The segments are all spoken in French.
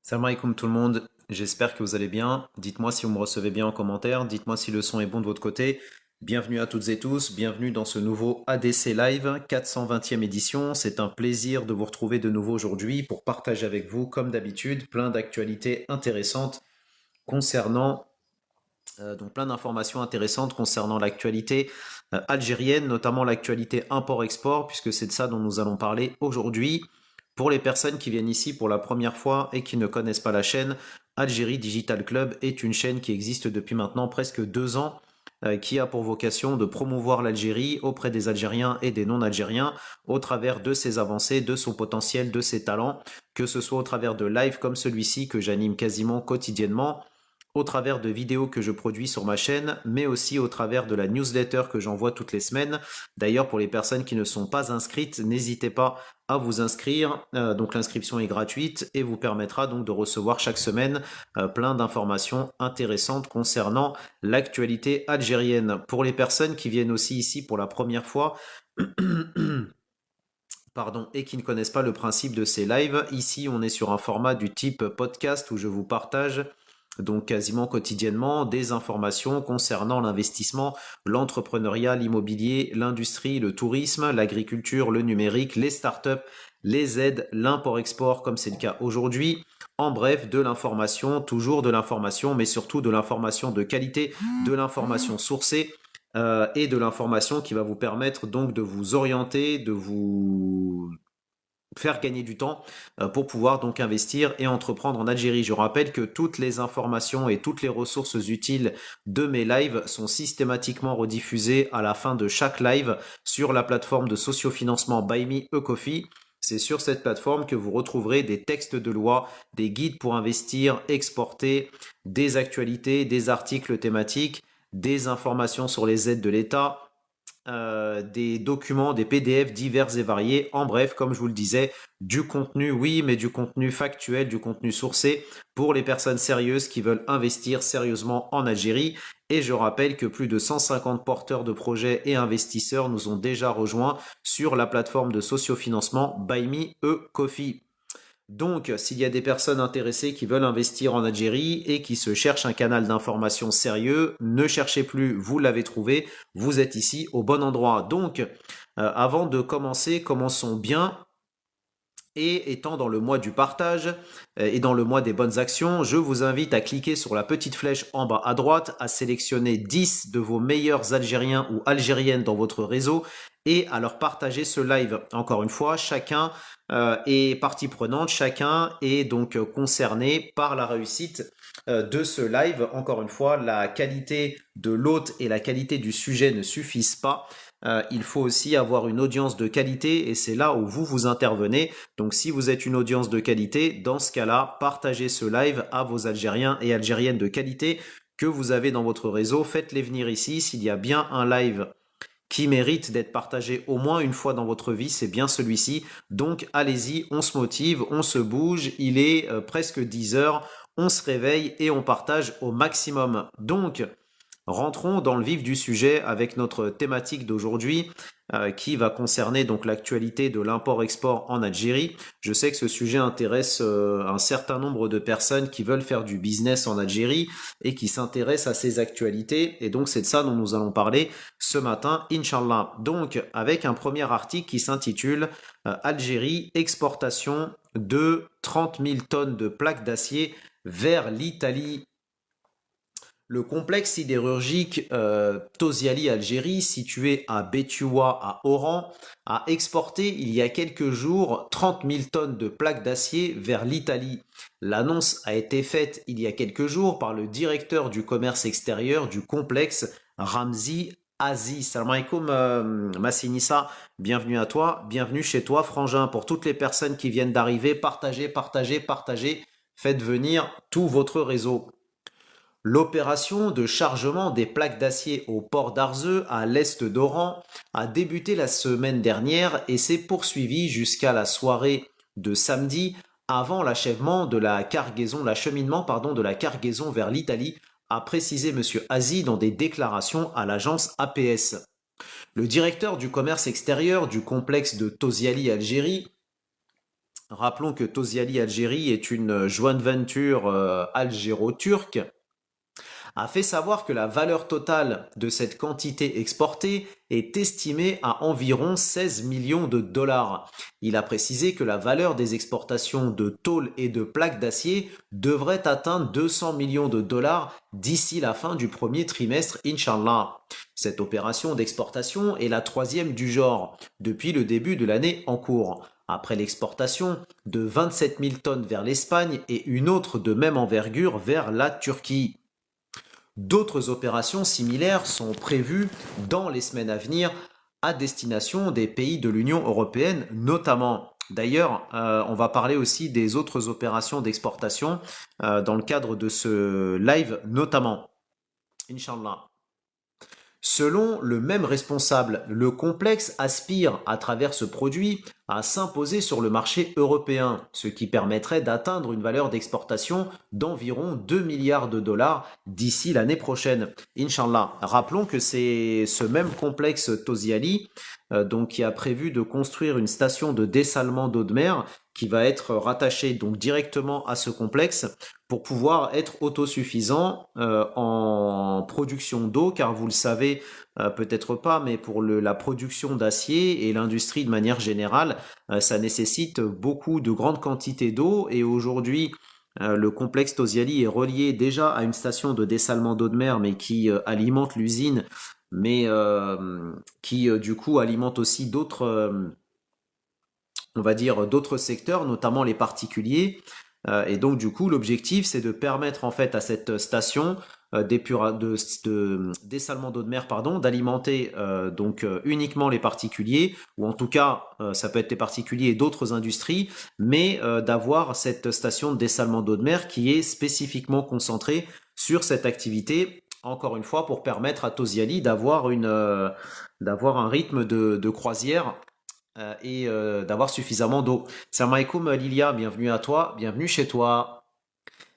Salam alaikum tout le monde, j'espère que vous allez bien. Dites-moi si vous me recevez bien en commentaire, dites-moi si le son est bon de votre côté. Bienvenue à toutes et tous, bienvenue dans ce nouveau ADC Live 420e édition. C'est un plaisir de vous retrouver de nouveau aujourd'hui pour partager avec vous, comme d'habitude, plein d'actualités intéressantes concernant donc plein d'informations intéressantes concernant l'actualité algérienne, notamment l'actualité import-export, puisque c'est de ça dont nous allons parler aujourd'hui. Pour les personnes qui viennent ici pour la première fois et qui ne connaissent pas la chaîne, Algérie Digital Club est une chaîne qui existe depuis maintenant presque 2 ans, qui a pour vocation de promouvoir l'Algérie auprès des Algériens et des non-Algériens au travers de ses avancées, de son potentiel, de ses talents, que ce soit au travers de lives comme celui-ci que j'anime quasiment quotidiennement, au travers de vidéos que je produis sur ma chaîne, mais aussi au travers de la newsletter que j'envoie toutes les semaines. D'ailleurs, pour les personnes qui ne sont pas inscrites, n'hésitez pas à vous inscrire. Donc l'inscription est gratuite et vous permettra donc de recevoir chaque semaine plein d'informations intéressantes concernant l'actualité algérienne. Pour les personnes qui viennent aussi ici pour la première fois, pardon, et qui ne connaissent pas le principe de ces lives, ici on est sur un format du type podcast où je vous partage donc quasiment quotidiennement des informations concernant l'investissement, l'entrepreneuriat, l'immobilier, l'industrie, le tourisme, l'agriculture, le numérique, les startups, les aides, l'import-export comme c'est le cas aujourd'hui. En bref, de l'information, toujours de l'information, mais surtout de l'information de qualité, de l'information sourcée et de l'information qui va vous permettre donc de vous orienter, de vous faire gagner du temps pour pouvoir donc investir et entreprendre en Algérie. Je rappelle que toutes les informations et toutes les ressources utiles de mes lives sont systématiquement rediffusées à la fin de chaque live sur la plateforme de sociofinancement Buy Me a Coffee. C'est sur cette plateforme que vous retrouverez des textes de loi, des guides pour investir, exporter, des actualités, des articles thématiques, des informations sur les aides de l'État, des documents, des PDF divers et variés. En bref, comme je vous le disais, du contenu, oui, mais du contenu factuel, du contenu sourcé pour les personnes sérieuses qui veulent investir sérieusement en Algérie. Et je rappelle que plus de 150 porteurs de projets et investisseurs nous ont déjà rejoints sur la plateforme de sociofinancement Buy Me a Coffee. Donc, s'il y a des personnes intéressées qui veulent investir en Algérie et qui se cherchent un canal d'information sérieux, ne cherchez plus, vous l'avez trouvé, vous êtes ici au bon endroit. Donc, avant de commencer, commençons bien. Et étant dans le mois du partage et dans le mois des bonnes actions, je vous invite à cliquer sur la petite flèche en bas à droite, à sélectionner 10 de vos meilleurs Algériens ou Algériennes dans votre réseau et à leur partager ce live. Encore une fois, chacun est partie prenante, chacun est donc concerné par la réussite de ce live. Encore une fois, la qualité de l'hôte et la qualité du sujet ne suffisent pas. Il faut aussi avoir une audience de qualité et c'est là où vous intervenez. Donc si vous êtes une audience de qualité, dans ce cas-là, partagez ce live à vos Algériens et Algériennes de qualité que vous avez dans votre réseau. Faites-les venir ici. S'il y a bien un live qui mérite d'être partagé au moins une fois dans votre vie, c'est bien celui-ci. Donc allez-y, on se motive, on se bouge. Il est presque 10 heures. On se réveille et on partage au maximum. Donc, rentrons dans le vif du sujet avec notre thématique d'aujourd'hui qui va concerner donc l'actualité de l'import-export en Algérie. Je sais que ce sujet intéresse un certain nombre de personnes qui veulent faire du business en Algérie et qui s'intéressent à ces actualités. Et donc c'est de ça dont nous allons parler ce matin, Inch'Allah. Donc avec un premier article qui s'intitule Algérie, exportation de 30 000 tonnes de plaques d'acier vers l'Italie. Le complexe sidérurgique Tosiali Algérie, situé à Bétioua à Oran, a exporté il y a quelques jours 30 000 tonnes de plaques d'acier vers l'Italie. L'annonce a été faite il y a quelques jours par le directeur du commerce extérieur du complexe, Ramzi Aziz. Salam alaikum Massinissa, bienvenue à toi, bienvenue chez toi Frangin. Pour toutes les personnes qui viennent d'arriver, partagez, partagez, partagez, faites venir tout votre réseau. L'opération de chargement des plaques d'acier au port d'Arzeux, à l'est d'Oran, a débuté la semaine dernière et s'est poursuivie jusqu'à la soirée de samedi avant l'achèvement de la cargaison, l'acheminement de la cargaison vers l'Italie, a précisé M. Azi dans des déclarations à l'agence APS. Le directeur du commerce extérieur du complexe de Tosiali Algérie Rappelons que Tosyali Algérie est une joint venture algéro-turque, a fait savoir que la valeur totale de cette quantité exportée est estimée à environ 16 millions de dollars. Il a précisé que la valeur des exportations de tôle et de plaques d'acier devrait atteindre 200 millions de dollars d'ici la fin du premier trimestre, Inch'Allah. Cette opération d'exportation est la troisième du genre depuis le début de l'année en cours, après l'exportation de 27 000 tonnes vers l'Espagne et une autre de même envergure vers la Turquie. D'autres opérations similaires sont prévues dans les semaines à venir à destination des pays de l'Union européenne notamment. D'ailleurs, on va parler aussi des autres opérations d'exportation dans le cadre de ce live notamment. Inch'Allah. Selon le même responsable, le complexe aspire, à travers ce produit, à s'imposer sur le marché européen, ce qui permettrait d'atteindre une valeur d'exportation d'environ 2 milliards de dollars d'ici l'année prochaine. Inch'Allah. Rappelons que c'est ce même complexe Tosyali donc qui a prévu de construire une station de dessalement d'eau de mer qui va être rattachée donc directement à ce complexe pour pouvoir être autosuffisant en production d'eau, car vous le savez peut-être pas, mais pour la production d'acier et l'industrie de manière générale, ça nécessite beaucoup de grandes quantités d'eau et aujourd'hui le complexe Tosyali est relié déjà à une station de dessalement d'eau de mer, mais qui alimente l'usine, mais qui du coup alimente aussi d'autres, on va dire, d'autres secteurs, notamment les particuliers. Et donc du coup, l'objectif, c'est de permettre en fait à cette station de dessalement d'eau de mer, pardon, d'alimenter donc uniquement les particuliers, ou en tout cas, ça peut être les particuliers et d'autres industries, mais d'avoir cette station de dessalement d'eau de mer qui est spécifiquement concentrée sur cette activité. Encore une fois, pour permettre à Tosyali d'avoir d'avoir un rythme de croisière et d'avoir suffisamment d'eau. Salam alaikum Lilia, bienvenue à toi, bienvenue chez toi.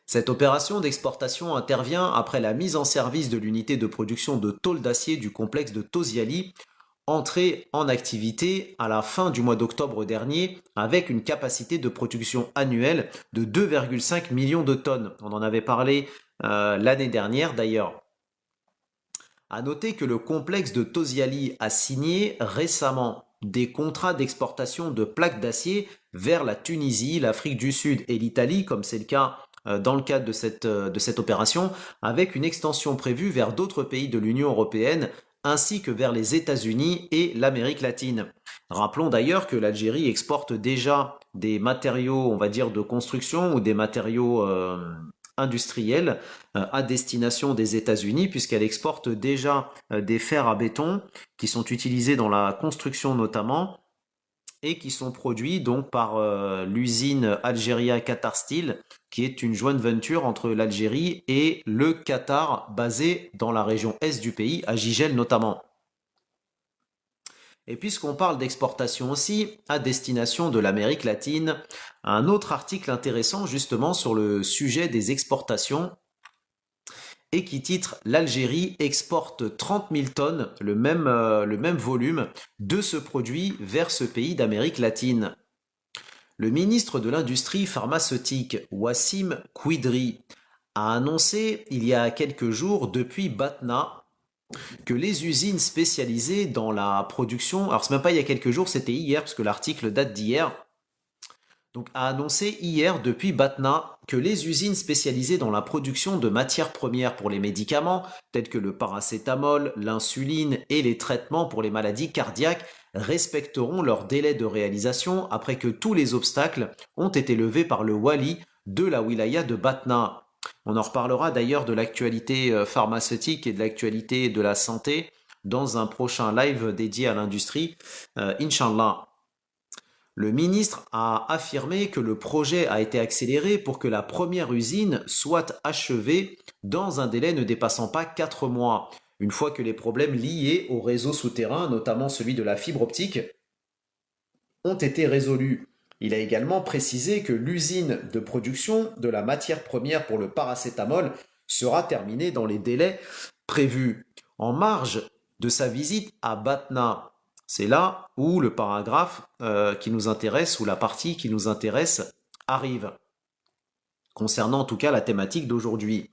Cette opération d'exportation intervient après la mise en service de l'unité de production de tôle d'acier du complexe de Tosyali, entrée en activité à la fin du mois d'octobre dernier avec une capacité de production annuelle de 2,5 millions de tonnes. On en avait parlé l'année dernière d'ailleurs. À noter que le complexe de Tosyali a signé récemment des contrats d'exportation de plaques d'acier vers la Tunisie, l'Afrique du Sud et l'Italie, comme c'est le cas dans le cadre de cette opération, avec une extension prévue vers d'autres pays de l'Union européenne, ainsi que vers les États-Unis et l'Amérique latine. Rappelons d'ailleurs que l'Algérie exporte déjà des matériaux, on va dire, de construction ou des matériaux industrielle à destination des États-Unis, puisqu'elle exporte déjà des fers à béton qui sont utilisés dans la construction notamment et qui sont produits donc par l'usine Algeria Qatar Steel, qui est une joint venture entre l'Algérie et le Qatar, basée dans la région est du pays, à Gigel notamment. Et puisqu'on parle d'exportation aussi à destination de l'Amérique latine, un autre article intéressant justement sur le sujet des exportations et qui titre l'Algérie exporte 30 000 tonnes, le même volume de ce produit vers ce pays d'Amérique latine. Le ministre de l'Industrie pharmaceutique, Wassim Kouidri, a annoncé il y a quelques jours depuis Batna que les usines spécialisées dans la production, alors c'est même pas il y a quelques jours, c'était hier, parce que l'article date d'hier, donc a annoncé hier depuis Batna que les usines spécialisées dans la production de matières premières pour les médicaments, tels que le paracétamol, l'insuline et les traitements pour les maladies cardiaques, respecteront leur délai de réalisation après que tous les obstacles ont été levés par le wali de la wilaya de Batna. On en reparlera d'ailleurs de l'actualité pharmaceutique et de l'actualité de la santé dans un prochain live dédié à l'industrie, Inch'Allah. Le ministre a affirmé que le projet a été accéléré pour que la première usine soit achevée dans un délai ne dépassant pas 4 mois, une fois que les problèmes liés au réseau souterrain, notamment celui de la fibre optique, ont été résolus. Il a également précisé que l'usine de production de la matière première pour le paracétamol sera terminée dans les délais prévus. En marge de sa visite à Batna, C'est là où le paragraphe qui nous intéresse, ou la partie qui nous intéresse, arrive, concernant en tout cas la thématique d'aujourd'hui.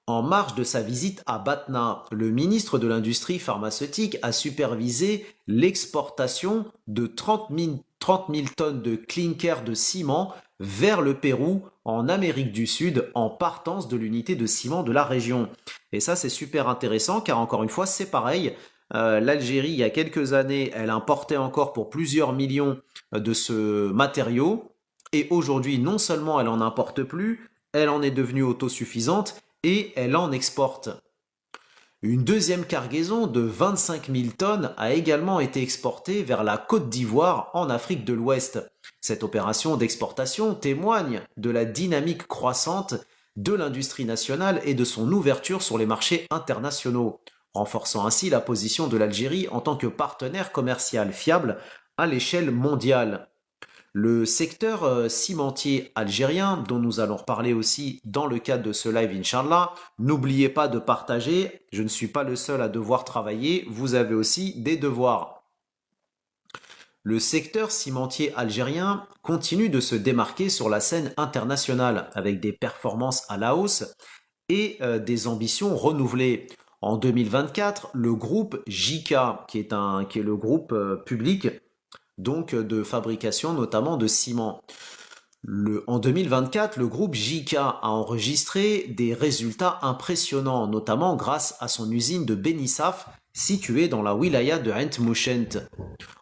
En marge de sa visite à Batna, le ministre de l'Industrie pharmaceutique a supervisé l'exportation de 30 000 tonnes de clinker de ciment vers le Pérou en Amérique du Sud en partance de l'unité de ciment de la région. Et ça, c'est super intéressant car encore une fois, c'est pareil. L'Algérie, il y a quelques années, elle importait encore pour plusieurs millions de ce matériau. Et aujourd'hui, non seulement elle en importe plus, elle en est devenue autosuffisante et elle en exporte. Une deuxième cargaison de 25 000 tonnes a également été exportée vers la Côte d'Ivoire en Afrique de l'Ouest. Cette opération d'exportation témoigne de la dynamique croissante de l'industrie nationale et de son ouverture sur les marchés internationaux, renforçant ainsi la position de l'Algérie en tant que partenaire commercial fiable à l'échelle mondiale. Le secteur cimentier algérien, dont nous allons reparler aussi dans le cadre de ce live, Inch'Allah, n'oubliez pas de partager. Je ne suis pas le seul à devoir travailler, vous avez aussi des devoirs. Le secteur cimentier algérien continue de se démarquer sur la scène internationale avec des performances à la hausse et des ambitions renouvelées. En 2024, le groupe JICA, qui est le groupe public donc de fabrication notamment de ciment. En 2024, le groupe JICA a enregistré des résultats impressionnants, notamment grâce à son usine de Benissaf située dans la wilaya de Ain Mouchent.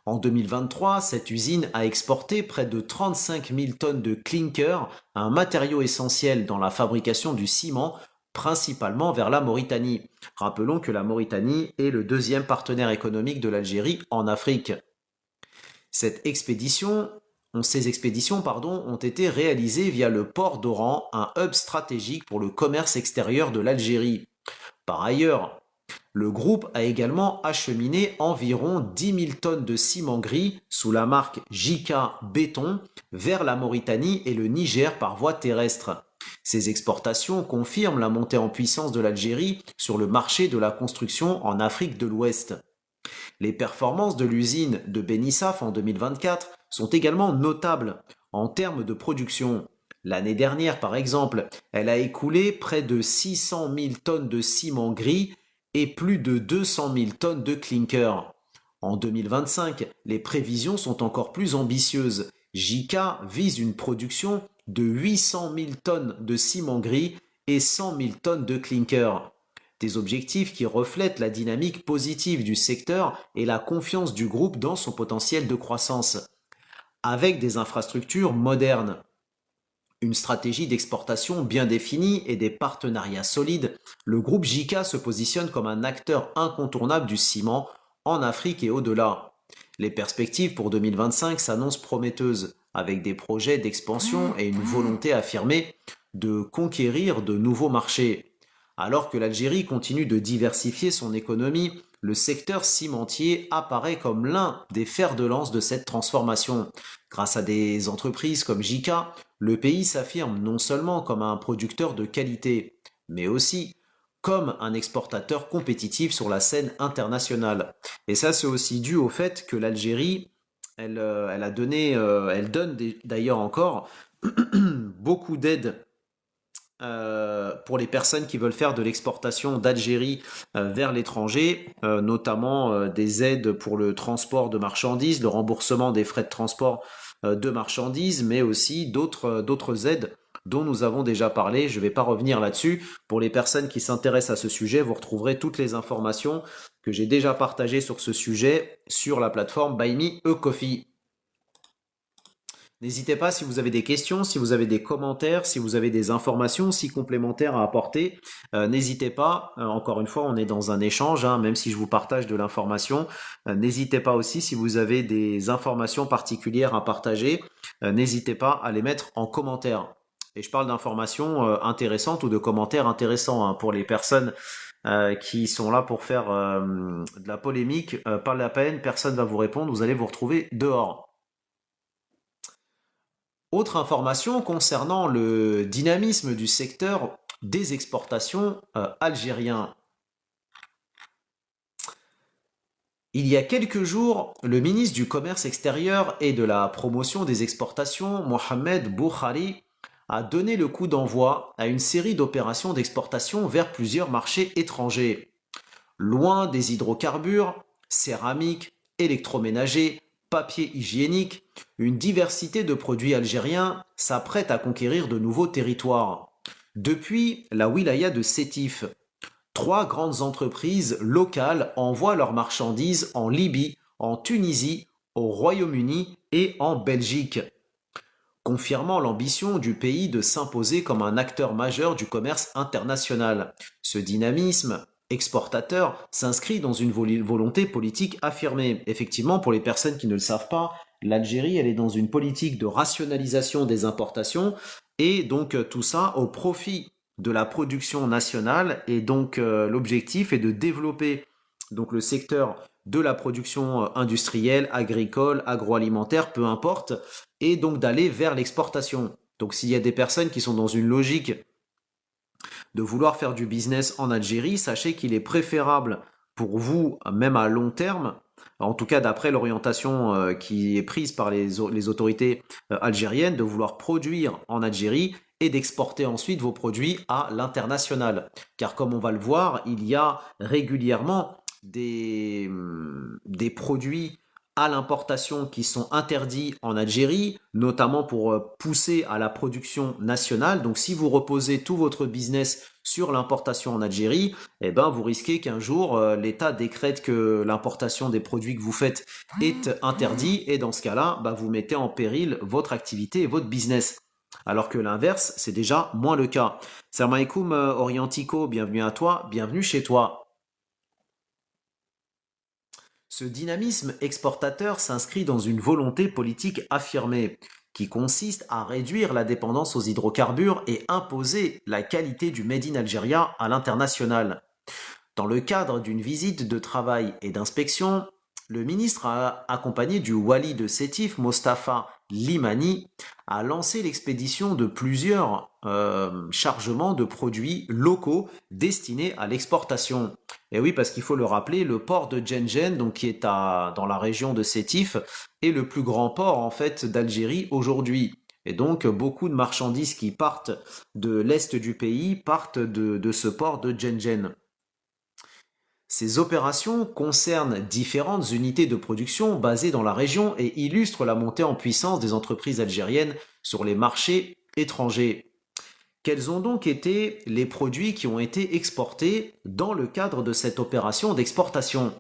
En 2023, cette usine a exporté près de 35 000 tonnes de clinker, un matériau essentiel dans la fabrication du ciment, principalement vers la Mauritanie. Rappelons que la Mauritanie est le deuxième partenaire économique de l'Algérie en Afrique. Ces expéditions ont été réalisées via le port d'Oran, un hub stratégique pour le commerce extérieur de l'Algérie. Par ailleurs, le groupe a également acheminé environ 10 000 tonnes de ciment gris sous la marque JICA Béton vers la Mauritanie et le Niger par voie terrestre. Ces exportations confirment la montée en puissance de l'Algérie sur le marché de la construction en Afrique de l'Ouest. Les performances de l'usine de Benissaf en 2024 sont également notables en termes de production. L'année dernière, par exemple, elle a écoulé près de 600 000 tonnes de ciment gris et plus de 200 000 tonnes de clinker. En 2025, les prévisions sont encore plus ambitieuses. JICA vise une production de 800 000 tonnes de ciment gris et 100 000 tonnes de clinker. Des objectifs qui reflètent la dynamique positive du secteur et la confiance du groupe dans son potentiel de croissance. Avec des infrastructures modernes, une stratégie d'exportation bien définie et des partenariats solides, le groupe JICA se positionne comme un acteur incontournable du ciment en Afrique et au-delà. Les perspectives pour 2025 s'annoncent prometteuses, avec des projets d'expansion et une volonté affirmée de conquérir de nouveaux marchés. Alors que l'Algérie continue de diversifier son économie, le secteur cimentier apparaît comme l'un des fers de lance de cette transformation. Grâce à des entreprises comme JICA, le pays s'affirme non seulement comme un producteur de qualité, mais aussi comme un exportateur compétitif sur la scène internationale. Et ça, c'est aussi dû au fait que l'Algérie, elle donne d'ailleurs encore beaucoup d'aide pour les personnes qui veulent faire de l'exportation d'Algérie vers l'étranger, notamment des aides pour le transport de marchandises, le remboursement des frais de transport de marchandises, mais aussi d'autres aides dont nous avons déjà parlé. Je ne vais pas revenir là-dessus. Pour les personnes qui s'intéressent à ce sujet, vous retrouverez toutes les informations que j'ai déjà partagées sur ce sujet sur la plateforme Buy Me a Coffee. N'hésitez pas si vous avez des questions, si vous avez des commentaires, si vous avez des informations aussi complémentaires à apporter. N'hésitez pas, encore une fois, on est dans un échange, hein, même si je vous partage de l'information. N'hésitez pas aussi si vous avez des informations particulières à partager. N'hésitez pas à les mettre en commentaire. Et je parle d'informations intéressantes ou de commentaires intéressants hein, pour les personnes qui sont là pour faire de la polémique. Pas la peine, personne ne va vous répondre, vous allez vous retrouver dehors. Autre information concernant le dynamisme du secteur des exportations algériens. Il y a quelques jours, le ministre du Commerce extérieur et de la promotion des exportations, Mohamed Boukhari, a donné le coup d'envoi à une série d'opérations d'exportation vers plusieurs marchés étrangers. Loin des hydrocarbures, céramique, électroménager, papier hygiénique, une diversité de produits algériens s'apprête à conquérir de nouveaux territoires. Depuis la wilaya de Sétif, trois grandes entreprises locales envoient leurs marchandises en Libye, en Tunisie, au Royaume-Uni et en Belgique, confirmant l'ambition du pays de s'imposer comme un acteur majeur du commerce international. Ce dynamisme exportateur s'inscrit dans une volonté politique affirmée. Effectivement, pour les personnes qui ne le savent pas, l'Algérie, elle est dans une politique de rationalisation des importations et donc tout ça au profit de la production nationale et donc l'objectif est de développer donc le secteur de la production industrielle, agricole, agroalimentaire, peu importe, et donc d'aller vers l'exportation. Donc s'il y a des personnes qui sont dans une logique de vouloir faire du business en Algérie, sachez qu'il est préférable pour vous, même à long terme, en tout cas d'après l'orientation qui est prise par les autorités algériennes, de vouloir produire en Algérie et d'exporter ensuite vos produits à l'international. Car comme on va le voir, il y a régulièrement des produits à l'importation qui sont interdits en Algérie, notamment pour pousser à la production nationale. Donc si vous reposez tout votre business sur l'importation en Algérie, eh ben, vous risquez qu'un jour l'État décrète que l'importation des produits que vous faites est interdit et dans ce cas-là, bah, vous mettez en péril votre activité et votre business. Alors que l'inverse, c'est déjà moins le cas. Salam alaikum Orientico, bienvenue à toi, bienvenue chez toi. Ce dynamisme exportateur s'inscrit dans une volonté politique affirmée, qui consiste à réduire la dépendance aux hydrocarbures et imposer la qualité du Made in Algeria à l'international. Dans le cadre d'une visite de travail et d'inspection, le ministre accompagné du Wali de Sétif, Mostafa Limani, a lancé l'expédition de plusieurs chargements de produits locaux destinés à l'exportation. Et oui, parce qu'il faut le rappeler, le port de Djenjen, donc qui est dans la région de Sétif, est le plus grand port en fait d'Algérie aujourd'hui. Et donc beaucoup de marchandises qui partent de l'est du pays partent de ce port de Djenjen. Ces opérations concernent différentes unités de production basées dans la région et illustrent la montée en puissance des entreprises algériennes sur les marchés étrangers. Quels ont donc été les produits qui ont été exportés dans le cadre de cette opération d'exportation?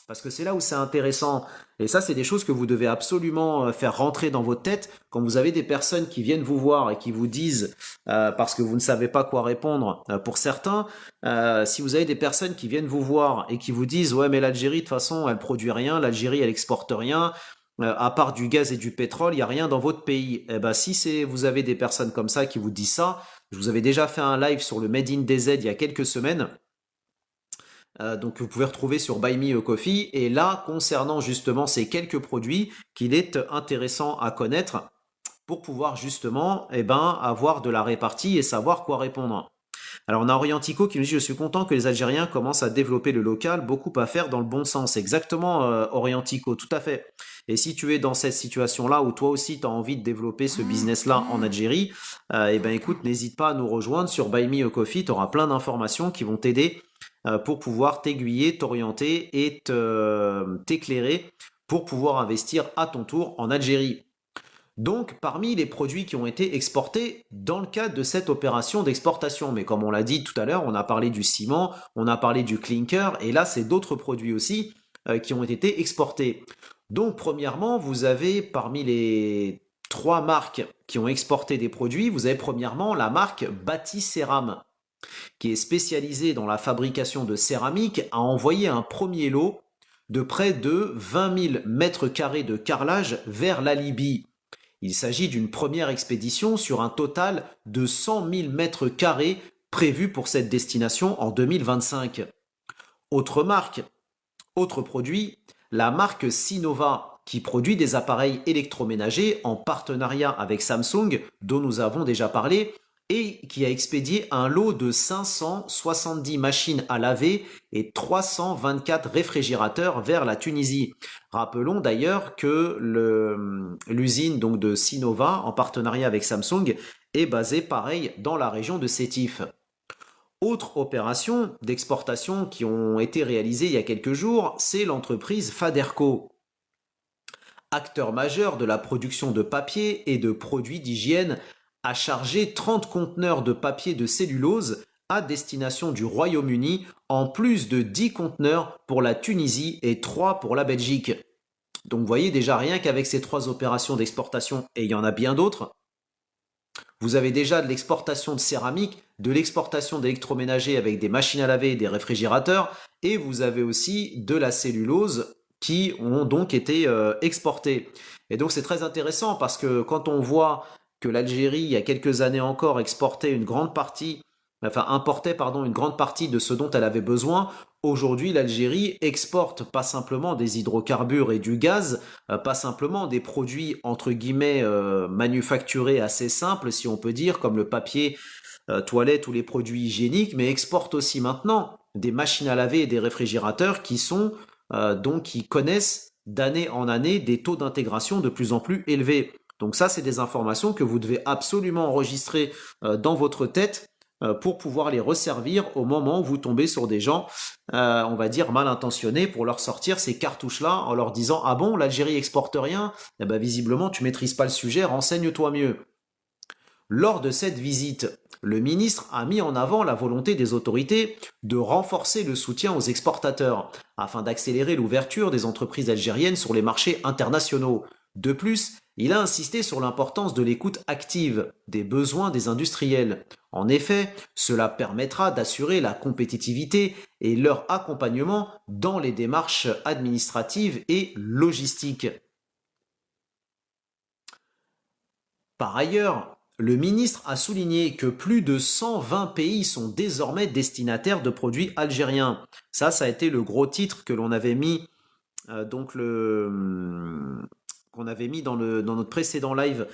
Parce que c'est là où c'est intéressant. Et ça, c'est des choses que vous devez absolument faire rentrer dans votre tête quand vous avez des personnes qui viennent vous voir et qui vous disent, parce que vous ne savez pas quoi répondre, pour certains, si vous avez des personnes qui viennent vous voir et qui vous disent, ouais, mais l'Algérie, de toute façon, elle produit rien, l'Algérie, elle exporte rien, à part du gaz et du pétrole, il n'y a rien dans votre pays. Eh ben, si vous avez des personnes comme ça qui vous disent ça, je vous avais déjà fait un live sur le Made in DZ il y a quelques semaines. Donc vous pouvez retrouver sur Buy Me a Coffee. Et là, concernant justement ces quelques produits qu'il est intéressant à connaître pour pouvoir justement avoir de la répartie et savoir quoi répondre. Alors on a Orientico qui nous dit: je suis content que les Algériens commencent à développer le local, beaucoup à faire dans le bon sens. Exactement Orientico, tout à fait. Et si tu es dans cette situation-là où toi aussi tu as envie de développer ce business-là en Algérie, écoute, n'hésite pas à nous rejoindre sur Buy Me a Coffee, tu auras plein d'informations qui vont t'aider pour pouvoir t'aiguiller, t'orienter et t'éclairer pour pouvoir investir à ton tour en Algérie. Donc, parmi les produits qui ont été exportés dans le cadre de cette opération d'exportation, mais comme on l'a dit tout à l'heure, on a parlé du ciment, on a parlé du clinker, et là, c'est d'autres produits aussi qui ont été exportés. Donc, premièrement, vous avez parmi les trois marques qui ont exporté des produits, vous avez premièrement la marque Bâti-Céram, qui est spécialisée dans la fabrication de céramique, a envoyé un premier lot de près de 20 000 mètres carrés de carrelage vers la Libye. Il s'agit d'une première expédition sur un total de 100 000 mètres carrés prévus pour cette destination en 2025. Autre marque, autre produit, la marque Sinova, qui produit des appareils électroménagers en partenariat avec Samsung, dont nous avons déjà parlé, et qui a expédié un lot de 570 machines à laver et 324 réfrigérateurs vers la Tunisie. Rappelons d'ailleurs que l'usine donc de Sinova, en partenariat avec Samsung, est basée pareil dans la région de Sétif. Autre opération d'exportation qui ont été réalisées il y a quelques jours, c'est l'entreprise Faderco, acteur majeur de la production de papier et de produits d'hygiène, a chargé 30 conteneurs de papier de cellulose à destination du Royaume-Uni, en plus de 10 conteneurs pour la Tunisie et 3 pour la Belgique. Donc vous voyez déjà rien qu'avec ces 3 opérations d'exportation, et il y en a bien d'autres, vous avez déjà de l'exportation de céramique, de l'exportation d'électroménager avec des machines à laver et des réfrigérateurs, et vous avez aussi de la cellulose qui ont donc été exportées. Et donc c'est très intéressant parce que quand on voit que l'Algérie, il y a quelques années encore, importait une grande partie de ce dont elle avait besoin, aujourd'hui l'Algérie exporte pas simplement des hydrocarbures et du gaz, pas simplement des produits entre guillemets manufacturés assez simples, si on peut dire, comme le papier toilette ou les produits hygiéniques, mais exporte aussi maintenant des machines à laver et des réfrigérateurs qui connaissent d'année en année des taux d'intégration de plus en plus élevés. Donc ça, c'est des informations que vous devez absolument enregistrer dans votre tête pour pouvoir les resservir au moment où vous tombez sur des gens, on va dire, mal intentionnés pour leur sortir ces cartouches-là en leur disant « Ah bon, l'Algérie exporte rien ?» Eh ben, visiblement, tu maîtrises pas le sujet, renseigne-toi mieux. Lors de cette visite, le ministre a mis en avant la volonté des autorités de renforcer le soutien aux exportateurs afin d'accélérer l'ouverture des entreprises algériennes sur les marchés internationaux. De plus, il a insisté sur l'importance de l'écoute active des besoins des industriels. En effet, cela permettra d'assurer la compétitivité et leur accompagnement dans les démarches administratives et logistiques. Par ailleurs, le ministre a souligné que plus de 120 pays sont désormais destinataires de produits algériens. Ça a été le gros titre que l'on avait mis qu'on avait mis dans notre précédent live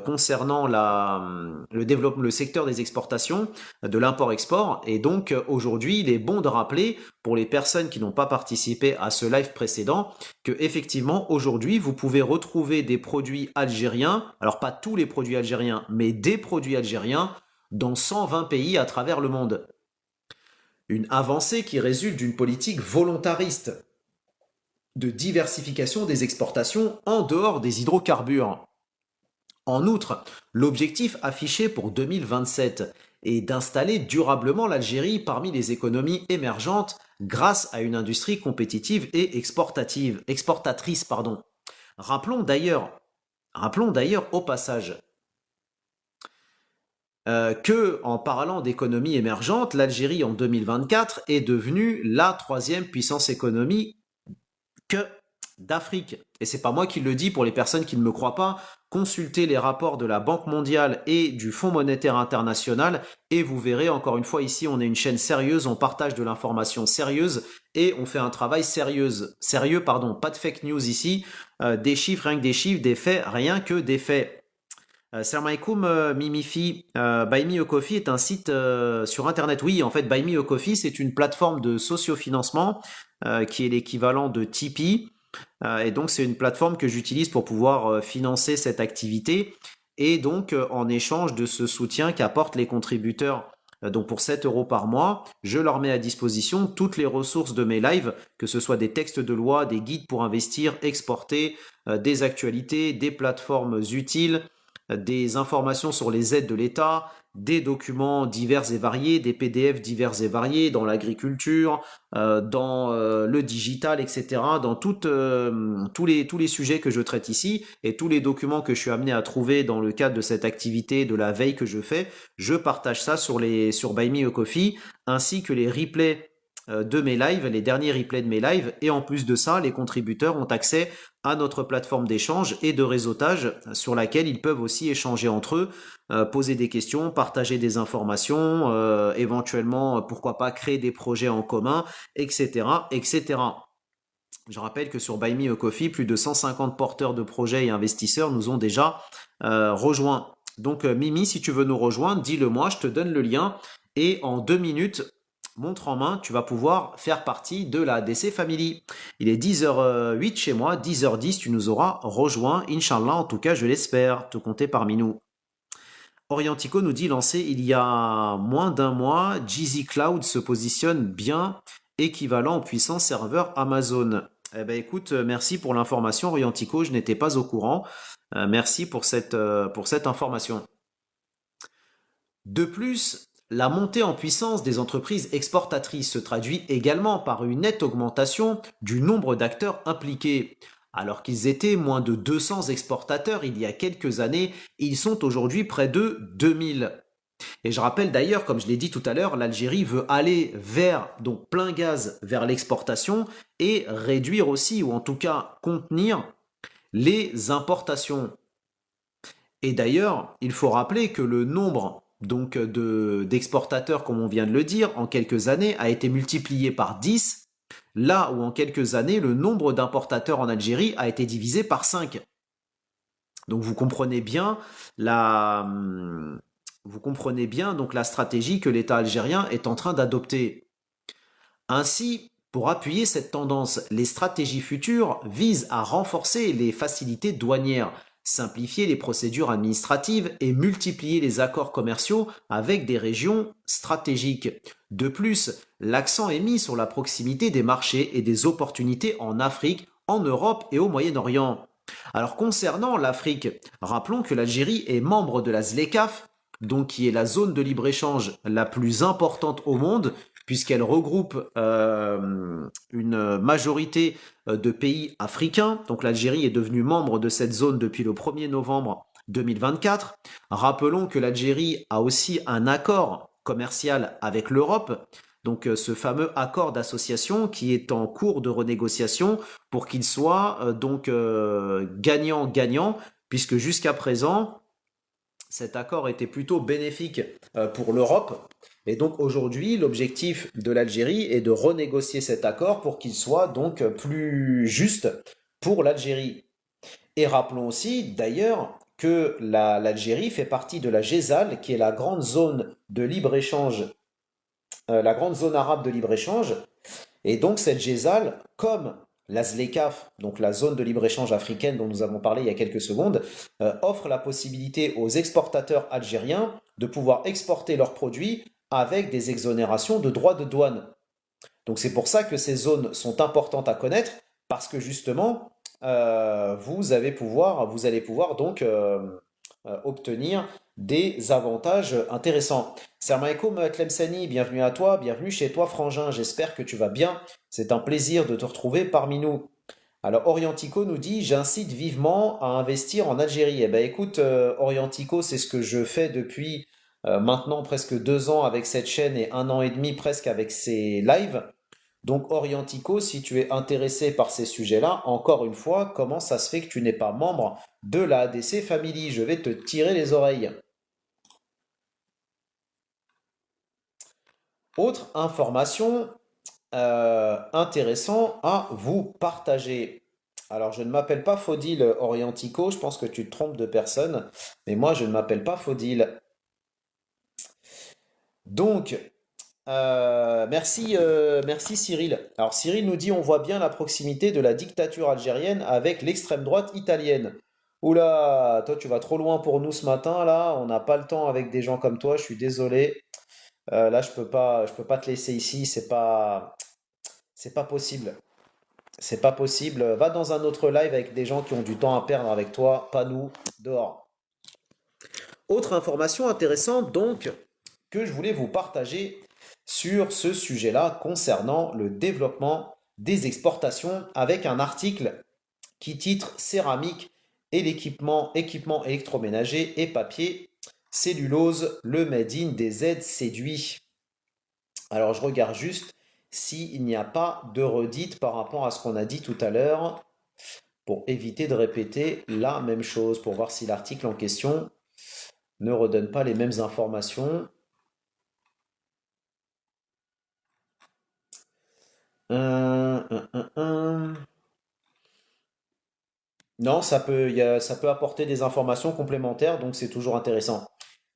concernant le secteur des exportations, de l'import-export. Et donc aujourd'hui, il est bon de rappeler pour les personnes qui n'ont pas participé à ce live précédent que effectivement aujourd'hui, vous pouvez retrouver des produits algériens, alors pas tous les produits algériens, mais des produits algériens dans 120 pays à travers le monde. Une avancée qui résulte d'une politique volontariste de diversification des exportations en dehors des hydrocarbures. En outre, l'objectif affiché pour 2027 est d'installer durablement l'Algérie parmi les économies émergentes grâce à une industrie compétitive et exportatrice. Rappelons d'ailleurs au passage que, en parlant d'économie émergente, l'Algérie en 2024 est devenue la 3e puissance économique d'Afrique. Et c'est pas moi qui le dis pour les personnes qui ne me croient pas. Consultez les rapports de la Banque mondiale et du Fonds monétaire international et vous verrez, encore une fois, ici on est une chaîne sérieuse, on partage de l'information sérieuse et on fait un travail sérieux, pas de fake news ici, des chiffres, rien que des chiffres, des faits, rien que des faits. Salam alaikum Mimifi, Buy Me a Coffee est un site sur internet. Oui, en fait, Buy Me a Coffee, c'est une plateforme de sociofinancement qui est l'équivalent de Tipeee. Et donc, c'est une plateforme que j'utilise pour pouvoir financer cette activité. Et donc, en échange de ce soutien qu'apportent les contributeurs, donc pour 7 € par mois, je leur mets à disposition toutes les ressources de mes lives, que ce soit des textes de loi, des guides pour investir, exporter, des actualités, des plateformes utiles, des informations sur les aides de l'État, des documents divers et variés, des PDF divers et variés dans l'agriculture, dans le digital, etc., dans tous les sujets que je traite ici et tous les documents que je suis amené à trouver dans le cadre de cette activité, de la veille que je fais, je partage ça sur Buy Me a Coffee, ainsi que les replays de mes lives, les derniers replays de mes lives, et en plus de ça, les contributeurs ont accès à notre plateforme d'échange et de réseautage sur laquelle ils peuvent aussi échanger entre eux, poser des questions, partager des informations, éventuellement, pourquoi pas créer des projets en commun, etc., etc. Je rappelle que sur Buy Me a Coffee, plus de 150 porteurs de projets et investisseurs nous ont déjà rejoints. Donc Mimi, si tu veux nous rejoindre, dis-le moi, je te donne le lien et en 2 minutes, montre en main, tu vas pouvoir faire partie de la DC Family. Il est 10h08 chez moi, 10h10, tu nous auras rejoint, Inch'Allah, en tout cas je l'espère, te compter parmi nous. Orientico nous dit lancé il y a moins d'un mois, Jeezy Cloud se positionne bien, équivalent en puissance serveur Amazon. Eh ben écoute, merci pour l'information Orientico, je n'étais pas au courant. Merci pour cette information. De plus, la montée en puissance des entreprises exportatrices se traduit également par une nette augmentation du nombre d'acteurs impliqués. Alors qu'ils étaient moins de 200 exportateurs il y a quelques années, ils sont aujourd'hui près de 2000. Et je rappelle d'ailleurs, comme je l'ai dit tout à l'heure, l'Algérie veut aller vers, donc plein gaz vers l'exportation et réduire aussi, ou en tout cas contenir les importations. Et d'ailleurs, il faut rappeler que le nombre d'exportateurs, comme on vient de le dire, en quelques années a été multiplié par 10, là où en quelques années, le nombre d'importateurs en Algérie a été divisé par 5. Donc la, vous comprenez bien donc la stratégie que l'État algérien est en train d'adopter. Ainsi, pour appuyer cette tendance, les stratégies futures visent à renforcer les facilités douanières, simplifier les procédures administratives et multiplier les accords commerciaux avec des régions stratégiques. De plus, l'accent est mis sur la proximité des marchés et des opportunités en Afrique, en Europe et au Moyen-Orient. Alors concernant l'Afrique, rappelons que l'Algérie est membre de la ZLECAf, donc qui est la zone de libre-échange la plus importante au monde, puisqu'elle regroupe une majorité de pays africains. Donc l'Algérie est devenue membre de cette zone depuis le 1er novembre 2024. Rappelons que l'Algérie a aussi un accord commercial avec l'Europe, donc ce fameux accord d'association qui est en cours de renégociation pour qu'il soit gagnant-gagnant, puisque jusqu'à présent, cet accord était plutôt bénéfique pour l'Europe. Et donc aujourd'hui, l'objectif de l'Algérie est de renégocier cet accord pour qu'il soit donc plus juste pour l'Algérie. Et rappelons aussi d'ailleurs que l'Algérie fait partie de la GEZAL, qui est la grande zone de libre-échange, la grande zone arabe de libre-échange. Et donc cette GEZAL, comme la ZLECAf, donc la zone de libre-échange africaine dont nous avons parlé il y a quelques secondes, offre la possibilité aux exportateurs algériens de pouvoir exporter leurs produits avec des exonérations de droits de douane. Donc c'est pour ça que ces zones sont importantes à connaître, parce que justement, vous allez pouvoir donc obtenir des avantages intéressants. Salam alaikum Tlemceni, bienvenue à toi, bienvenue chez toi Frangin, j'espère que tu vas bien, c'est un plaisir de te retrouver parmi nous. Alors Orientico nous dit, j'incite vivement à investir en Algérie. Eh ben écoute Orientico, c'est ce que je fais depuis maintenant presque 2 ans avec cette chaîne et 1 an et demi presque avec ces lives. Donc Orientico, si tu es intéressé par ces sujets-là, encore une fois, comment ça se fait que tu n'es pas membre de la ADC Family? Je vais te tirer les oreilles. Autre information intéressante à vous partager. Alors, je ne m'appelle pas Faudil Orientico, je pense que tu te trompes de personne, mais moi, je ne m'appelle pas Faudil. Donc, merci Cyril. Alors Cyril nous dit on voit bien la proximité de la dictature algérienne avec l'extrême droite italienne. Oula, toi tu vas trop loin pour nous ce matin là, on n'a pas le temps avec des gens comme toi, je suis désolé. Là je peux pas te laisser ici, c'est pas possible. C'est pas possible. Va dans un autre live avec des gens qui ont du temps à perdre avec toi, pas nous, dehors. Autre information intéressante donc que je voulais vous partager sur ce sujet-là concernant le développement des exportations avec un article qui titre Céramique et équipement électroménager et papier, cellulose, le made in des aides séduit. Alors je regarde juste s'il n'y a pas de redite par rapport à ce qu'on a dit tout à l'heure pour éviter de répéter la même chose, pour voir si l'article en question ne redonne pas les mêmes informations. Euh, euh, euh, euh. Non, ça peut apporter des informations complémentaires, donc c'est toujours intéressant.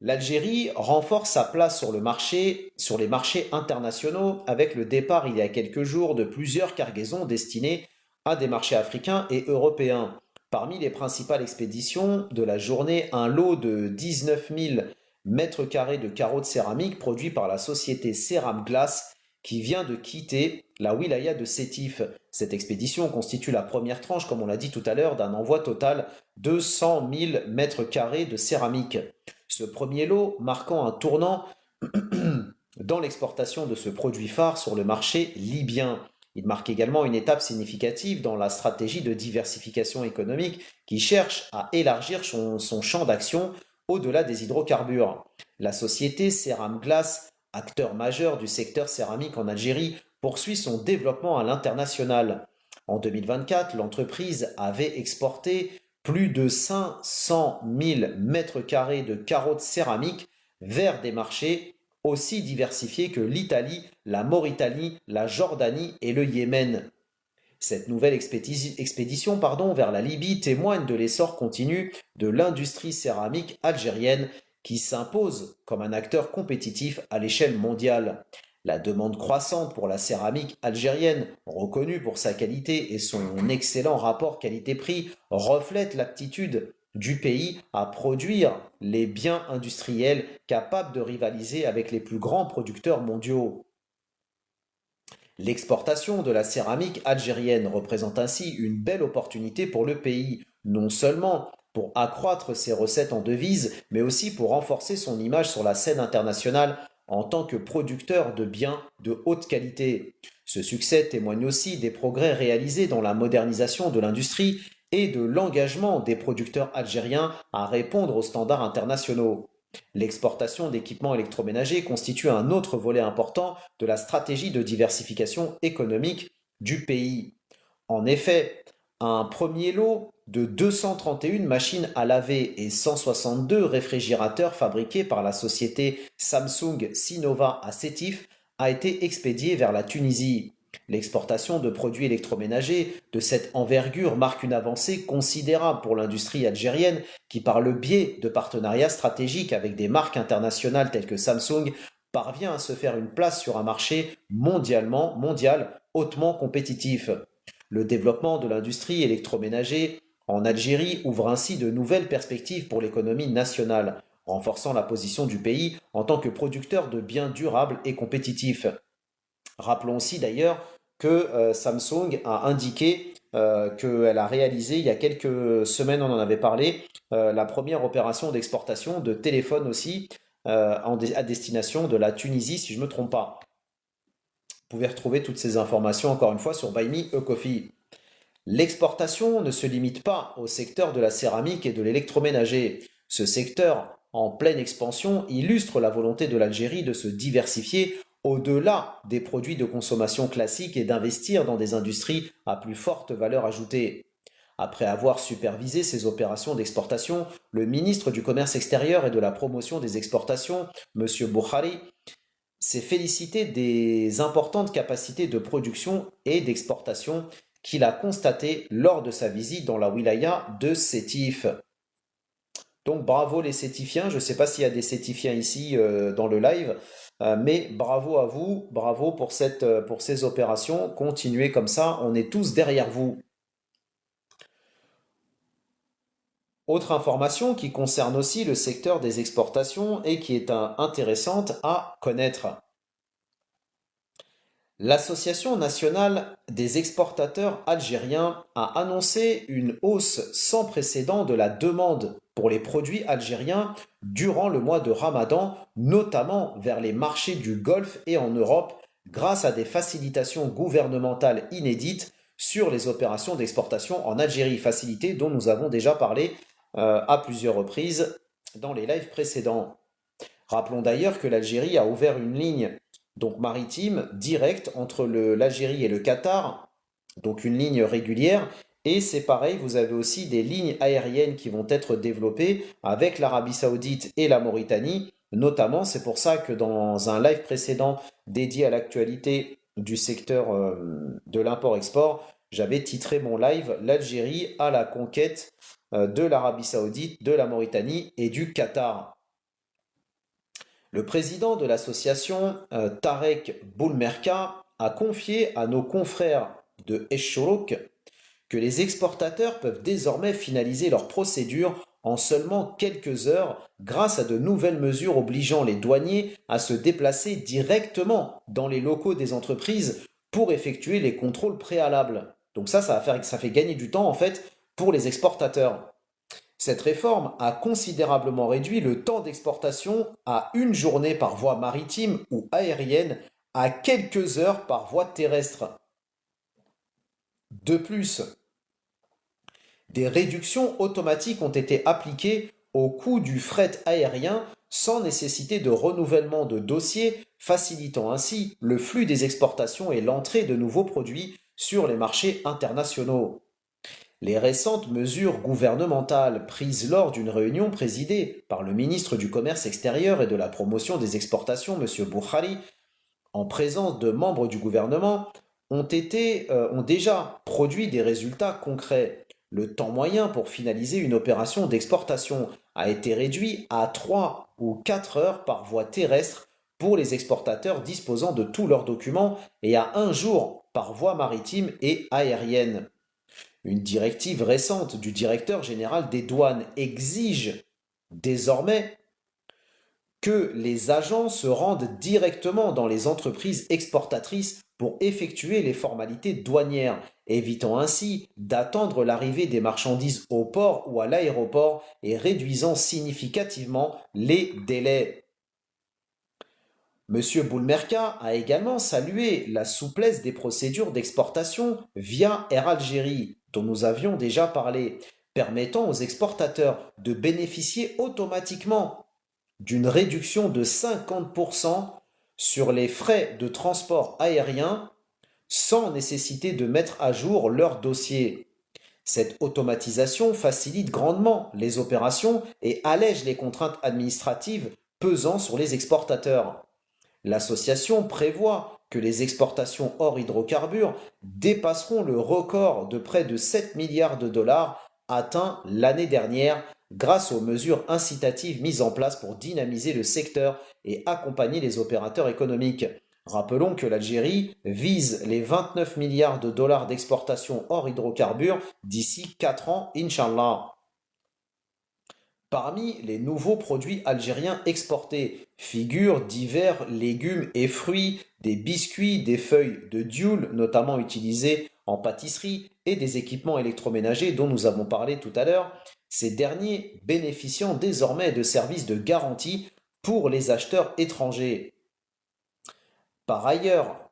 L'Algérie renforce sa place sur le marché, sur les marchés internationaux, avec le départ il y a quelques jours de plusieurs cargaisons destinées à des marchés africains et européens. Parmi les principales expéditions de la journée, un lot de 19 000 mètres carrés de carreaux de céramique produits par la société Céram Glace qui vient de quitter la wilaya de Sétif. Cette expédition constitue la première tranche, comme on l'a dit tout à l'heure, d'un envoi total de 100 000 mètres carrés de céramique. Ce premier lot marquant un tournant dans l'exportation de ce produit phare sur le marché libyen. Il marque également une étape significative dans la stratégie de diversification économique qui cherche à élargir son champ d'action au-delà des hydrocarbures. La société Céram Glace, acteur majeur du secteur céramique en Algérie, poursuit son développement à l'international. En 2024, l'entreprise avait exporté plus de 500 000 mètres carrés de carreaux de céramique vers des marchés aussi diversifiés que l'Italie, la Mauritanie, la Jordanie et le Yémen. Cette nouvelle expédition vers la Libye témoigne de l'essor continu de l'industrie céramique algérienne qui s'impose comme un acteur compétitif à l'échelle mondiale. La demande croissante pour la céramique algérienne, reconnue pour sa qualité et son excellent rapport qualité-prix, reflète l'aptitude du pays à produire les biens industriels capables de rivaliser avec les plus grands producteurs mondiaux. L'exportation de la céramique algérienne représente ainsi une belle opportunité pour le pays, non seulement pour accroître ses recettes en devises, mais aussi pour renforcer son image sur la scène internationale en tant que producteur de biens de haute qualité. Ce succès témoigne aussi des progrès réalisés dans la modernisation de l'industrie et de l'engagement des producteurs algériens à répondre aux standards internationaux. L'exportation d'équipements électroménagers constitue un autre volet important de la stratégie de diversification économique du pays. En effet, un premier lot de 231 machines à laver et 162 réfrigérateurs fabriqués par la société Samsung Sinova à Sétif a été expédié vers la Tunisie. L'exportation de produits électroménagers de cette envergure marque une avancée considérable pour l'industrie algérienne qui, par le biais de partenariats stratégiques avec des marques internationales telles que Samsung, parvient à se faire une place sur un marché mondial hautement compétitif. Le développement de l'industrie électroménager en Algérie ouvre ainsi de nouvelles perspectives pour l'économie nationale, renforçant la position du pays en tant que producteur de biens durables et compétitifs. Rappelons aussi d'ailleurs que Samsung a indiqué qu'elle a réalisé il y a quelques semaines, on en avait parlé, la première opération d'exportation de téléphones aussi à destination de la Tunisie, si je ne me trompe pas. Vous pouvez retrouver toutes ces informations encore une fois sur Buy Me a Coffee. L'exportation ne se limite pas au secteur de la céramique et de l'électroménager. Ce secteur en pleine expansion illustre la volonté de l'Algérie de se diversifier au-delà des produits de consommation classiques et d'investir dans des industries à plus forte valeur ajoutée. Après avoir supervisé ces opérations d'exportation, le ministre du Commerce extérieur et de la promotion des exportations, M. Boukhari, s'est félicité des importantes capacités de production et d'exportation qu'il a constatées lors de sa visite dans la wilaya de Sétif. Donc bravo les Sétifiens, je ne sais pas s'il y a des Sétifiens ici dans le live, mais bravo à vous, bravo pour ces opérations, continuez comme ça, on est tous derrière vous. Autre information qui concerne aussi le secteur des exportations et qui est intéressante à connaître. L'Association nationale des exportateurs algériens a annoncé une hausse sans précédent de la demande pour les produits algériens durant le mois de Ramadan, notamment vers les marchés du Golfe et en Europe, grâce à des facilitations gouvernementales inédites sur les opérations d'exportation en Algérie, facilités dont nous avons déjà parlé à plusieurs reprises dans les lives précédents. Rappelons d'ailleurs que l'Algérie a ouvert une ligne donc maritime directe entre l'Algérie et le Qatar, donc une ligne régulière. Et c'est pareil, vous avez aussi des lignes aériennes qui vont être développées avec l'Arabie Saoudite et la Mauritanie. Notamment, c'est pour ça que dans un live précédent dédié à l'actualité du secteur de l'import-export, j'avais titré mon live l'Algérie à la conquête de l'Arabie Saoudite, de la Mauritanie et du Qatar. Le président de l'association, Tarek Boulmerka, a confié à nos confrères de Eschorok que les exportateurs peuvent désormais finaliser leur procédure en seulement quelques heures grâce à de nouvelles mesures obligeant les douaniers à se déplacer directement dans les locaux des entreprises pour effectuer les contrôles préalables. Donc ça fait gagner du temps en fait pour les exportateurs. Cette réforme a considérablement réduit le temps d'exportation à une journée par voie maritime ou aérienne à quelques heures par voie terrestre. De plus, des réductions automatiques ont été appliquées au coût du fret aérien sans nécessité de renouvellement de dossier, facilitant ainsi le flux des exportations et l'entrée de nouveaux produits sur les marchés internationaux. Les récentes mesures gouvernementales prises lors d'une réunion présidée par le ministre du Commerce extérieur et de la promotion des exportations, M. Boukhari, en présence de membres du gouvernement, ont déjà produit des résultats concrets. Le temps moyen pour finaliser une opération d'exportation a été réduit à 3 ou 4 heures par voie terrestre pour les exportateurs disposant de tous leurs documents et à 1 jour par voie maritime et aérienne. Une directive récente du directeur général des douanes exige désormais que les agents se rendent directement dans les entreprises exportatrices pour effectuer les formalités douanières, évitant ainsi d'attendre l'arrivée des marchandises au port ou à l'aéroport et réduisant significativement les délais. M. Boulmerka a également salué la souplesse des procédures d'exportation via Air Algérie, dont nous avions déjà parlé, permettant aux exportateurs de bénéficier automatiquement d'une réduction de 50% sur les frais de transport aérien sans nécessité de mettre à jour leur dossier. Cette automatisation facilite grandement les opérations et allège les contraintes administratives pesant sur les exportateurs. L'association prévoit que les exportations hors hydrocarbures dépasseront le record de près de 7 milliards de dollars atteint l'année dernière grâce aux mesures incitatives mises en place pour dynamiser le secteur et accompagner les opérateurs économiques. Rappelons que l'Algérie vise les 29 milliards de dollars d'exportation hors hydrocarbures d'ici 4 ans, Inch'Allah. Parmi les nouveaux produits algériens exportés figurent divers légumes et fruits, des biscuits, des feuilles de dioule, notamment utilisées en pâtisserie, et des équipements électroménagers dont nous avons parlé tout à l'heure, ces derniers bénéficiant désormais de services de garantie pour les acheteurs étrangers. Par ailleurs,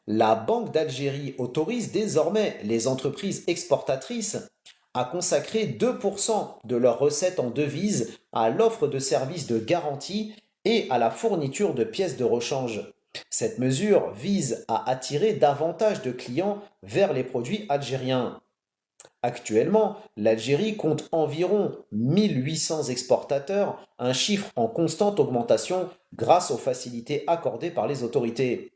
la Banque d'Algérie autorise désormais les entreprises exportatrices à consacrer 2% de leurs recettes en devises à l'offre de services de garantie et à la fourniture de pièces de rechange. Cette mesure vise à attirer davantage de clients vers les produits algériens. Actuellement, l'Algérie compte environ 1800 exportateurs, un chiffre en constante augmentation grâce aux facilités accordées par les autorités.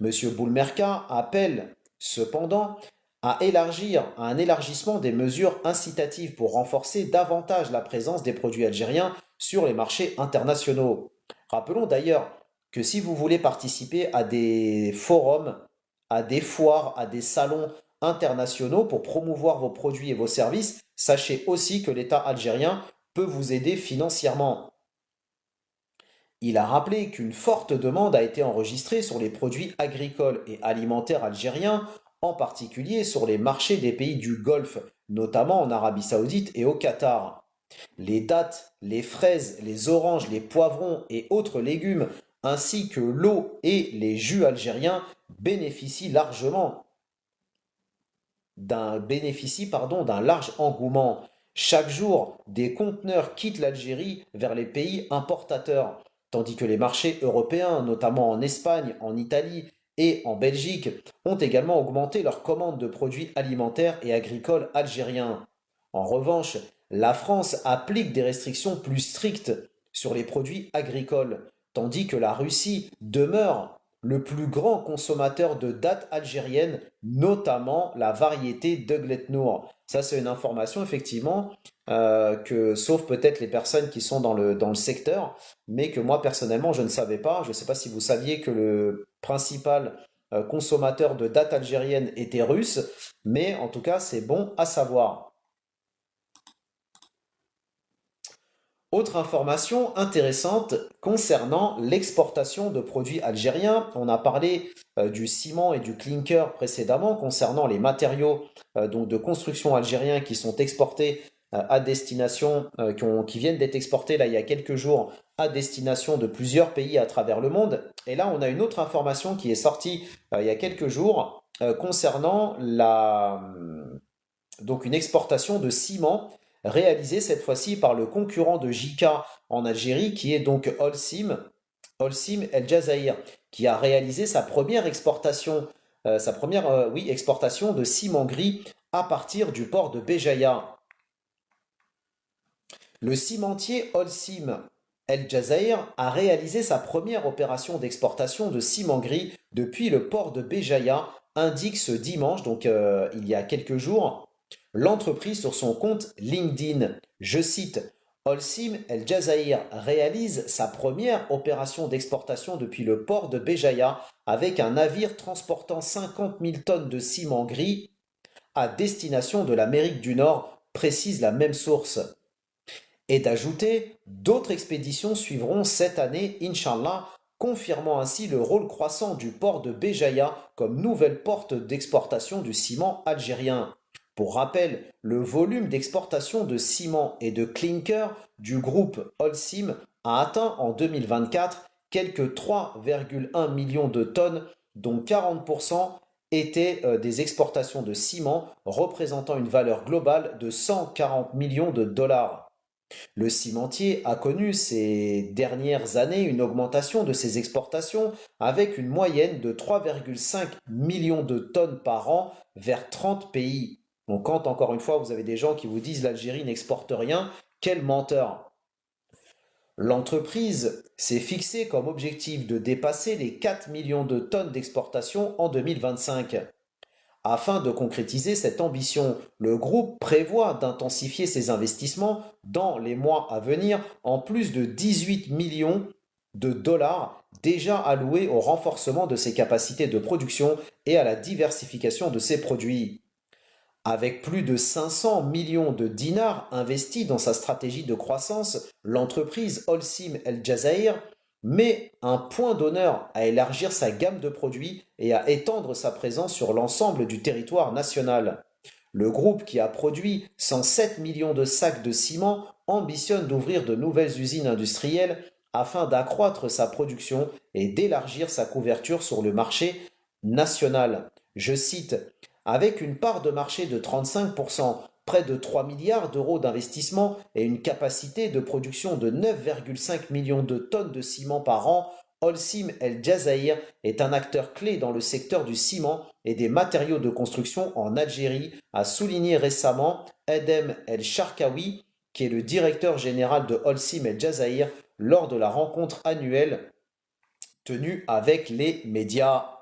M. Boulmerka appelle cependant à un élargissement des mesures incitatives pour renforcer davantage la présence des produits algériens sur les marchés internationaux. Rappelons d'ailleurs que si vous voulez participer à des forums, à des foires, à des salons internationaux pour promouvoir vos produits et vos services, sachez aussi que l'État algérien peut vous aider financièrement. Il a rappelé qu'une forte demande a été enregistrée sur les produits agricoles et alimentaires algériens, en particulier sur les marchés des pays du Golfe, notamment en Arabie Saoudite et au Qatar. Les dattes, les fraises, les oranges, les poivrons et autres légumes, ainsi que l'eau et les jus algériens bénéficient d'un large engouement. Chaque jour, des conteneurs quittent l'Algérie vers les pays importateurs, tandis que les marchés européens, notamment en Espagne, en Italie et en Belgique, ont également augmenté leurs commandes de produits alimentaires et agricoles algériens. En revanche, la France applique des restrictions plus strictes sur les produits agricoles, tandis que la Russie demeure le plus grand consommateur de dattes algériennes, notamment la variété Deglet Nour. Ça, c'est une information, effectivement, sauf peut-être les personnes qui sont dans le secteur, mais que moi, personnellement, je ne savais pas. Je ne sais pas si vous saviez que le principal consommateur de dattes algériennes était russe, mais en tout cas, c'est bon à savoir. Autre information intéressante concernant l'exportation de produits algériens. On a parlé du ciment et du clinker précédemment concernant les matériaux donc de construction algériens qui sont exportés à destination, qui viennent d'être exportés là il y a quelques jours à destination de plusieurs pays à travers le monde. Et là, on a une autre information qui est sortie il y a quelques jours concernant donc une exportation de ciment réalisée cette fois-ci par le concurrent de JK en Algérie, qui est donc Holcim El Jazair, qui a réalisé sa première exportation, exportation de ciment gris à partir du port de Béjaïa. Le cimentier Holcim El Jazair a réalisé sa première opération d'exportation de ciment gris depuis le port de Béjaïa, indique ce dimanche, donc il y a quelques jours, l'entreprise sur son compte LinkedIn. Je cite: Holcim El Jazair réalise sa première opération d'exportation depuis le port de Béjaïa avec un navire transportant 50 000 tonnes de ciment gris à destination de l'Amérique du Nord, précise la même source. Et d'ajouter, d'autres expéditions suivront cette année, Inch'Allah, confirmant ainsi le rôle croissant du port de Béjaïa comme nouvelle porte d'exportation du ciment algérien. Pour rappel, le volume d'exportation de ciment et de clinker du groupe Holcim a atteint en 2024 quelques 3,1 millions de tonnes, dont 40% étaient des exportations de ciment, représentant une valeur globale de 140 millions de dollars. Le cimentier a connu ces dernières années une augmentation de ses exportations avec une moyenne de 3,5 millions de tonnes par an vers 30 pays. Donc quand encore une fois vous avez des gens qui vous disent l'Algérie n'exporte rien, quel menteur. L'entreprise s'est fixée comme objectif de dépasser les 4 millions de tonnes d'exportation en 2025. Afin de concrétiser cette ambition, le groupe prévoit d'intensifier ses investissements dans les mois à venir en plus de 18 millions de dollars déjà alloués au renforcement de ses capacités de production et à la diversification de ses produits. Avec plus de 500 millions de dinars investis dans sa stratégie de croissance, l'entreprise Holcim El Jazair met un point d'honneur à élargir sa gamme de produits et à étendre sa présence sur l'ensemble du territoire national. Le groupe, qui a produit 107 millions de sacs de ciment, ambitionne d'ouvrir de nouvelles usines industrielles afin d'accroître sa production et d'élargir sa couverture sur le marché national. Je cite: avec une part de marché de 35%, près de 3 milliards d'euros d'investissement et une capacité de production de 9,5 millions de tonnes de ciment par an, Holcim El Jazair est un acteur clé dans le secteur du ciment et des matériaux de construction en Algérie, a souligné récemment Edem El Sharkawi, qui est le directeur général de Holcim El Jazair, lors de la rencontre annuelle tenue avec les médias.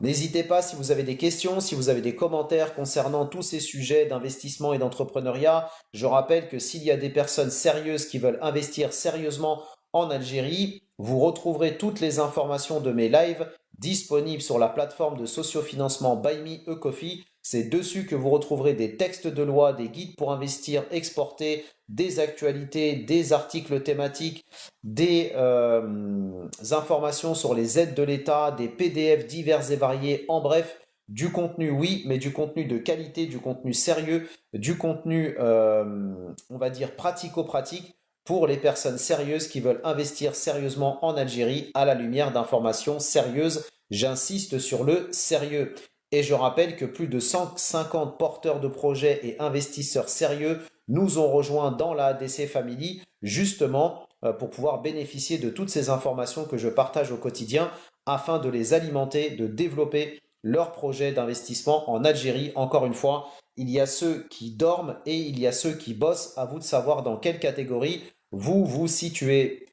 N'hésitez pas, si vous avez des questions, si vous avez des commentaires concernant tous ces sujets d'investissement et d'entrepreneuriat. Je rappelle que s'il y a des personnes sérieuses qui veulent investir sérieusement en Algérie, vous retrouverez toutes les informations de mes lives disponibles sur la plateforme de sociofinancement Buy Me a Coffee. C'est dessus que vous retrouverez des textes de loi, des guides pour investir, exporter, des actualités, des articles thématiques, des informations sur les aides de l'État, des PDF divers et variés, en bref, du contenu, oui, mais du contenu de qualité, du contenu sérieux, du contenu, on va dire, pratico-pratique pour les personnes sérieuses qui veulent investir sérieusement en Algérie à la lumière d'informations sérieuses. J'insiste sur le sérieux. Et je rappelle que plus de 150 porteurs de projets et investisseurs sérieux nous ont rejoints dans la ADC Family, justement pour pouvoir bénéficier de toutes ces informations que je partage au quotidien afin de les alimenter, de développer leurs projets d'investissement en Algérie. Encore une fois, il y a ceux qui dorment et il y a ceux qui bossent. À vous de savoir dans quelle catégorie vous vous situez.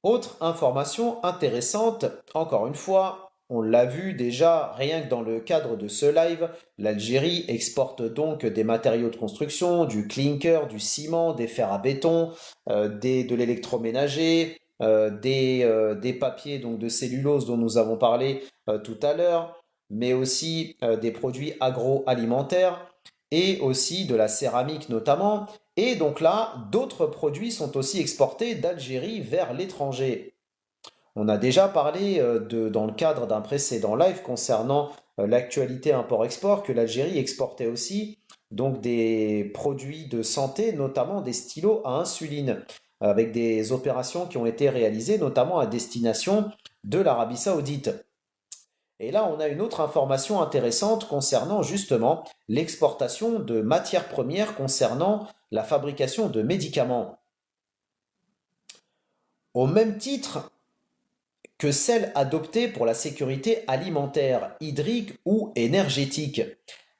Autre information intéressante, encore une fois, on l'a vu déjà rien que dans le cadre de ce live, l'Algérie exporte donc des matériaux de construction, du clinker, du ciment, des fers à béton, de l'électroménager, des papiers donc de cellulose dont nous avons parlé tout à l'heure, mais aussi des produits agroalimentaires et aussi de la céramique notamment. Et donc là, d'autres produits sont aussi exportés d'Algérie vers l'étranger. On a déjà parlé dans le cadre d'un précédent live concernant l'actualité import-export que l'Algérie exportait aussi donc des produits de santé, notamment des stylos à insuline, avec des opérations qui ont été réalisées notamment à destination de l'Arabie Saoudite. Et là, on a une autre information intéressante concernant justement l'exportation de matières premières concernant la fabrication de médicaments. Au même titre que celles adoptées pour la sécurité alimentaire, hydrique ou énergétique,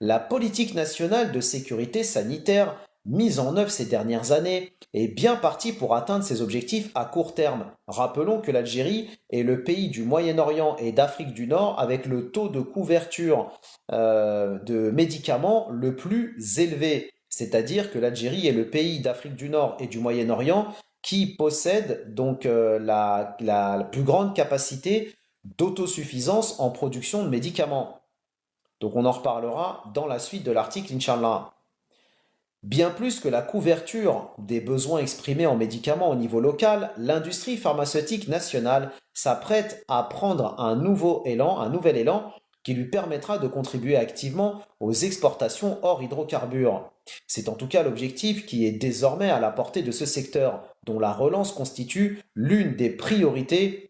la politique nationale de sécurité sanitaire mise en œuvre ces dernières années est bien partie pour atteindre ses objectifs à court terme. Rappelons que l'Algérie est le pays du Moyen-Orient et d'Afrique du Nord avec le taux de couverture de médicaments le plus élevé. C'est-à-dire que l'Algérie est le pays d'Afrique du Nord et du Moyen-Orient qui possède donc la plus grande capacité d'autosuffisance en production de médicaments. Donc on en reparlera dans la suite de l'article, Inch'Allah. Bien plus que la couverture des besoins exprimés en médicaments au niveau local, l'industrie pharmaceutique nationale s'apprête à prendre un nouvel élan qui lui permettra de contribuer activement aux exportations hors hydrocarbures. C'est en tout cas l'objectif qui est désormais à la portée de ce secteur, dont la relance constitue l'une des priorités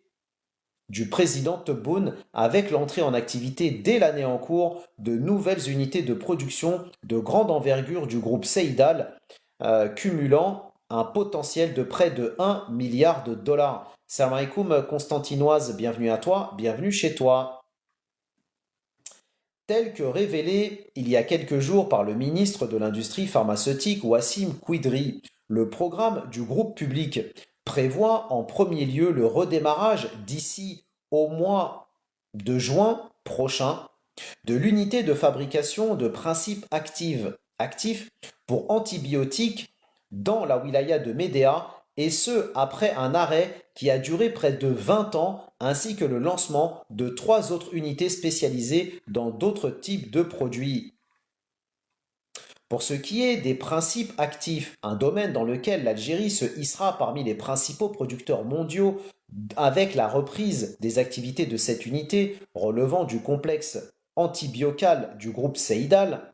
du président Tebboune avec l'entrée en activité dès l'année en cours de nouvelles unités de production de grande envergure du groupe Seydal, cumulant un potentiel de près de 1 milliard de dollars. Salam alaikum Constantinoise, bienvenue à toi, bienvenue chez toi. Tel que révélé il y a quelques jours par le ministre de l'Industrie pharmaceutique Wassim Quidri, le programme du groupe public prévoit en premier lieu le redémarrage d'ici au mois de juin prochain de l'unité de fabrication de principes actifs pour antibiotiques dans la wilaya de Médéa, et ce après un arrêt qui a duré près de 20 ans, ainsi que le lancement de 3 autres unités spécialisées dans d'autres types de produits. Pour ce qui est des principes actifs, un domaine dans lequel l'Algérie se hissera parmi les principaux producteurs mondiaux avec la reprise des activités de cette unité relevant du complexe antibiocal du groupe Seydal,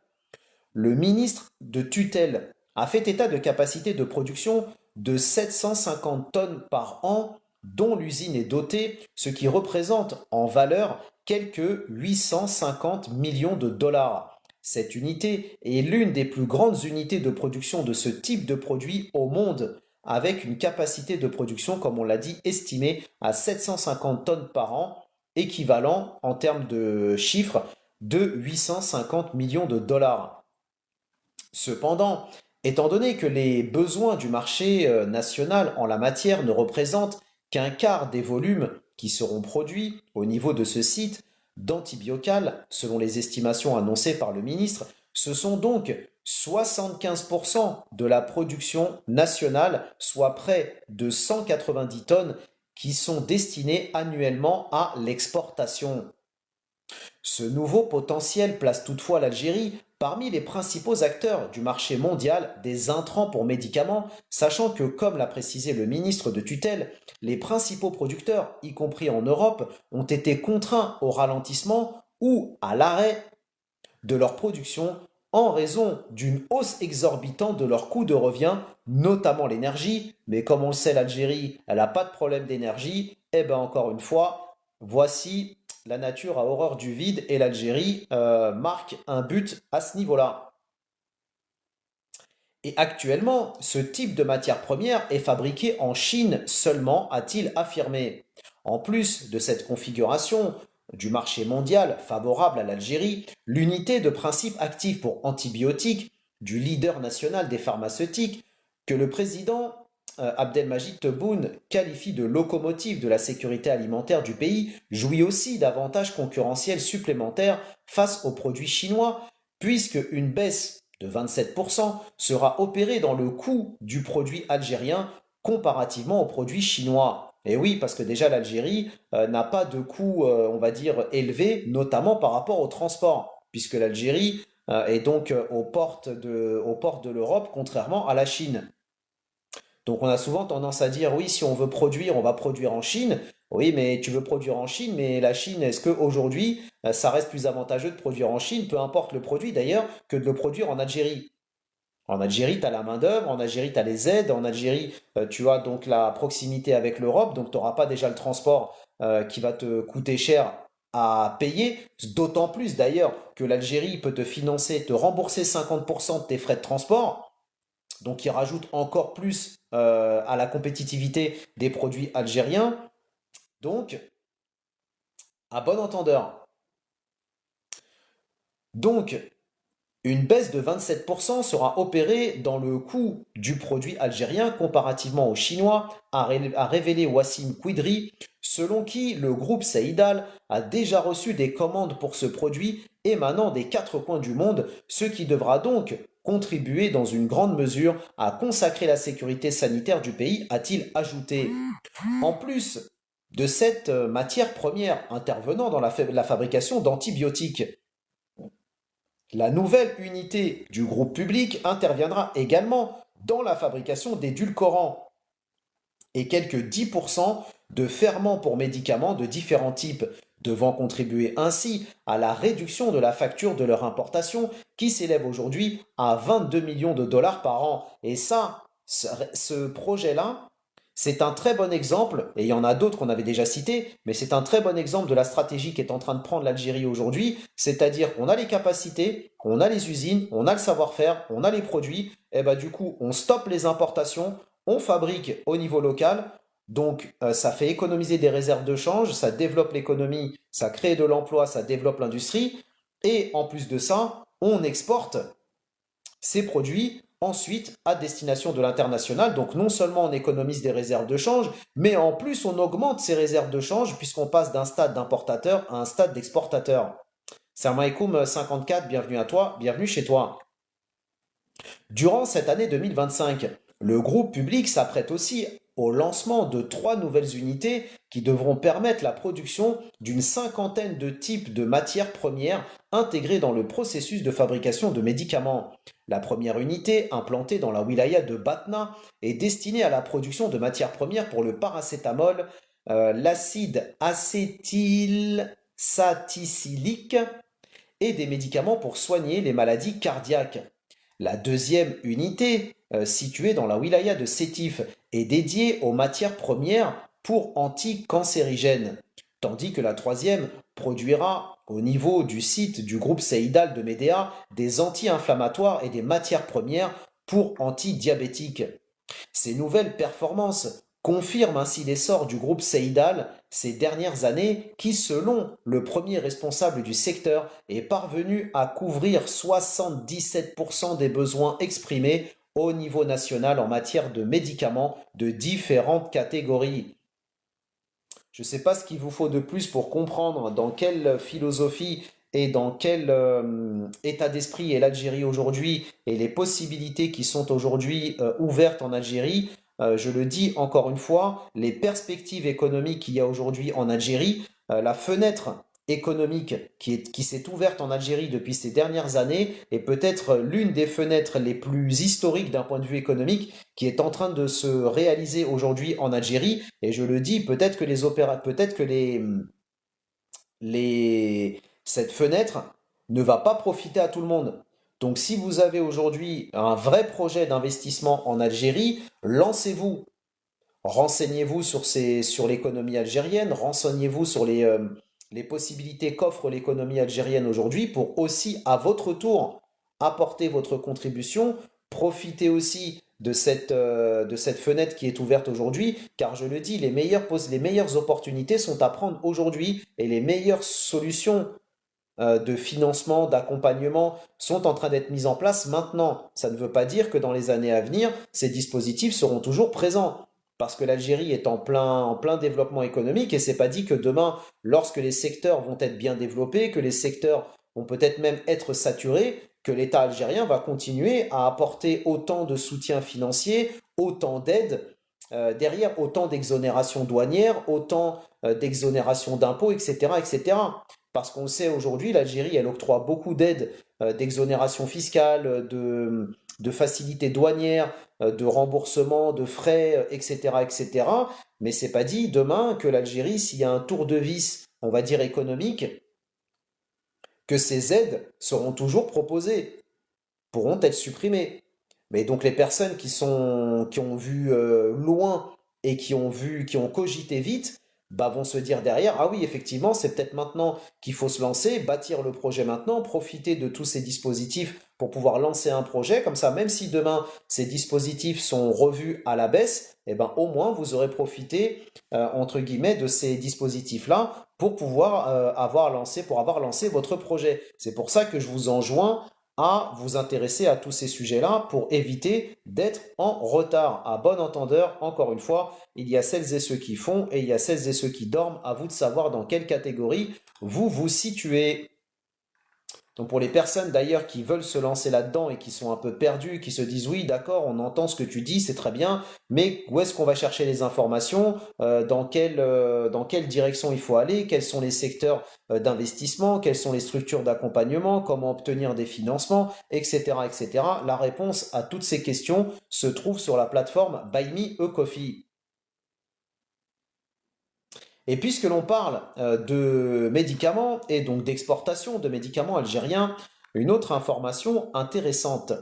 le ministre de tutelle a fait état de capacités de production de 750 tonnes par an dont l'usine est dotée, ce qui représente en valeur quelques 850 millions de dollars. Cette unité est l'une des plus grandes unités de production de ce type de produit au monde, avec une capacité de production, comme on l'a dit, estimée à 750 tonnes par an, équivalent en termes de chiffres de 850 millions de dollars. Cependant, étant donné que les besoins du marché national en la matière ne représentent qu'un quart des volumes qui seront produits au niveau de ce site d'Antibiocal, selon les estimations annoncées par le ministre, ce sont donc 75% de la production nationale, soit près de 190 tonnes, qui sont destinées annuellement à l'exportation. Ce nouveau potentiel place toutefois l'Algérie parmi les principaux acteurs du marché mondial des intrants pour médicaments, sachant que, comme l'a précisé le ministre de tutelle, les principaux producteurs, y compris en Europe, ont été contraints au ralentissement ou à l'arrêt de leur production en raison d'une hausse exorbitante de leurs coûts de revient, notamment l'énergie. Mais comme on le sait, l'Algérie, elle n'a pas de problème d'énergie. Et bien encore une fois, voici la nature a horreur du vide et l'Algérie marque un but à ce niveau-là. Et actuellement, ce type de matière première est fabriqué en Chine seulement, a-t-il affirmé. En plus de cette configuration du marché mondial favorable à l'Algérie, l'unité de principes actifs pour antibiotiques du leader national des pharmaceutiques que le président Abdelmajid Tebboune qualifie de locomotive de la sécurité alimentaire du pays, jouit aussi d'avantages concurrentiels supplémentaires face aux produits chinois, puisque une baisse de 27% sera opérée dans le coût du produit algérien comparativement aux produits chinois. Et oui, parce que déjà l'Algérie n'a pas de coût, on va dire, élevé, notamment par rapport au transport, puisque l'Algérie est donc aux portes de l'Europe, contrairement à la Chine. Donc on a souvent tendance à dire oui, si on veut produire, on va produire en Chine. Oui, mais tu veux produire en Chine, mais la Chine, est-ce qu'aujourd'hui, ça reste plus avantageux de produire en Chine, peu importe le produit d'ailleurs, que de le produire en Algérie? En Algérie, tu as la main-d'œuvre, en Algérie, tu as les aides, en Algérie, tu as donc la proximité avec l'Europe, donc tu n'auras pas déjà le transport qui va te coûter cher à payer, d'autant plus d'ailleurs que l'Algérie peut te financer, te rembourser 50% de tes frais de transport, donc il rajoute encore plus à la compétitivité des produits algériens. Donc, à bon entendeur. Donc, une baisse de 27% sera opérée dans le coût du produit algérien comparativement au chinois, a révélé Wassim Quidri, selon qui le groupe Saïdal a déjà reçu des commandes pour ce produit émanant des quatre coins du monde, ce qui devra donc contribuer dans une grande mesure à consacrer la sécurité sanitaire du pays, a-t-il ajouté. En plus de cette matière première intervenant dans la fabrication d'antibiotiques, la nouvelle unité du groupe public interviendra également dans la fabrication d'édulcorants et quelques 10% de ferments pour médicaments de différents types, devant contribuer ainsi à la réduction de la facture de leur importation qui s'élève aujourd'hui à 22 millions de dollars par an. Et ça, ce projet-là, c'est un très bon exemple, et il y en a d'autres qu'on avait déjà cités, mais c'est un très bon exemple de la stratégie qu'est en train de prendre l'Algérie aujourd'hui, c'est-à-dire qu'on a les capacités, on a les usines, on a le savoir-faire, on a les produits, et bah du coup on stoppe les importations, on fabrique au niveau local, donc ça fait économiser des réserves de change, ça développe l'économie, ça crée de l'emploi, ça développe l'industrie, et en plus de ça, on exporte ces produits ensuite à destination de l'international. Donc non seulement on économise des réserves de change, mais en plus on augmente ces réserves de change puisqu'on passe d'un stade d'importateur à un stade d'exportateur. Salam alaikum 54, bienvenue à toi, bienvenue chez toi. Durant cette année 2025, le groupe public s'apprête aussi au lancement de 3 nouvelles unités qui devront permettre la production d'une cinquantaine de types de matières premières intégrées dans le processus de fabrication de médicaments. La première unité, implantée dans la wilaya de Batna, est destinée à la production de matières premières pour le paracétamol, l'acide acétylsalicylique et des médicaments pour soigner les maladies cardiaques. La deuxième unité, située dans la wilaya de Sétif, est dédiée aux matières premières pour anticancérigènes, tandis que la troisième produira au niveau du site du groupe Saïdal de Médéa des anti-inflammatoires et des matières premières pour antidiabétiques. Ces nouvelles performances confirment ainsi l'essor du groupe Saïdal ces dernières années qui, selon le premier responsable du secteur, est parvenu à couvrir 77% des besoins exprimés au niveau national en matière de médicaments de différentes catégories. Je ne sais pas ce qu'il vous faut de plus pour comprendre dans quelle philosophie et dans quel état d'esprit est l'Algérie aujourd'hui et les possibilités qui sont aujourd'hui ouvertes en Algérie. Je le dis encore une fois, les perspectives économiques qu'il y a aujourd'hui en Algérie, la fenêtre économique qui s'est ouverte en Algérie depuis ces dernières années est peut-être l'une des fenêtres les plus historiques d'un point de vue économique qui est en train de se réaliser aujourd'hui en Algérie. Et je le dis, peut-être que cette fenêtre ne va pas profiter à tout le monde. Donc si vous avez aujourd'hui un vrai projet d'investissement en Algérie, lancez-vous. Renseignez-vous sur l'économie algérienne, renseignez-vous sur les possibilités qu'offre l'économie algérienne aujourd'hui pour aussi, à votre tour, apporter votre contribution. Profitez aussi de cette fenêtre qui est ouverte aujourd'hui, car je le dis, les meilleures opportunités sont à prendre aujourd'hui et les meilleures solutions de financement, d'accompagnement sont en train d'être mises en place maintenant. Ça ne veut pas dire que dans les années à venir, ces dispositifs seront toujours présents. Parce que l'Algérie est en plein développement économique et c'est pas dit que demain, lorsque les secteurs vont être bien développés, que les secteurs vont peut-être même être saturés, que l'État algérien va continuer à apporter autant de soutien financier, autant d'aide, derrière autant d'exonérations douanières, autant d'exonérations d'impôts, etc., etc. Parce qu'on le sait aujourd'hui, l'Algérie, elle octroie beaucoup d'aides, d'exonération fiscale, de facilités douanières, de remboursement de frais, etc., etc. Mais c'est pas dit demain que l'Algérie, s'il y a un tour de vis, on va dire économique, que ces aides seront toujours proposées, pourront être supprimées. Mais donc les personnes qui ont vu loin et qui ont cogité vite, bah vont se dire derrière, ah oui, effectivement, c'est peut-être maintenant qu'il faut se lancer, bâtir le projet maintenant, profiter de tous ces dispositifs pour pouvoir lancer un projet. Comme ça, même si demain ces dispositifs sont revus à la baisse, eh ben au moins vous aurez profité entre guillemets de ces dispositifs-là pour avoir lancé votre projet. C'est pour ça que je vous enjoins à vous intéresser à tous ces sujets-là pour éviter d'être en retard. À bon entendeur, encore une fois, il y a celles et ceux qui font et il y a celles et ceux qui dorment. À vous de savoir dans quelle catégorie vous vous situez. Donc pour les personnes d'ailleurs qui veulent se lancer là-dedans et qui sont un peu perdues, qui se disent oui d'accord, on entend ce que tu dis, c'est très bien, mais où est-ce qu'on va chercher les informations, dans quelle direction il faut aller, quels sont les secteurs d'investissement, quelles sont les structures d'accompagnement, comment obtenir des financements, etc., etc. La réponse à toutes ces questions se trouve sur la plateforme Buy Me a Coffee. Et puisque l'on parle de médicaments et donc d'exportation de médicaments algériens, une autre information intéressante.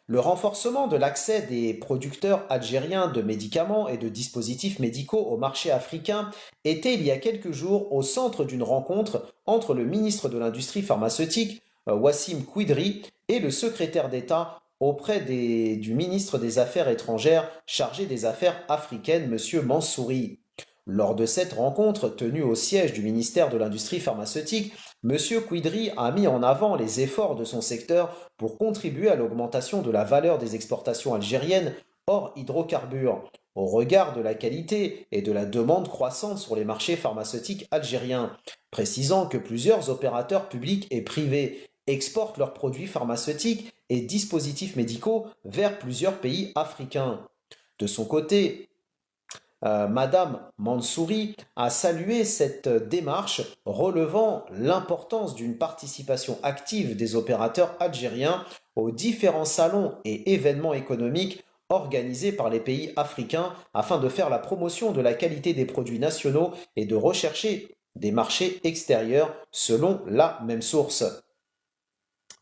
Le renforcement de l'accès des producteurs algériens de médicaments et de dispositifs médicaux au marché africain était il y a quelques jours au centre d'une rencontre entre le ministre de l'Industrie pharmaceutique, Wassim Kouidri, et le secrétaire d'État auprès du ministre des Affaires étrangères chargé des affaires africaines, M. Mansouri. Lors de cette rencontre tenue au siège du ministère de l'Industrie pharmaceutique, M. Kouidri a mis en avant les efforts de son secteur pour contribuer à l'augmentation de la valeur des exportations algériennes hors hydrocarbures, au regard de la qualité et de la demande croissante sur les marchés pharmaceutiques algériens, précisant que plusieurs opérateurs publics et privés exportent leurs produits pharmaceutiques et dispositifs médicaux vers plusieurs pays africains. De son côté, Madame Mansouri a salué cette démarche, relevant l'importance d'une participation active des opérateurs algériens aux différents salons et événements économiques organisés par les pays africains afin de faire la promotion de la qualité des produits nationaux et de rechercher des marchés extérieurs selon la même source.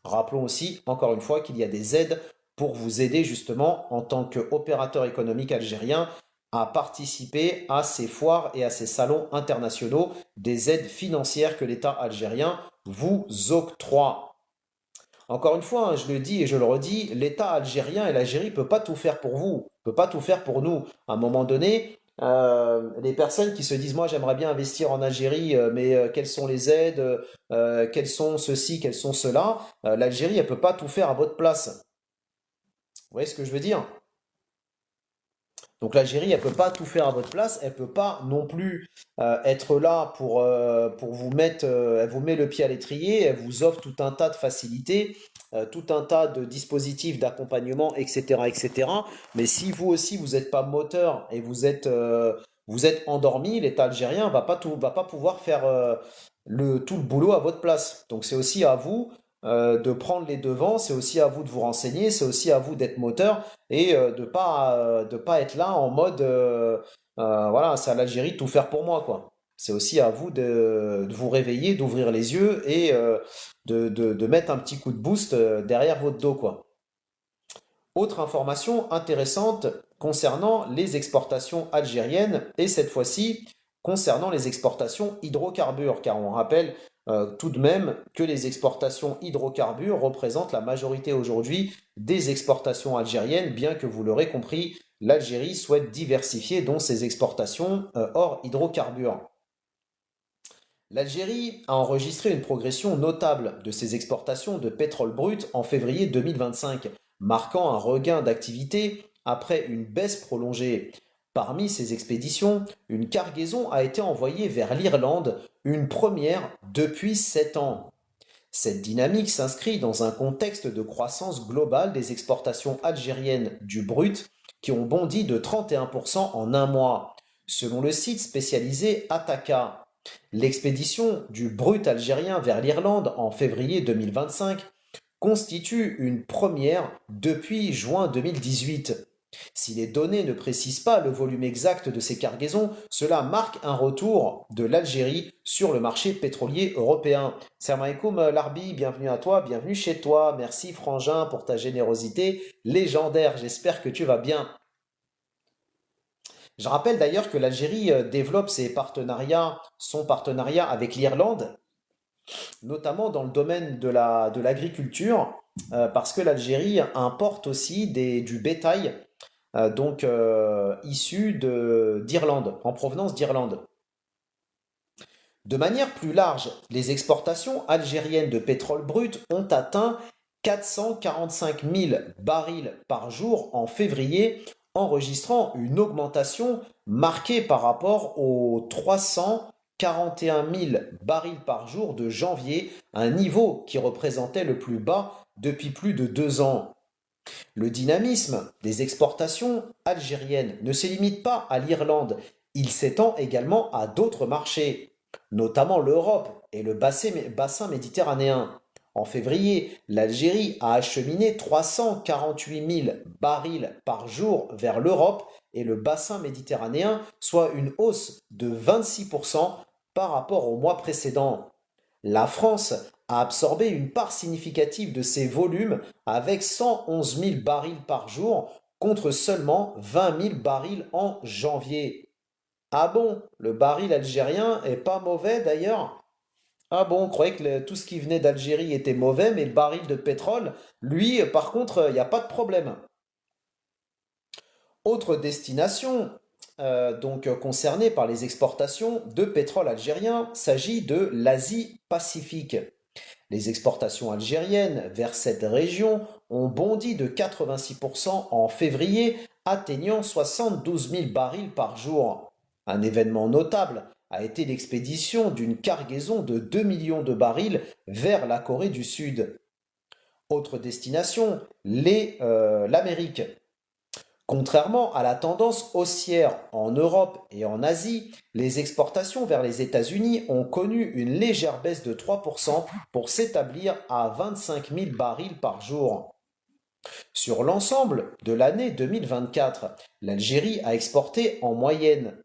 Rappelons aussi, encore une fois, qu'il y a des aides pour vous aider justement en tant qu'opérateur économique algérien à participer à ces foires et à ces salons internationaux, des aides financières que l'État algérien vous octroie. Encore une fois, hein, je le dis et je le redis, l'État algérien et l'Algérie ne peut pas tout faire pour vous, ne peut pas tout faire pour nous. À un moment donné, les personnes qui se disent moi j'aimerais bien investir en Algérie, mais quelles sont les aides, quels sont ceci, quels sont cela, l'Algérie elle peut pas tout faire à votre place. Vous voyez ce que je veux dire? Donc l'Algérie, elle peut pas tout faire à votre place, elle peut pas non plus être là pour vous mettre, elle vous met le pied à l'étrier, elle vous offre tout un tas de facilités, tout un tas de dispositifs d'accompagnement, etc., etc. Mais si vous aussi vous n'êtes pas moteur et vous êtes endormi, l'État algérien va pas pouvoir faire tout le boulot à votre place. Donc c'est aussi à vous de prendre les devants, c'est aussi à vous de vous renseigner, c'est aussi à vous d'être moteur et de pas être là en mode voilà, c'est à l'Algérie de tout faire pour moi quoi. C'est aussi à vous de vous réveiller, d'ouvrir les yeux et de mettre un petit coup de boost derrière votre dos quoi. Autre information intéressante concernant les exportations algériennes et cette fois-ci concernant les exportations hydrocarbures, car on rappelle tout de même que les exportations hydrocarbures représentent la majorité aujourd'hui des exportations algériennes, bien que vous l'aurez compris, l'Algérie souhaite diversifier donc ses exportations hors hydrocarbures. L'Algérie a enregistré une progression notable de ses exportations de pétrole brut en février 2025, marquant un regain d'activité après une baisse prolongée. Parmi ces expéditions, une cargaison a été envoyée vers l'Irlande, une première depuis 7 ans. Cette dynamique s'inscrit dans un contexte de croissance globale des exportations algériennes du brut qui ont bondi de 31% en un mois, selon le site spécialisé Ataka. L'expédition du brut algérien vers l'Irlande en février 2025 constitue une première depuis juin 2018. Si les données ne précisent pas le volume exact de ces cargaisons, cela marque un retour de l'Algérie sur le marché pétrolier européen. Salam alaikum Larbi, bienvenue à toi, bienvenue chez toi. Merci Frangin pour ta générosité légendaire. J'espère que tu vas bien. Je rappelle d'ailleurs que l'Algérie développe son partenariat avec l'Irlande, notamment dans le domaine de l'agriculture, parce que l'Algérie importe aussi du bétail issu d'Irlande, en provenance d'Irlande. De manière plus large, les exportations algériennes de pétrole brut ont atteint 445 000 barils par jour en février, enregistrant une augmentation marquée par rapport aux 341 000 barils par jour de janvier, un niveau qui représentait le plus bas depuis plus de 2 ans. Le dynamisme des exportations algériennes ne se limite pas à l'Irlande, il s'étend également à d'autres marchés, notamment l'Europe et le bassin méditerranéen. En février, l'Algérie a acheminé 348 000 barils par jour vers l'Europe et le bassin méditerranéen, soit une hausse de 26% par rapport au mois précédent. La France a absorbé une part significative de ces volumes avec 111 000 barils par jour contre seulement 20 000 barils en janvier. Ah bon, le baril algérien est pas mauvais d'ailleurs? Ah bon, on croyait que tout ce qui venait d'Algérie était mauvais, mais le baril de pétrole, lui, par contre, il n'y a pas de problème. Autre destination concernée par les exportations de pétrole algérien s'agit de l'Asie-Pacifique. Les exportations algériennes vers cette région ont bondi de 86% en février, atteignant 72 000 barils par jour. Un événement notable a été l'expédition d'une cargaison de 2 millions de barils vers la Corée du Sud. Autre destination, l'Amérique. Contrairement à la tendance haussière en Europe et en Asie, les exportations vers les États-Unis ont connu une légère baisse de 3% pour s'établir à 25 000 barils par jour. Sur l'ensemble de l'année 2024, l'Algérie a exporté en moyenne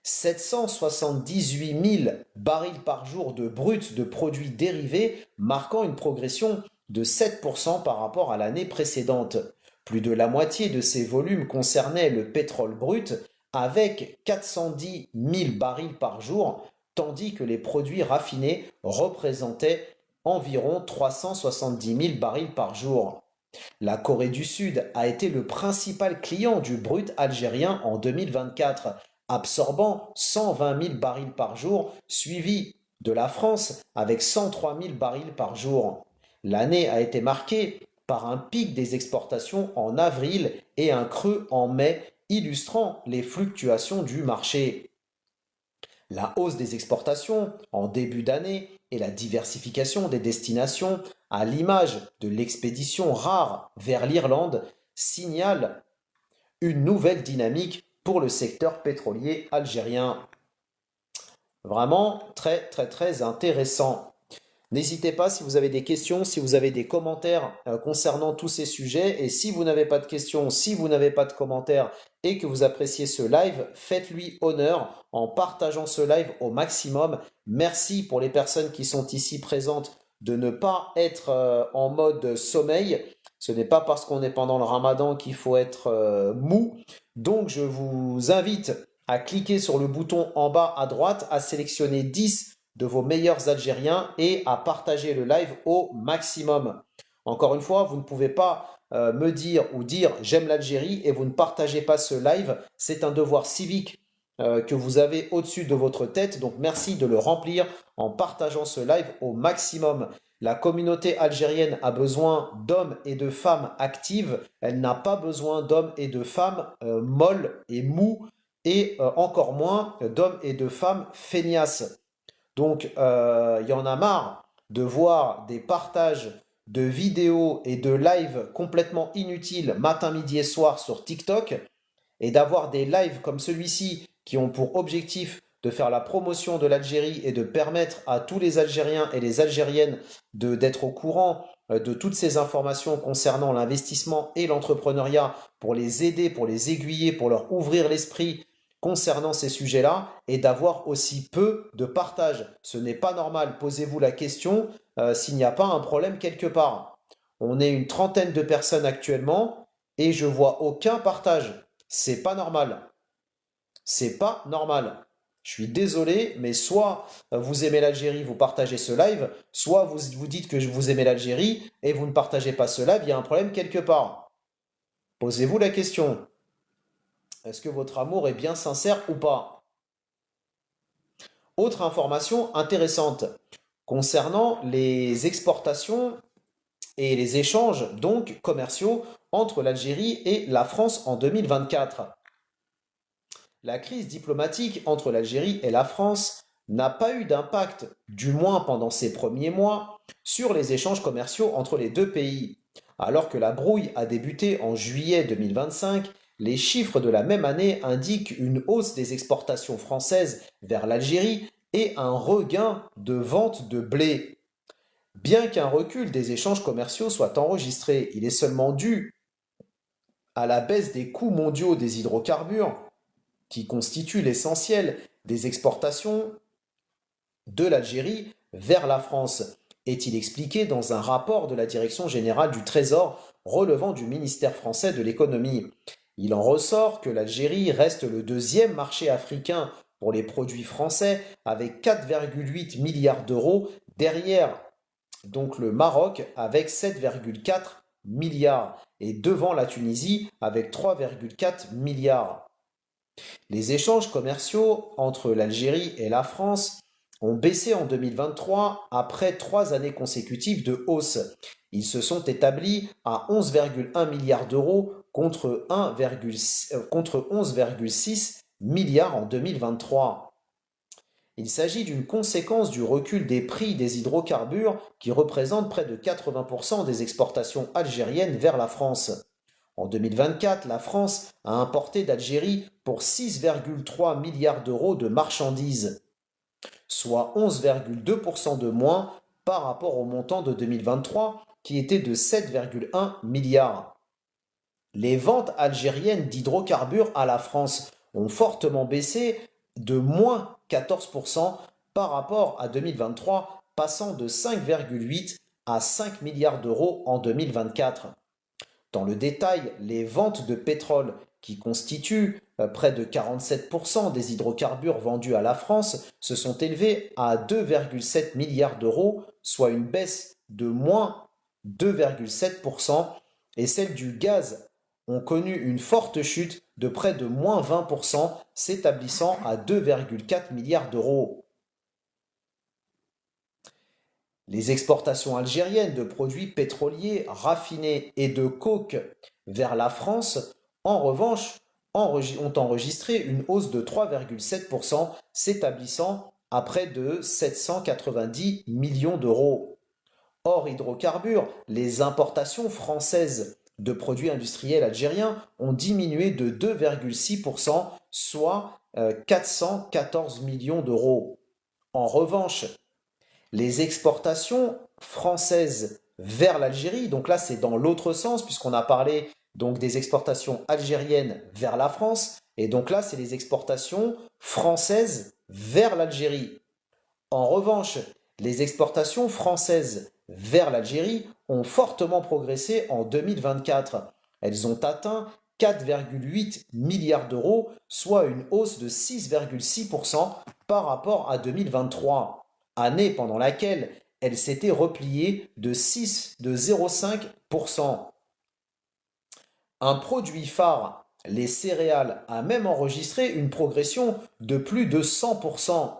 778 000 barils par jour de brut de produits dérivés, marquant une progression de 7% par rapport à l'année précédente. Plus de la moitié de ces volumes concernaient le pétrole brut, avec 410 000 barils par jour, tandis que les produits raffinés représentaient environ 370 000 barils par jour. La Corée du Sud a été le principal client du brut algérien en 2024, absorbant 120 000 barils par jour, suivi de la France avec 103 000 barils par jour. L'année a été marquée par un pic des exportations en avril et un creux en mai, illustrant les fluctuations du marché. La hausse des exportations en début d'année et la diversification des destinations, à l'image de l'expédition rare vers l'Irlande, signalent une nouvelle dynamique pour le secteur pétrolier algérien. Vraiment très très très intéressant. N'hésitez pas si vous avez des questions, si vous avez des commentaires concernant tous ces sujets. Et si vous n'avez pas de questions, si vous n'avez pas de commentaires et que vous appréciez ce live, faites-lui honneur en partageant ce live au maximum. Merci pour les personnes qui sont ici présentes de ne pas être en mode sommeil. Ce n'est pas parce qu'on est pendant le ramadan qu'il faut être mou. Donc je vous invite à cliquer sur le bouton en bas à droite, à sélectionner 10 de vos meilleurs Algériens et à partager le live au maximum. Encore une fois, vous ne pouvez pas me dire ou dire j'aime l'Algérie et vous ne partagez pas ce live. C'est un devoir civique que vous avez au-dessus de votre tête. Donc merci de le remplir en partageant ce live au maximum. La communauté algérienne a besoin d'hommes et de femmes actives. Elle n'a pas besoin d'hommes et de femmes molles et mous et encore moins d'hommes et de femmes feignasses. Donc, il y en a marre de voir des partages de vidéos et de lives complètement inutiles matin, midi et soir sur TikTok et d'avoir des lives comme celui-ci qui ont pour objectif de faire la promotion de l'Algérie et de permettre à tous les Algériens et les Algériennes d'être au courant de toutes ces informations concernant l'investissement et l'entrepreneuriat pour les aider, pour les aiguiller, pour leur ouvrir l'esprit concernant ces sujets-là et d'avoir aussi peu de partage. Ce n'est pas normal. Posez-vous la question s'il n'y a pas un problème quelque part. On est une trentaine de personnes actuellement et je vois aucun partage. C'est pas normal. C'est pas normal. Je suis désolé, mais soit vous aimez l'Algérie, vous partagez ce live, soit vous dites que vous aimez l'Algérie et vous ne partagez pas ce live, il y a un problème quelque part. Posez-vous la question. Est-ce que votre amour est bien sincère ou pas? Autre information intéressante concernant les exportations et les échanges donc commerciaux entre l'Algérie et la France en 2024. La crise diplomatique entre l'Algérie et la France n'a pas eu d'impact, du moins pendant ces premiers mois, sur les échanges commerciaux entre les deux pays. Alors que la brouille a débuté en juillet 2025, les chiffres de la même année indiquent une hausse des exportations françaises vers l'Algérie et un regain de vente de blé. Bien qu'un recul des échanges commerciaux soit enregistré, il est seulement dû à la baisse des coûts mondiaux des hydrocarbures, qui constituent l'essentiel des exportations de l'Algérie vers la France, est-il expliqué dans un rapport de la Direction générale du Trésor relevant du ministère français de l'économie. Il en ressort que l'Algérie reste le deuxième marché africain pour les produits français avec 4,8 milliards d'euros derrière donc le Maroc avec 7,4 milliards et devant la Tunisie avec 3,4 milliards. Les échanges commerciaux entre l'Algérie et la France ont baissé en 2023 après 3 années consécutives de hausse. Ils se sont établis à 11,1 milliards d'euros contre 11,6 milliards en 2023. Il s'agit d'une conséquence du recul des prix des hydrocarbures qui représentent près de 80% des exportations algériennes vers la France. En 2024, la France a importé d'Algérie pour 6,3 milliards d'euros de marchandises, soit 11,2% de moins par rapport au montant de 2023 qui était de 7,1 milliards. Les ventes algériennes d'hydrocarbures à la France ont fortement baissé de moins 14% par rapport à 2023, passant de 5,8 à 5 milliards d'euros en 2024. Dans le détail, les ventes de pétrole, qui constituent près de 47% des hydrocarbures vendus à la France, se sont élevées à 2,7 milliards d'euros, soit une baisse de moins 2,7%, et celles du gaz ont connu une forte chute de près de moins 20%, s'établissant à 2,4 milliards d'euros. Les exportations algériennes de produits pétroliers raffinés et de coke vers la France, en revanche, ont enregistré une hausse de 3,7%, s'établissant à près de 790 millions d'euros. Hors hydrocarbures, les importations françaises de produits industriels algériens ont diminué de 2,6%, soit 414 millions d'euros. En revanche, les exportations françaises vers l'Algérie, donc là c'est dans l'autre sens puisqu'on a parlé donc des exportations algériennes vers la France, et donc là c'est les exportations françaises vers l'Algérie. En revanche, les exportations françaises vers l'Algérie ont fortement progressé en 2024. Elles ont atteint 4,8 milliards d'euros, soit une hausse de 6,6% par rapport à 2023, année pendant laquelle elles s'étaient repliées de 0,5%. Un produit phare Les céréales a même enregistré une progression de plus de 100%.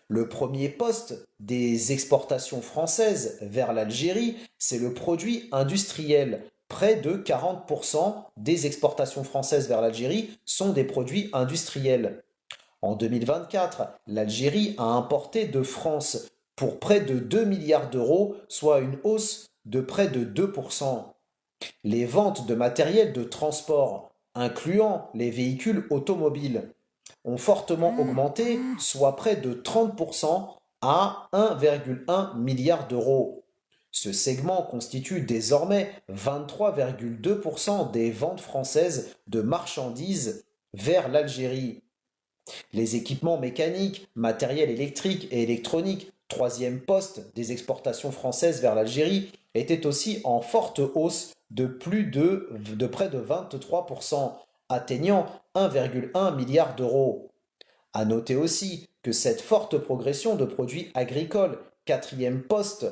Le premier poste des exportations françaises vers l'Algérie, c'est le produit industriel. Près de 40% des exportations françaises vers l'Algérie sont des produits industriels. En 2024, l'Algérie a importé de France pour près de 2 milliards d'euros, soit une hausse de près de 2%. Les ventes de matériel de transport, incluant les véhicules automobiles, ont fortement augmenté, soit près de 30% à 1,1 milliard d'euros. Ce segment constitue désormais 23,2% des ventes françaises de marchandises vers l'Algérie. Les équipements mécaniques, matériels électriques et électroniques, troisième poste des exportations françaises vers l'Algérie, étaient aussi en forte hausse de près de 23%, atteignant 1,1 milliard d'euros. À noter aussi que cette forte progression de produits agricoles, quatrième poste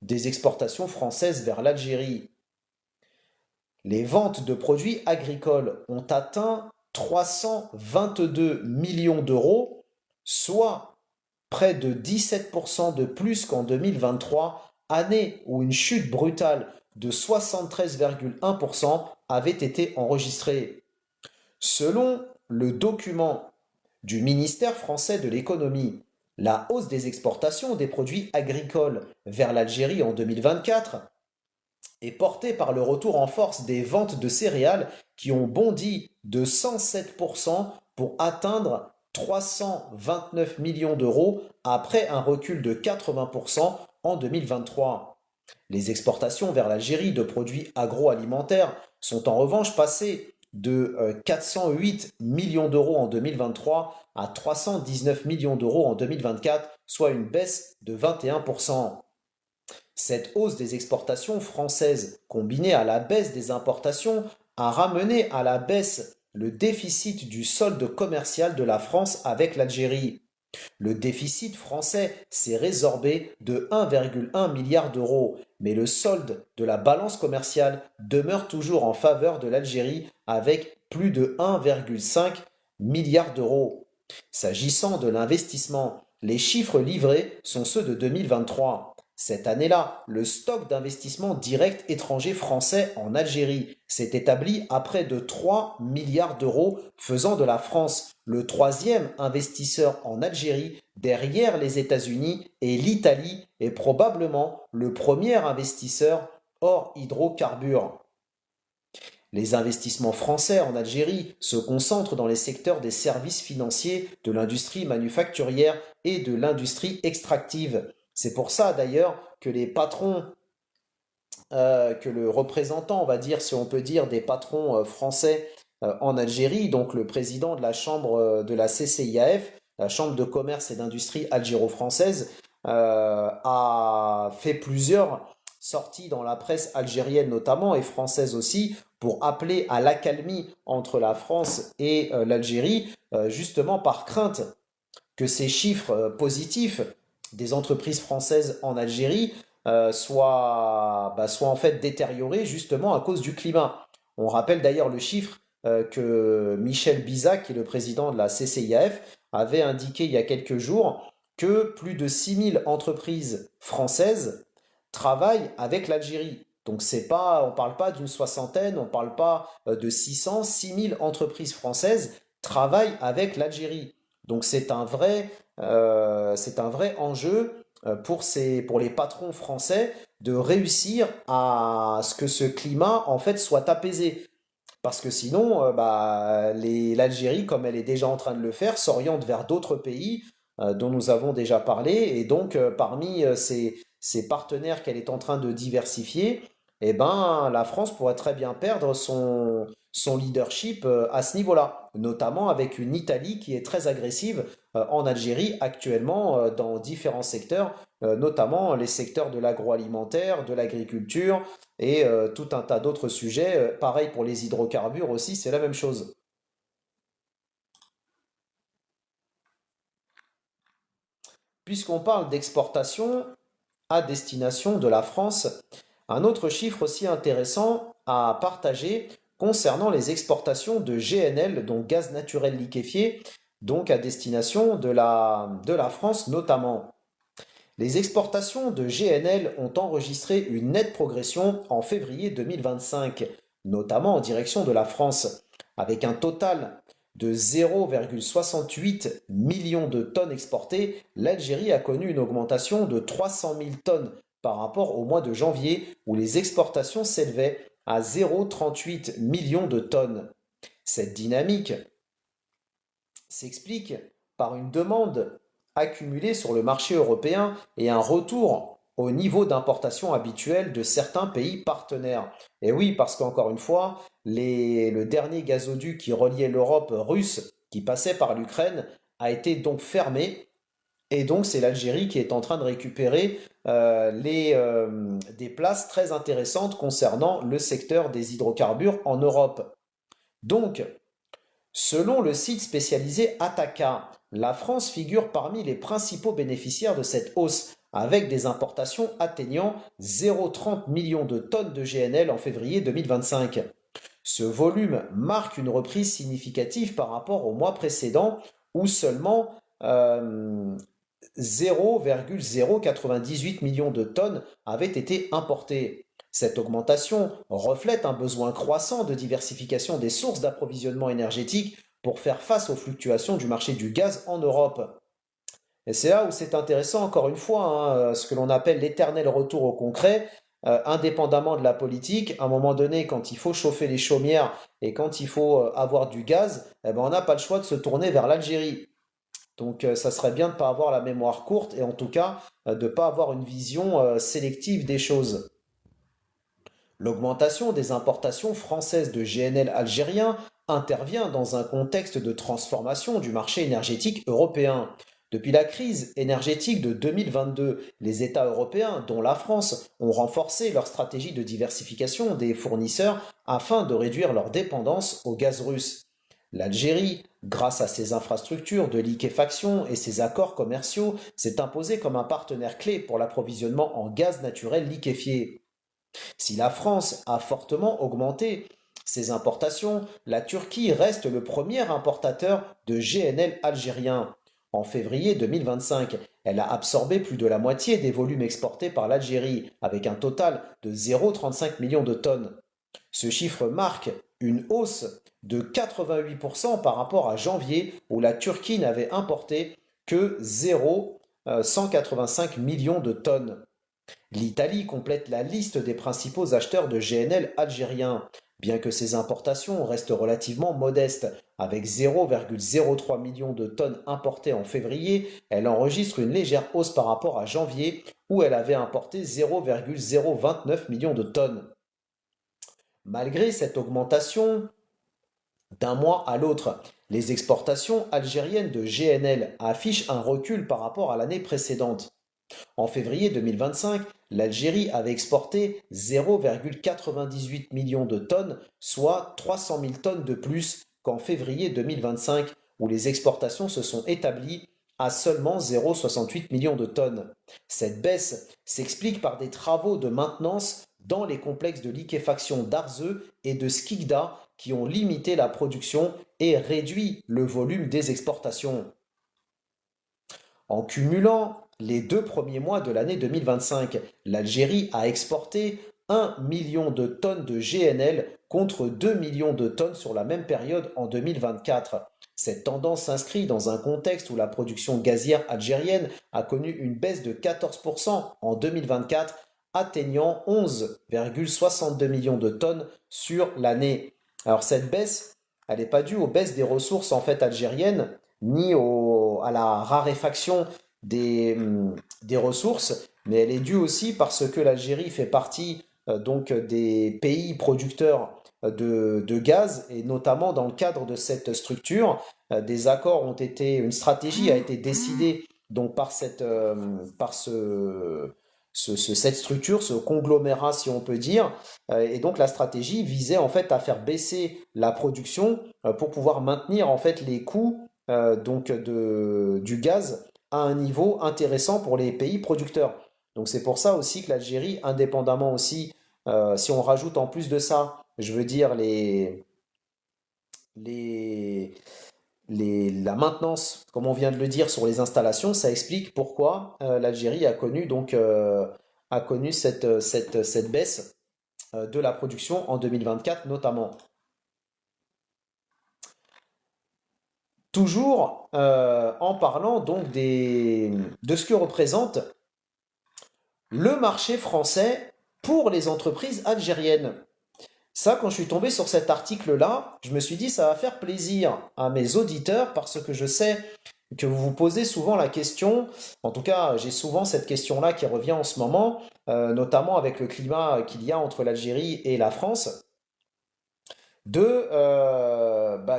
des exportations françaises vers l'Algérie. Les ventes de produits agricoles ont atteint 322 millions d'euros, soit près de 17% de plus qu'en 2023, année où une chute brutale de 73,1% avait été enregistrée. Selon le document du ministère français de l'économie, la hausse des exportations des produits agricoles vers l'Algérie en 2024 est portée par le retour en force des ventes de céréales qui ont bondi de 107% pour atteindre 329 millions d'euros après un recul de 80% en 2023. Les exportations vers l'Algérie de produits agroalimentaires sont en revanche passées de 408 millions d'euros en 2023 à 319 millions d'euros en 2024, soit une baisse de 21%. Cette hausse des exportations françaises, combinée à la baisse des importations, a ramené à la baisse le déficit du solde commercial de la France avec l'Algérie. Le déficit français s'est résorbé de 1,1 milliard d'euros, mais le solde de la balance commerciale demeure toujours en faveur de l'Algérie avec plus de 1,5 milliard d'euros. S'agissant de l'investissement, les chiffres livrés sont ceux de 2023. Cette année-là, le stock d'investissement direct étranger français en Algérie s'est établi à près de 3 milliards d'euros, faisant de la France le troisième investisseur en Algérie derrière les États-Unis, et l'Italie est probablement le premier investisseur hors hydrocarbures. Les investissements français en Algérie se concentrent dans les secteurs des services financiers, de l'industrie manufacturière et de l'industrie extractive. C'est pour ça d'ailleurs que les patrons, que le représentant, on va dire, si on peut dire, des patrons français en Algérie, donc le président de la chambre de la CCIAF, la chambre de commerce et d'industrie algéro-française, a fait plusieurs sorties dans la presse algérienne notamment et française aussi pour appeler à l'accalmie entre la France et l'Algérie, justement par crainte que ces chiffres positifs des entreprises françaises en Algérie soient en fait détériorés justement à cause du climat. On rappelle d'ailleurs le chiffre que Michel Bizac, qui est le président de la CCIAF, avait indiqué il y a quelques jours que plus de 6000 entreprises françaises travaillent avec l'Algérie. Donc c'est pas, on ne parle pas d'une soixantaine, on ne parle pas de 600, 6000 entreprises françaises travaillent avec l'Algérie. Donc c'est un vrai enjeu pour les patrons français de réussir à ce que ce climat en fait soit apaisé. Parce que sinon, l'Algérie, comme elle est déjà en train de le faire, s'oriente vers d'autres pays dont nous avons déjà parlé. Et donc, parmi ces partenaires qu'elle est en train de diversifier, eh ben, la France pourrait très bien perdre son leadership à ce niveau-là, notamment avec une Italie qui est très agressive en Algérie actuellement dans différents secteurs, notamment les secteurs de l'agroalimentaire, de l'agriculture et tout un tas d'autres sujets. Pareil pour les hydrocarbures aussi, c'est la même chose. Puisqu'on parle d'exportation à destination de la France, un autre chiffre aussi intéressant à partager concernant les exportations de GNL, donc gaz naturel liquéfié, donc à destination de la France notamment. Les exportations de GNL ont enregistré une nette progression en février 2025, notamment en direction de la France, avec un total de 0,68 millions de tonnes exportées. L'Algérie a connu une augmentation de 300 000 tonnes par rapport au mois de janvier où les exportations s'élevaient à 0,38 millions de tonnes. Cette dynamique s'explique par une demande accumulée sur le marché européen et un retour au niveau d'importation habituel de certains pays partenaires. Et oui, parce qu'encore une fois, le dernier gazoduc qui reliait l'Europe russe, qui passait par l'Ukraine, a été donc fermé. Et donc c'est l'Algérie qui est en train de récupérer des places très intéressantes concernant le secteur des hydrocarbures en Europe. Donc, selon le site spécialisé Ataka, la France figure parmi les principaux bénéficiaires de cette hausse, avec des importations atteignant 0,30 millions de tonnes de GNL en février 2025. Ce volume marque une reprise significative par rapport au mois précédent, où seulement 0,098 millions de tonnes avaient été importées. Cette augmentation reflète un besoin croissant de diversification des sources d'approvisionnement énergétique pour faire face aux fluctuations du marché du gaz en Europe. Et c'est là où c'est intéressant, encore une fois, ce que l'on appelle l'éternel retour au concret, indépendamment de la politique. À un moment donné, quand il faut chauffer les chaumières et quand il faut avoir du gaz, eh ben, on n'a pas le choix de se tourner vers l'Algérie. Donc ça serait bien de ne pas avoir la mémoire courte et en tout cas de ne pas avoir une vision sélective des choses. L'augmentation des importations françaises de GNL algérien intervient dans un contexte de transformation du marché énergétique européen. Depuis la crise énergétique de 2022, les États européens, dont la France, ont renforcé leur stratégie de diversification des fournisseurs afin de réduire leur dépendance au gaz russe. L'Algérie, grâce à ses infrastructures de liquéfaction et ses accords commerciaux, s'est imposée comme un partenaire clé pour l'approvisionnement en gaz naturel liquéfié. Si la France a fortement augmenté ses importations, la Turquie reste le premier importateur de GNL algérien. En février 2025, elle a absorbé plus de la moitié des volumes exportés par l'Algérie, avec un total de 0,35 millions de tonnes. Ce chiffre marque une hausse de 88% par rapport à janvier, où la Turquie n'avait importé que 0,185 millions de tonnes. L'Italie complète la liste des principaux acheteurs de GNL algériens, bien que ses importations restent relativement modestes. Avec 0,03 millions de tonnes importées en février, elle enregistre une légère hausse par rapport à janvier, où elle avait importé 0,029 millions de tonnes. Malgré cette augmentation d'un mois à l'autre, les exportations algériennes de GNL affichent un recul par rapport à l'année précédente. En février 2025, l'Algérie avait exporté 0,98 millions de tonnes, soit 300 000 tonnes de plus qu'en février 2025, où les exportations se sont établies à seulement 0,68 millions de tonnes. Cette baisse s'explique par des travaux de maintenance dans les complexes de liquéfaction d'Arzeu et de Skikda qui ont limité la production et réduit le volume des exportations. En cumulant les 2 premiers mois de l'année 2025, l'Algérie a exporté 1 million de tonnes de GNL contre 2 millions de tonnes sur la même période en 2024. Cette tendance s'inscrit dans un contexte où la production gazière algérienne a connu une baisse de 14% en 2024, atteignant 11,62 millions de tonnes sur l'année. Alors cette baisse, elle n'est pas due aux baisses des ressources en fait algériennes, ni à la raréfaction des ressources, mais elle est due aussi parce que l'Algérie fait partie donc des pays producteurs de gaz et notamment dans le cadre de cette structure, des accords ont été, une stratégie a été décidée donc cette structure, ce conglomérat si on peut dire, et donc la stratégie visait en fait à faire baisser la production pour pouvoir maintenir en fait les coûts du gaz à un niveau intéressant pour les pays producteurs. Donc c'est pour ça aussi que l'Algérie, indépendamment aussi, si on rajoute en plus de ça je veux dire les, la maintenance, comme on vient de le dire, sur les installations, ça explique pourquoi l'Algérie a connu cette baisse de la production en 2024 notamment. Toujours en parlant donc de ce que représente le marché français pour les entreprises algériennes. Ça, quand je suis tombé sur cet article-là, je me suis dit ça va faire plaisir à mes auditeurs parce que je sais que vous vous posez souvent la question, en tout cas j'ai souvent cette question-là qui revient en ce moment, notamment avec le climat qu'il y a entre l'Algérie et la France,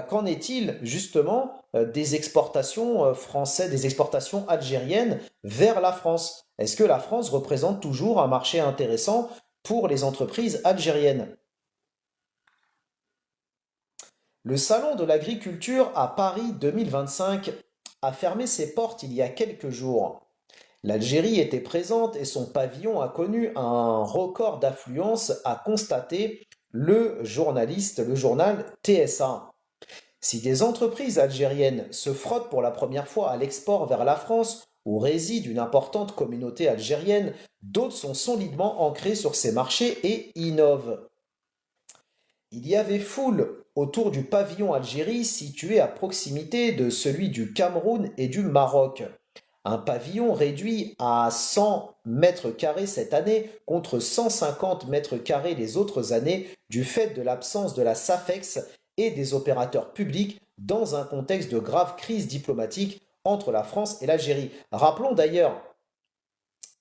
qu'en est-il justement des exportations françaises, des exportations algériennes vers la France? Est-ce que la France représente toujours un marché intéressant pour les entreprises algériennes? Le Salon de l'agriculture à Paris 2025 a fermé ses portes il y a quelques jours. L'Algérie était présente et son pavillon a connu un record d'affluence, a constaté le journal TSA. Si des entreprises algériennes se frottent pour la première fois à l'export vers la France, où réside une importante communauté algérienne, d'autres sont solidement ancrées sur ces marchés et innovent. Il y avait foule autour du pavillon Algérie situé à proximité de celui du Cameroun et du Maroc. Un pavillon réduit à 100 mètres carrés cette année contre 150 mètres carrés les autres années du fait de l'absence de la SAFEX et des opérateurs publics dans un contexte de grave crise diplomatique entre la France et l'Algérie. Rappelons d'ailleurs,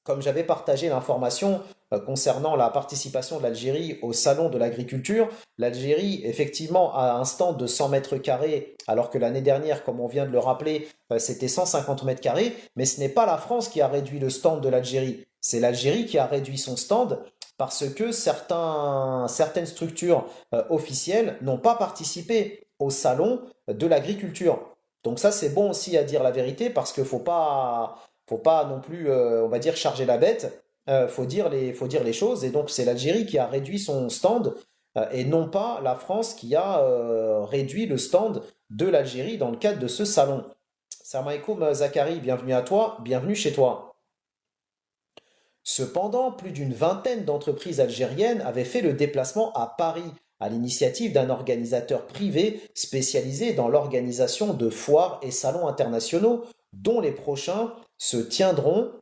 comme j'avais partagé l'information concernant la participation de l'Algérie au Salon de l'agriculture, l'Algérie effectivement a un stand de 100 mètres carrés, alors que l'année dernière, comme on vient de le rappeler, c'était 150 mètres carrés, mais ce n'est pas la France qui a réduit le stand de l'Algérie, c'est l'Algérie qui a réduit son stand parce que certaines structures officielles n'ont pas participé au Salon de l'agriculture. Donc ça, c'est bon aussi à dire la vérité parce qu'il faut pas non plus, on va dire, charger la bête. Faut dire les choses. Et donc, c'est l'Algérie qui a réduit son stand et non pas la France qui a réduit le stand de l'Algérie dans le cadre de ce salon. Salam alaikum Zachary, bienvenue à toi, bienvenue chez toi. Cependant, plus d'une vingtaine d'entreprises algériennes avaient fait le déplacement à Paris à l'initiative d'un organisateur privé spécialisé dans l'organisation de foires et salons internationaux, dont les prochains se tiendront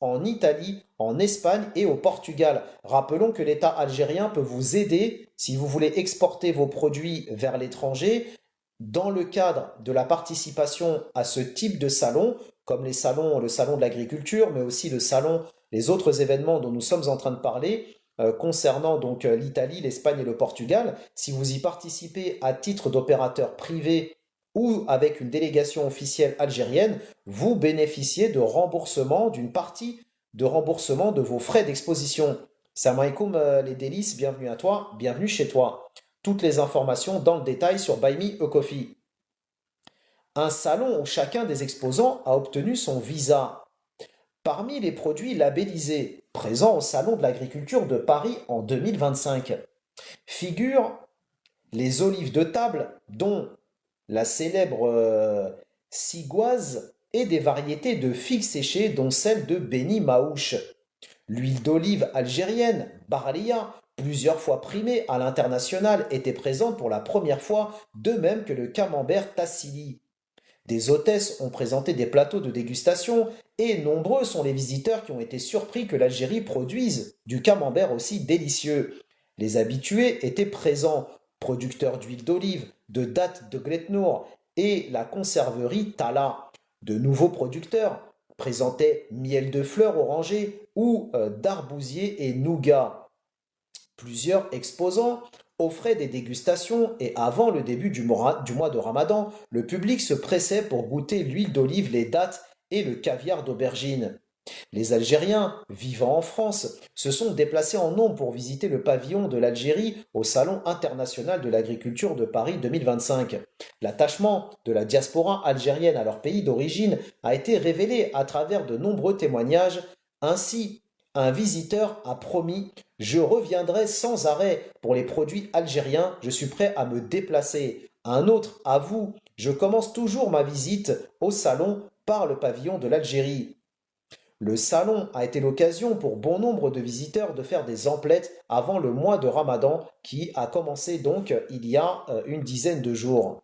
en Italie, en Espagne et au Portugal. Rappelons que l'État algérien peut vous aider si vous voulez exporter vos produits vers l'étranger dans le cadre de la participation à ce type de salon, comme les salons, le salon de l'agriculture, mais aussi le salon, les autres événements dont nous sommes en train de parler, concernant donc l'Italie, l'Espagne et le Portugal. Si vous y participez à titre d'opérateur privé ou avec une délégation officielle algérienne, vous bénéficiez de remboursement d'une partie de remboursement de vos frais d'exposition. Salam alaikum les délices, bienvenue à toi, bienvenue chez toi. Toutes les informations dans le détail sur Buy Me a Coffee. Un salon où chacun des exposants a obtenu son visa. Parmi les produits labellisés présents au Salon de l'agriculture de Paris en 2025 figurent les olives de table, dont la célèbre cigoise et des variétés de figues séchées, dont celle de Beni Maouche. L'huile d'olive algérienne, Barlia, plusieurs fois primée à l'international, était présente pour la première fois, de même que le camembert Tassili. Des hôtesses ont présenté des plateaux de dégustation et nombreux sont les visiteurs qui ont été surpris que l'Algérie produise du camembert aussi délicieux. Les habitués étaient présents, producteurs d'huile d'olive, de dattes de Gletnour et la conserverie Tala. De nouveaux producteurs présentaient miel de fleurs orangées ou d'arbousier et nougat. Plusieurs exposants offraient des dégustations et avant le début du mois de Ramadan, le public se pressait pour goûter l'huile d'olive, les dattes et le caviar d'aubergine. Les Algériens vivant en France se sont déplacés en nombre pour visiter le pavillon de l'Algérie au Salon international de l'agriculture de Paris 2025. L'attachement de la diaspora algérienne à leur pays d'origine a été révélé à travers de nombreux témoignages. Ainsi, Un visiteur a promis: je reviendrai sans arrêt pour les produits algériens, je suis prêt à me déplacer. Un autre avoue: je commence toujours ma visite au salon par le pavillon de l'Algérie. Le salon a été l'occasion pour bon nombre de visiteurs de faire des emplettes avant le mois de Ramadan qui a commencé donc il y a une dizaine de jours.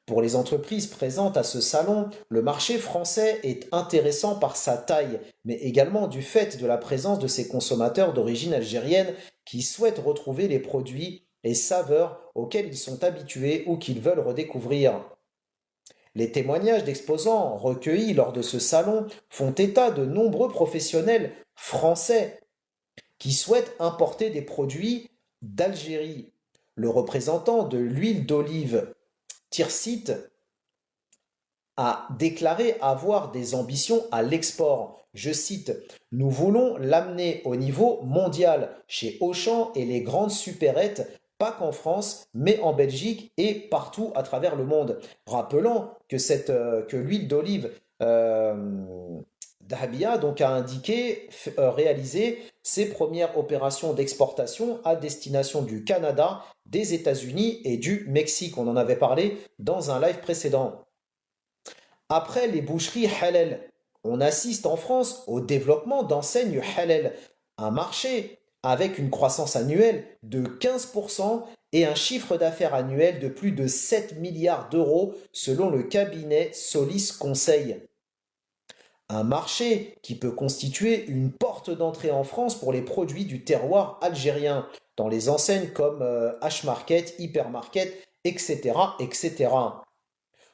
Pour les entreprises présentes à ce salon, le marché français est intéressant par sa taille, mais également du fait de la présence de ses consommateurs d'origine algérienne qui souhaitent retrouver les produits et saveurs auxquels ils sont habitués ou qu'ils veulent redécouvrir. Les témoignages d'exposants recueillis lors de ce salon font état de nombreux professionnels français qui souhaitent importer des produits d'Algérie. Le représentant de l'huile d'olive Tirsit a déclaré avoir des ambitions à l'export. Je cite: nous voulons l'amener au niveau mondial chez Auchan et les grandes supérettes, pas qu'en France, mais en Belgique et partout à travers le monde. Rappelant que l'huile d'olive Dahabia donc a indiqué réaliser ses premières opérations d'exportation à destination du Canada, des États-Unis et du Mexique. On en avait parlé dans un live précédent. Après les boucheries halal, on assiste en France au développement d'enseignes halal, un marché avec une croissance annuelle de 15% et un chiffre d'affaires annuel de plus de 7 milliards d'euros selon le cabinet Solis Conseil. Un marché qui peut constituer une porte d'entrée en France pour les produits du terroir algérien, dans les enseignes comme H-Market, Hypermarket, etc., etc.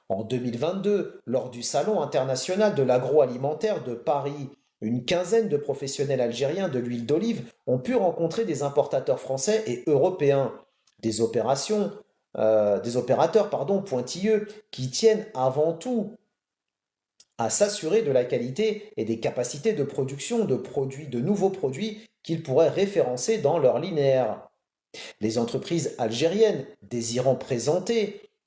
En 2022, lors du Salon international de l'agroalimentaire de Paris, une quinzaine de professionnels algériens de l'huile d'olive ont pu rencontrer des importateurs français et européens, des opérateurs pointilleux qui tiennent avant tout à s'assurer de la qualité et des capacités de production de nouveaux produits qu'ils pourraient référencer dans leur linéaire. Les entreprises algériennes désirant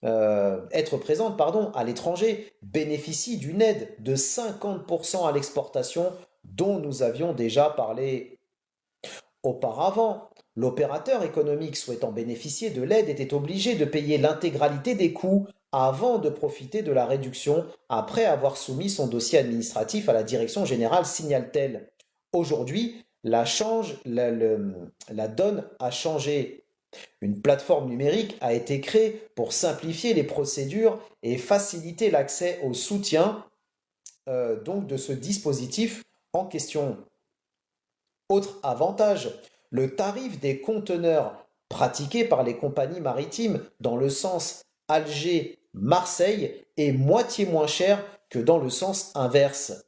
être présentes à l'étranger bénéficient d'une aide de 50% à l'exportation dont nous avions déjà parlé. Auparavant, l'opérateur économique souhaitant bénéficier de l'aide était obligé de payer l'intégralité des coûts avant de profiter de la réduction après avoir soumis son dossier administratif à la direction générale Signaltel. Aujourd'hui, la donne a changé. Une plateforme numérique a été créée pour simplifier les procédures et faciliter l'accès au soutien donc de ce dispositif en question. Autre avantage, le tarif des conteneurs pratiqué par les compagnies maritimes dans le sens Alger-Marseille est moitié moins cher que dans le sens inverse.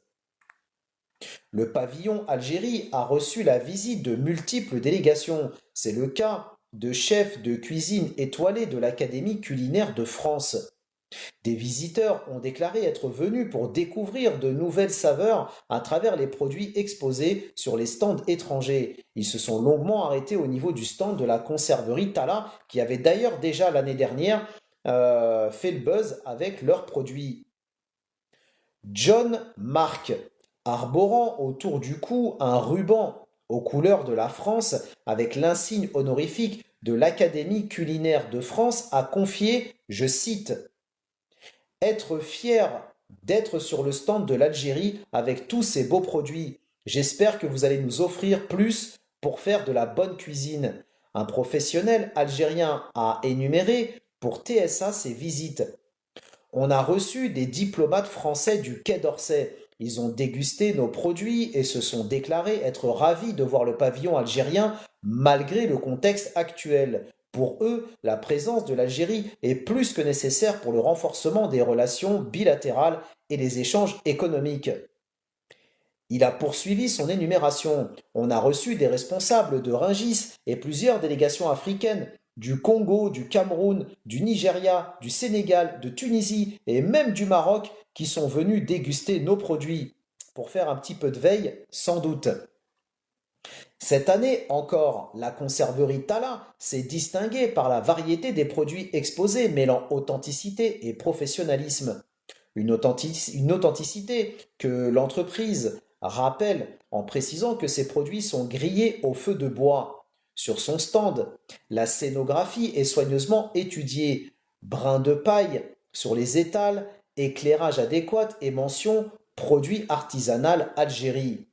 Le pavillon Algérie a reçu la visite de multiples délégations. C'est le cas de chefs de cuisine étoilés de l'Académie culinaire de France. Des visiteurs ont déclaré être venus pour découvrir de nouvelles saveurs à travers les produits exposés sur les stands étrangers. Ils se sont longuement arrêtés au niveau du stand de la conserverie Tala, qui avait d'ailleurs déjà l'année dernière fait le buzz avec leurs produits. John Mark, arborant autour du cou un ruban aux couleurs de la France avec l'insigne honorifique de l'Académie culinaire de France, a confié, je cite: être fier d'être sur le stand de l'Algérie avec tous ces beaux produits. J'espère que vous allez nous offrir plus pour faire de la bonne cuisine. Un professionnel algérien a énuméré pour TSA ses visites. On a reçu des diplomates français du Quai d'Orsay. Ils ont dégusté nos produits et se sont déclarés être ravis de voir le pavillon algérien malgré le contexte actuel. Pour eux, la présence de l'Algérie est plus que nécessaire pour le renforcement des relations bilatérales et les échanges économiques. Il a poursuivi son énumération. On a reçu des responsables de Rungis et plusieurs délégations africaines, du Congo, du Cameroun, du Nigeria, du Sénégal, de Tunisie et même du Maroc qui sont venus déguster nos produits. Pour faire un petit peu de veille, sans doute. Cette année encore, la conserverie Tala s'est distinguée par la variété des produits exposés mêlant authenticité et professionnalisme. Une authenticité que l'entreprise rappelle en précisant que ces produits sont grillés au feu de bois. Sur son stand, la scénographie est soigneusement étudiée. Brin de paille sur les étals, éclairage adéquat et mention produit artisanal Algérie.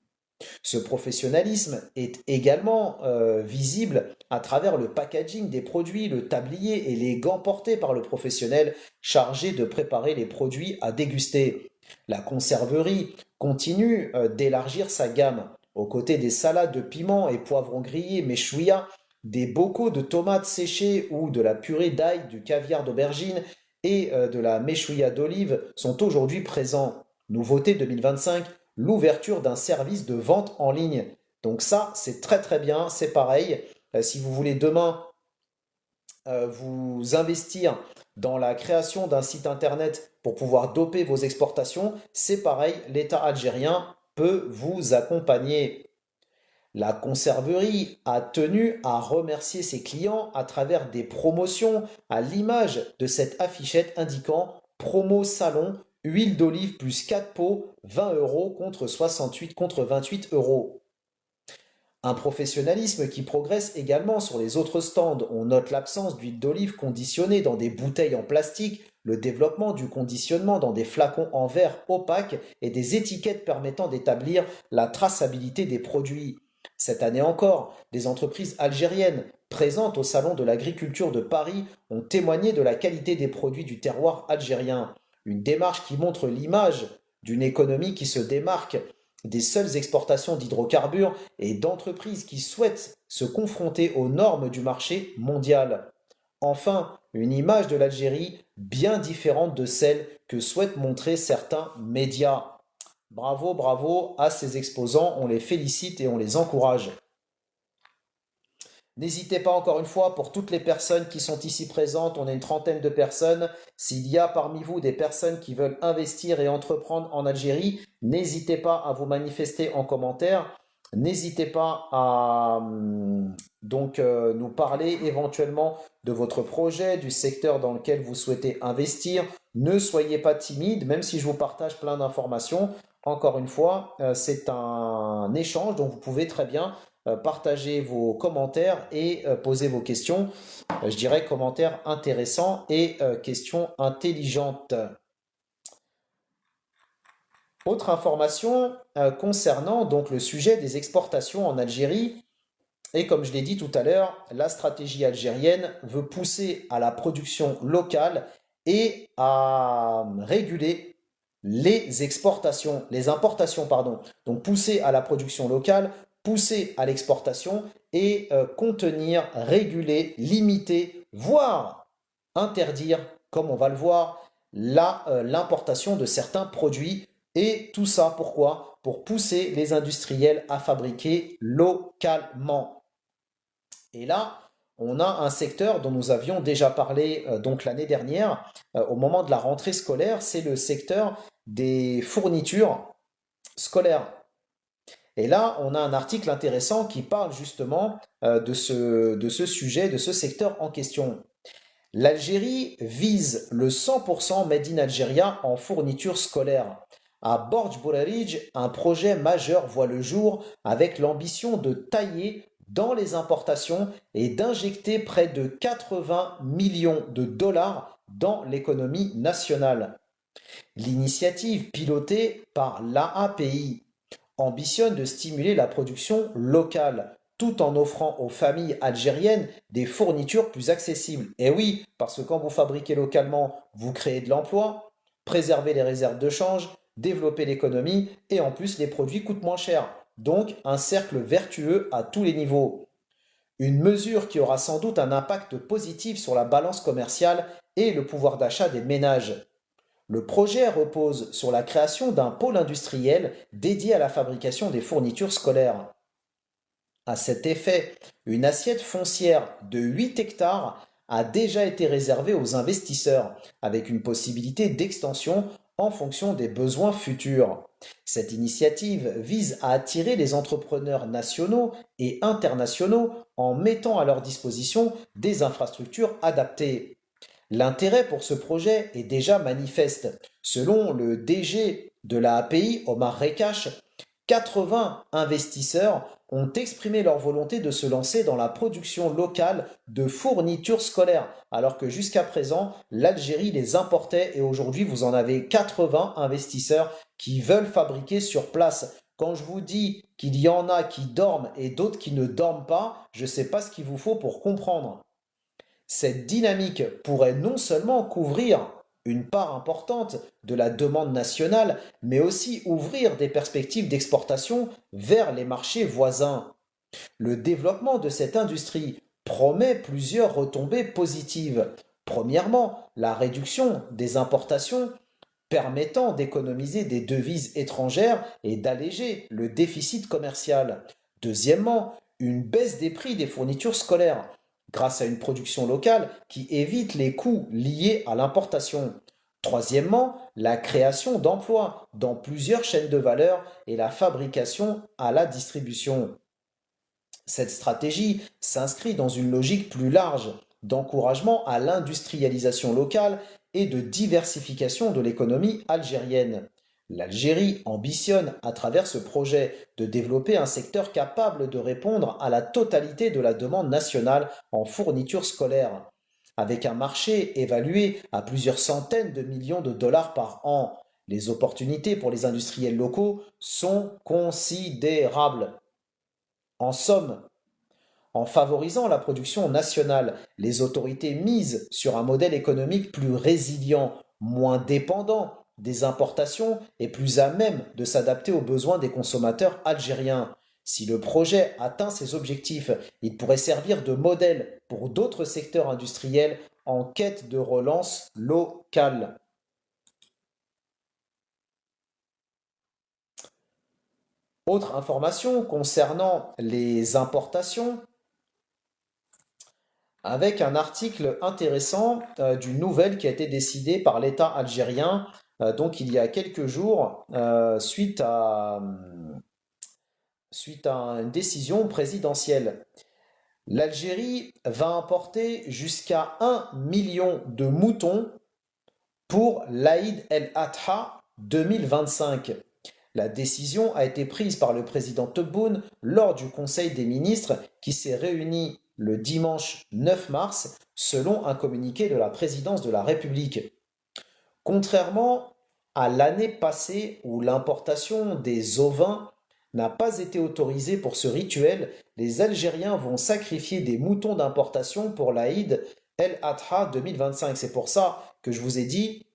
Ce professionnalisme est également visible à travers le packaging des produits, le tablier et les gants portés par le professionnel chargé de préparer les produits à déguster. La conserverie continue d'élargir sa gamme. Aux côtés des salades de piments et poivrons grillés, méchouilla, des bocaux de tomates séchées ou de la purée d'ail, du caviar d'aubergine et de la méchouilla d'olive sont aujourd'hui présents. Nouveauté 2025, l'ouverture d'un service de vente en ligne. Donc ça, c'est très très bien, c'est pareil. Si vous voulez demain vous investir dans la création d'un site internet pour pouvoir doper vos exportations, c'est pareil, l'État algérien peut vous accompagner. La conserverie a tenu à remercier ses clients à travers des promotions à l'image de cette affichette indiquant promo salon, huile d'olive plus 4 pots, 20 euros contre 68 contre 28 euros. Un professionnalisme qui progresse également sur les autres stands. On note l'absence d'huile d'olive conditionnée dans des bouteilles en plastique, le développement du conditionnement dans des flacons en verre opaques et des étiquettes permettant d'établir la traçabilité des produits. Cette année encore, des entreprises algériennes présentes au Salon de l'agriculture de Paris ont témoigné de la qualité des produits du terroir algérien. Une démarche qui montre l'image d'une économie qui se démarque des seules exportations d'hydrocarbures et d'entreprises qui souhaitent se confronter aux normes du marché mondial. Enfin, une image de l'Algérie bien différente de celle que souhaitent montrer certains médias. Bravo, bravo à ces exposants, on les félicite et on les encourage. N'hésitez pas encore une fois, pour toutes les personnes qui sont ici présentes, on est une trentaine de personnes. S'il y a parmi vous des personnes qui veulent investir et entreprendre en Algérie, n'hésitez pas à vous manifester en commentaire. N'hésitez pas à nous parler éventuellement de votre projet, du secteur dans lequel vous souhaitez investir. Ne soyez pas timide, même si je vous partage plein d'informations. Encore une fois, c'est un échange, donc vous pouvez très bien partager vos commentaires et poser vos questions. Je dirais commentaires intéressants et questions intelligentes. Autre information concernant donc le sujet des exportations en Algérie. Et comme je l'ai dit tout à l'heure, la stratégie algérienne veut pousser à la production locale et à réguler les exportations, les importations, pardon. Donc pousser à la production locale, pousser à l'exportation et contenir, réguler, limiter, voire interdire, comme on va le voir, l'importation de certains produits. Et tout ça, pourquoi? Pour pousser les industriels à fabriquer localement. Et là, on a un secteur dont nous avions déjà parlé donc l'année dernière, au moment de la rentrée scolaire, c'est le secteur des fournitures scolaires. Et là, on a un article intéressant qui parle justement de ce sujet, de ce secteur en question. L'Algérie vise le 100% Made in Algeria en fournitures scolaires. À Borj Bourarij, un projet majeur voit le jour avec l'ambition de tailler dans les importations et d'injecter près de 80 millions de dollars dans l'économie nationale. L'initiative pilotée par l'AAPI ambitionne de stimuler la production locale, tout en offrant aux familles algériennes des fournitures plus accessibles. Et oui, parce que quand vous fabriquez localement, vous créez de l'emploi, préservez les réserves de change, développez l'économie et en plus les produits coûtent moins cher. Donc un cercle vertueux à tous les niveaux. Une mesure qui aura sans doute un impact positif sur la balance commerciale et le pouvoir d'achat des ménages. Le projet repose sur la création d'un pôle industriel dédié à la fabrication des fournitures scolaires. À cet effet, une assiette foncière de 8 hectares a déjà été réservée aux investisseurs, avec une possibilité d'extension en fonction des besoins futurs. Cette initiative vise à attirer les entrepreneurs nationaux et internationaux en mettant à leur disposition des infrastructures adaptées. L'intérêt pour ce projet est déjà manifeste. Selon le DG de la API, Omar Rekash, 80 investisseurs ont exprimé leur volonté de se lancer dans la production locale de fournitures scolaires, alors que jusqu'à présent, l'Algérie les importait et aujourd'hui, vous en avez 80 investisseurs qui veulent fabriquer sur place. Quand je vous dis qu'il y en a qui dorment et d'autres qui ne dorment pas, je ne sais pas ce qu'il vous faut pour comprendre. Cette dynamique pourrait non seulement couvrir une part importante de la demande nationale, mais aussi ouvrir des perspectives d'exportation vers les marchés voisins. Le développement de cette industrie promet plusieurs retombées positives. Premièrement, la réduction des importations permettant d'économiser des devises étrangères et d'alléger le déficit commercial. Deuxièmement, une baisse des prix des fournitures scolaires grâce à une production locale qui évite les coûts liés à l'importation. Troisièmement, la création d'emplois dans plusieurs chaînes de valeur et la fabrication à la distribution. Cette stratégie s'inscrit dans une logique plus large d'encouragement à l'industrialisation locale et de diversification de l'économie algérienne. L'Algérie ambitionne, à travers ce projet, de développer un secteur capable de répondre à la totalité de la demande nationale en fournitures scolaires, avec un marché évalué à plusieurs centaines de millions de dollars par an. Les opportunités pour les industriels locaux sont considérables. En somme, en favorisant la production nationale, les autorités misent sur un modèle économique plus résilient, moins dépendant des importations et plus à même de s'adapter aux besoins des consommateurs algériens. Si le projet atteint ses objectifs, il pourrait servir de modèle pour d'autres secteurs industriels en quête de relance locale. Autre information concernant les importations, avec un article intéressant d'une nouvelle qui a été décidée par l'État algérien, donc il y a quelques jours, suite à une décision présidentielle. L'Algérie va importer jusqu'à 1 million de moutons pour l'Aïd el-Adha 2025. La décision a été prise par le président Tebboune lors du Conseil des ministres qui s'est réuni le dimanche 9 mars, selon un communiqué de la présidence de la République. Contrairement à l'année passée où l'importation des ovins n'a pas été autorisée pour ce rituel, les Algériens vont sacrifier des moutons d'importation pour l'Aïd el-Adha 2025. C'est pour ça que je vous ai dit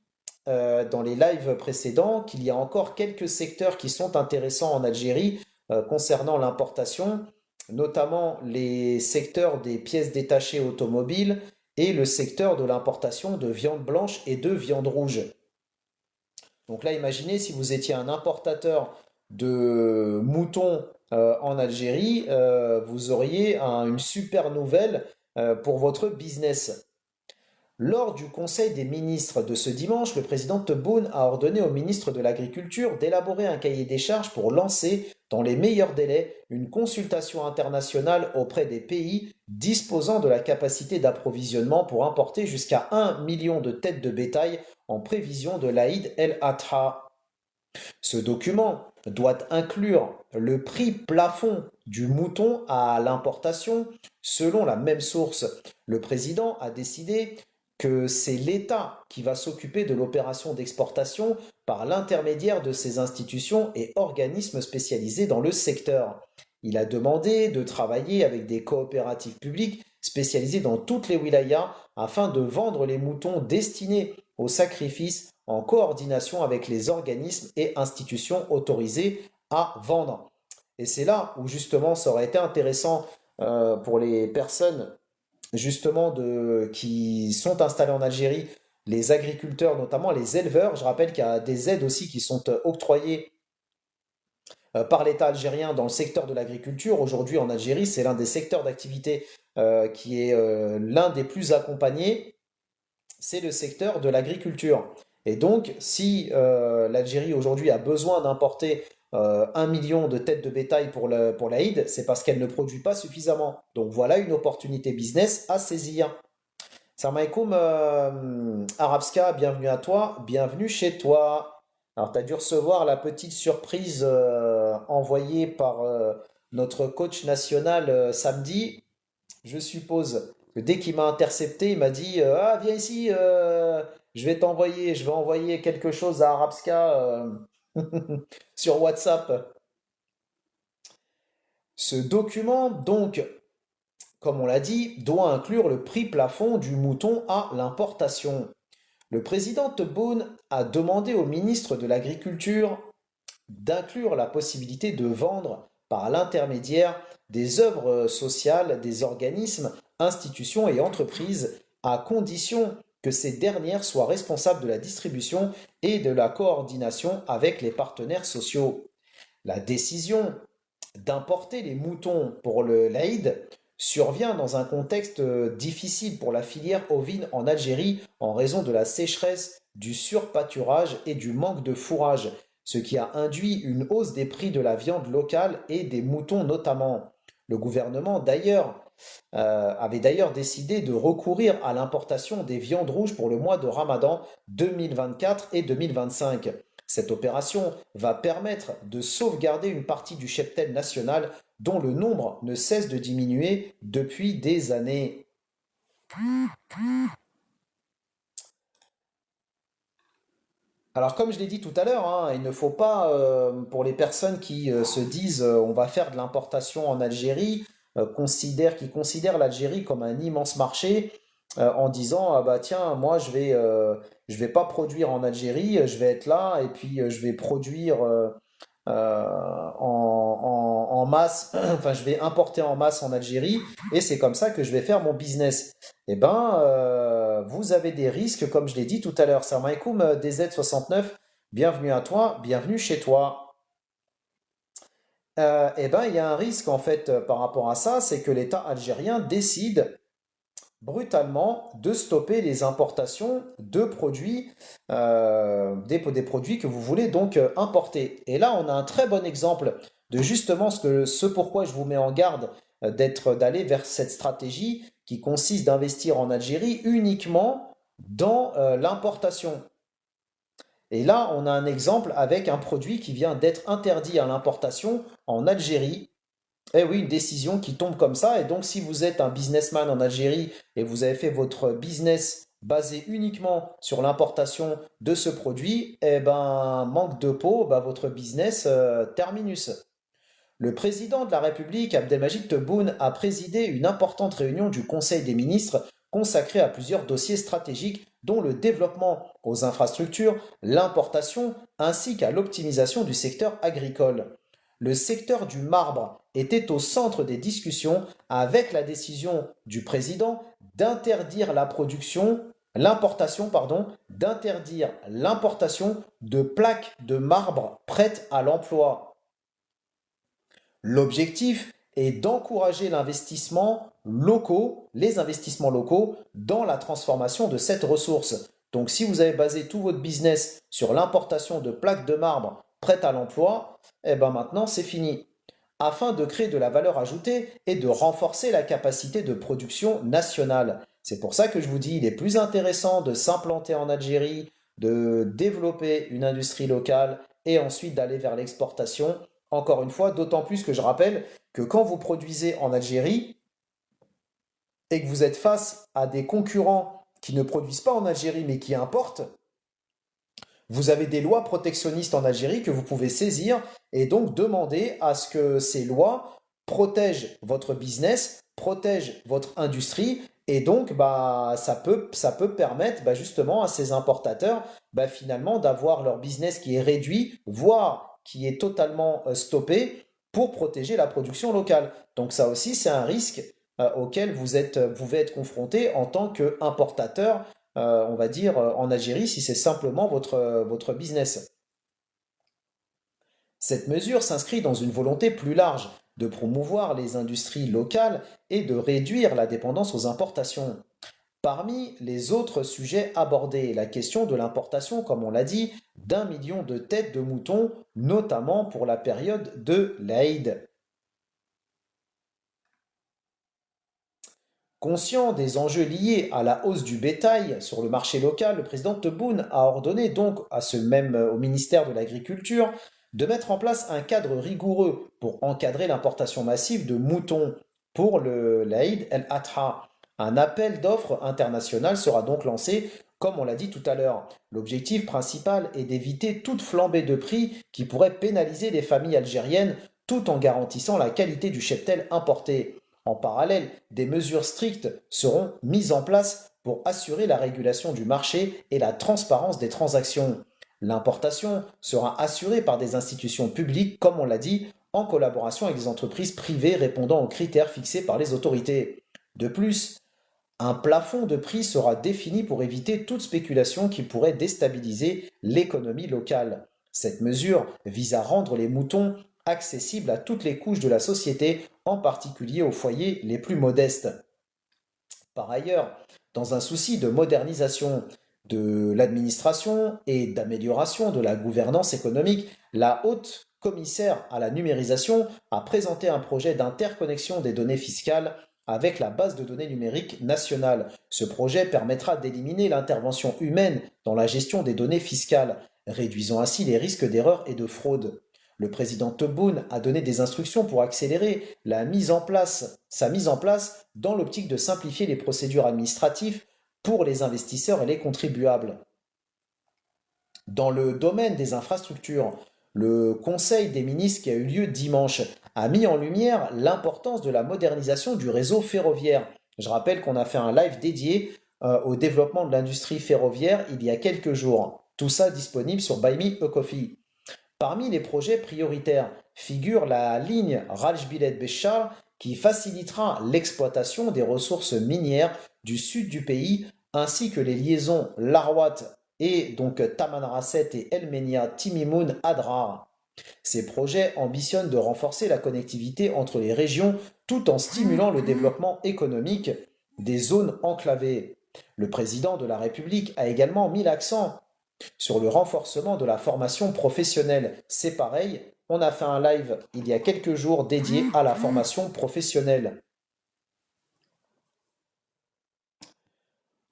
dans les lives précédents qu'il y a encore quelques secteurs qui sont intéressants en Algérie concernant l'importation, notamment les secteurs des pièces détachées automobiles et le secteur de l'importation de viande blanche et de viande rouge. Donc là, imaginez si vous étiez un importateur de moutons en Algérie, vous auriez une super nouvelle pour votre business. Lors du Conseil des ministres de ce dimanche, le président Tebboune a ordonné au ministre de l'Agriculture d'élaborer un cahier des charges pour lancer, dans les meilleurs délais, une consultation internationale auprès des pays disposant de la capacité d'approvisionnement pour importer jusqu'à 1 million de têtes de bétail en prévision de l'Aïd el-Adha. Ce document doit inclure le prix plafond du mouton à l'importation selon la même source. Le président a décidé que c'est l'État qui va s'occuper de l'opération d'exportation par l'intermédiaire de ces institutions et organismes spécialisés dans le secteur. Il a demandé de travailler avec des coopératives publiques spécialisées dans toutes les wilayas afin de vendre les moutons destinés au sacrifice en coordination avec les organismes et institutions autorisés à vendre. Et c'est là où justement ça aurait été intéressant pour les personnes justement qui sont installés en Algérie, les agriculteurs, notamment les éleveurs. Je rappelle qu'il y a des aides aussi qui sont octroyées par l'État algérien dans le secteur de l'agriculture. Aujourd'hui en Algérie, c'est l'un des secteurs d'activité qui est l'un des plus accompagnés, c'est le secteur de l'agriculture. Et donc, si l'Algérie aujourd'hui a besoin d'importer 1 million de têtes de bétail pour l'Aïd, c'est parce qu'elle ne produit pas suffisamment. Donc voilà une opportunité business à saisir. Salam alaikum, Arabska, bienvenue à toi, bienvenue chez toi. Alors, tu as dû recevoir la petite surprise envoyée par notre coach national samedi, je suppose. Que dès qu'il m'a intercepté, il m'a dit ah, viens ici, je vais envoyer quelque chose à Arabska sur WhatsApp. Ce document, donc, comme on l'a dit, doit inclure le prix plafond du mouton à l'importation. Le président Tebboune a demandé au ministre de l'Agriculture d'inclure la possibilité de vendre par l'intermédiaire des œuvres sociales des organismes, institutions et entreprises, à condition que ces dernières soient responsables de la distribution et de la coordination avec les partenaires sociaux. La décision d'importer les moutons pour l'Aïd survient dans un contexte difficile pour la filière ovine en Algérie en raison de la sécheresse, du surpâturage et du manque de fourrage, ce qui a induit une hausse des prix de la viande locale et des moutons notamment. Le gouvernement avait d'ailleurs décidé de recourir à l'importation des viandes rouges pour le mois de Ramadan 2024 et 2025. Cette opération va permettre de sauvegarder une partie du cheptel national dont le nombre ne cesse de diminuer depuis des années. Alors comme je l'ai dit tout à l'heure, hein, il ne faut pas, pour les personnes qui se disent on va faire de l'importation en Algérie, qui considèrent l'Algérie comme un immense marché, en disant ah bah tiens moi je vais pas produire en Algérie, je vais être là et puis je vais produire en masse, enfin je vais importer en masse en Algérie et c'est comme ça que je vais faire mon business. Eh ben, vous avez des risques, comme je l'ai dit tout à l'heure. Salam alaikum, DZ69, bienvenue à toi, bienvenue chez toi. Eh ben, il y a un risque en fait par rapport à ça, c'est que l'État algérien décide brutalement de stopper les importations de produits, des produits que vous voulez donc importer. Et là, on a un très bon exemple de justement ce pourquoi je vous mets en garde d'aller vers cette stratégie qui consiste d'investir en Algérie uniquement dans l'importation. Et là, on a un exemple avec un produit qui vient d'être interdit à l'importation en Algérie. Eh oui, une décision qui tombe comme ça. Et donc, si vous êtes un businessman en Algérie et vous avez fait votre business basé uniquement sur l'importation de ce produit, eh ben, manque de peau, bah, votre business terminus. Le président de la République, Abdelmajid Tebboune, a présidé une importante réunion du Conseil des ministres consacrée à plusieurs dossiers stratégiques, dont le développement aux infrastructures, l'importation ainsi qu'à l'optimisation du secteur agricole. Le secteur du marbre était au centre des discussions avec la décision du président d'interdire d'interdire l'importation de plaques de marbre prêtes à l'emploi. L'objectif est d'encourager les investissements locaux dans la transformation de cette ressource. Donc si vous avez basé tout votre business sur l'importation de plaques de marbre prêtes à l'emploi, eh ben maintenant c'est fini. Afin de créer de la valeur ajoutée et de renforcer la capacité de production nationale. C'est pour ça que je vous dis, il est plus intéressant de s'implanter en Algérie, de développer une industrie locale et ensuite d'aller vers l'exportation. Encore une fois, d'autant plus que je rappelle que quand vous produisez en Algérie et que vous êtes face à des concurrents qui ne produisent pas en Algérie mais qui importent, vous avez des lois protectionnistes en Algérie que vous pouvez saisir et donc demander à ce que ces lois protègent votre business, protègent votre industrie et donc bah, ça peut permettre bah, justement à ces importateurs bah, finalement d'avoir leur business qui est réduit, voire qui est totalement stoppé pour protéger la production locale. Donc ça aussi c'est un risque auquel vous pouvez être confronté en tant qu'importateur on va dire, en Algérie si c'est simplement votre business. Cette mesure s'inscrit dans une volonté plus large de promouvoir les industries locales et de réduire la dépendance aux importations. Parmi les autres sujets abordés, la question de l'importation, comme on l'a dit, d'1 million de têtes de moutons, notamment pour la période de l'Aïd. Conscient des enjeux liés à la hausse du bétail sur le marché local, le président Tebboune a ordonné donc au ministère de l'Agriculture de mettre en place un cadre rigoureux pour encadrer l'importation massive de moutons pour l'Aïd el-Adha. Un appel d'offres international sera donc lancé, comme on l'a dit tout à l'heure. L'objectif principal est d'éviter toute flambée de prix qui pourrait pénaliser les familles algériennes tout en garantissant la qualité du cheptel importé. En parallèle, des mesures strictes seront mises en place pour assurer la régulation du marché et la transparence des transactions. L'importation sera assurée par des institutions publiques, comme on l'a dit, en collaboration avec des entreprises privées répondant aux critères fixés par les autorités. De plus, un plafond de prix sera défini pour éviter toute spéculation qui pourrait déstabiliser l'économie locale. Cette mesure vise à rendre les moutons accessibles à toutes les couches de la société, en particulier aux foyers les plus modestes. Par ailleurs, dans un souci de modernisation de l'administration et d'amélioration de la gouvernance économique, la haute commissaire à la numérisation a présenté un projet d'interconnexion des données fiscales avec la base de données numérique nationale. Ce projet permettra d'éliminer l'intervention humaine dans la gestion des données fiscales, réduisant ainsi les risques d'erreur et de fraude. Le président Tebboune a donné des instructions pour accélérer sa mise en place dans l'optique de simplifier les procédures administratives pour les investisseurs et les contribuables. Dans le domaine des infrastructures, le Conseil des ministres qui a eu lieu dimanche a mis en lumière l'importance de la modernisation du réseau ferroviaire. Je rappelle qu'on a fait un live dédié au développement de l'industrie ferroviaire il y a quelques jours. Tout ça disponible sur Buy Me a Coffee. Parmi les projets prioritaires figure la ligne Rajbilet-Béchar qui facilitera l'exploitation des ressources minières du sud du pays ainsi que les liaisons Larwat et donc Tamanrasset et El Menia Timimoun Adrar. Ces projets ambitionnent de renforcer la connectivité entre les régions tout en stimulant le développement économique des zones enclavées. Le président de la République a également mis l'accent sur le renforcement de la formation professionnelle. C'est pareil, on a fait un live il y a quelques jours dédié à la formation professionnelle.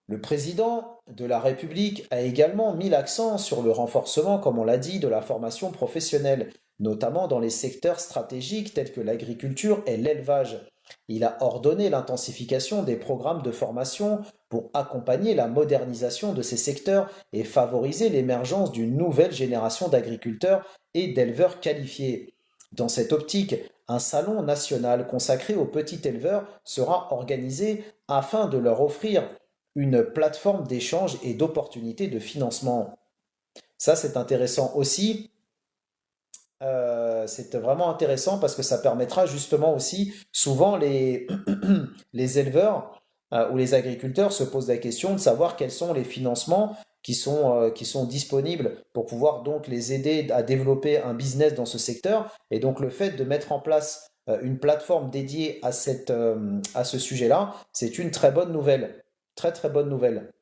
Le président de la République a également mis l'accent sur le renforcement, comme on l'a dit, de la formation professionnelle, notamment dans les secteurs stratégiques tels que l'agriculture et l'élevage. Il a ordonné l'intensification des programmes de formation pour accompagner la modernisation de ces secteurs et favoriser l'émergence d'une nouvelle génération d'agriculteurs et d'éleveurs qualifiés. Dans cette optique, un salon national consacré aux petits éleveurs sera organisé afin de leur offrir une plateforme d'échange et d'opportunités de financement. Ça, c'est intéressant aussi. C'est vraiment intéressant parce que ça permettra justement aussi, souvent les éleveurs ou les agriculteurs se posent la question de savoir quels sont les financements qui sont disponibles pour pouvoir donc les aider à développer un business dans ce secteur. Et donc le fait de mettre en place une plateforme dédiée à ce sujet-là, c'est une très bonne nouvelle. Très très bonne nouvelle.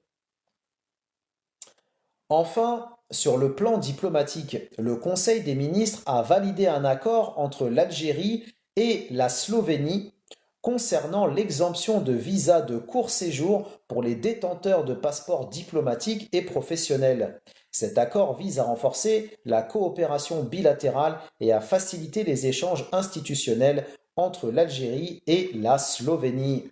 Enfin, sur le plan diplomatique, le Conseil des ministres a validé un accord entre l'Algérie et la Slovénie concernant l'exemption de visa de court séjour pour les détenteurs de passeports diplomatiques et professionnels. Cet accord vise à renforcer la coopération bilatérale et à faciliter les échanges institutionnels entre l'Algérie et la Slovénie.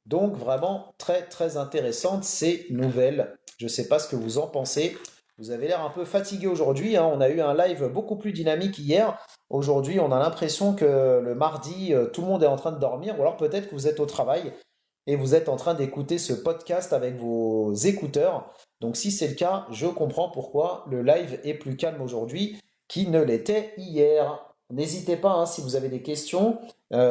Donc vraiment très très intéressantes ces nouvelles. Je ne sais pas ce que vous en pensez. Vous avez l'air un peu fatigué aujourd'hui, hein. On a eu un live beaucoup plus dynamique hier. Aujourd'hui, on a l'impression que le mardi, tout le monde est en train de dormir. Ou alors peut-être que vous êtes au travail et vous êtes en train d'écouter ce podcast avec vos écouteurs. Donc si c'est le cas, je comprends pourquoi le live est plus calme aujourd'hui qu'il ne l'était hier. N'hésitez pas, hein, si vous avez des questions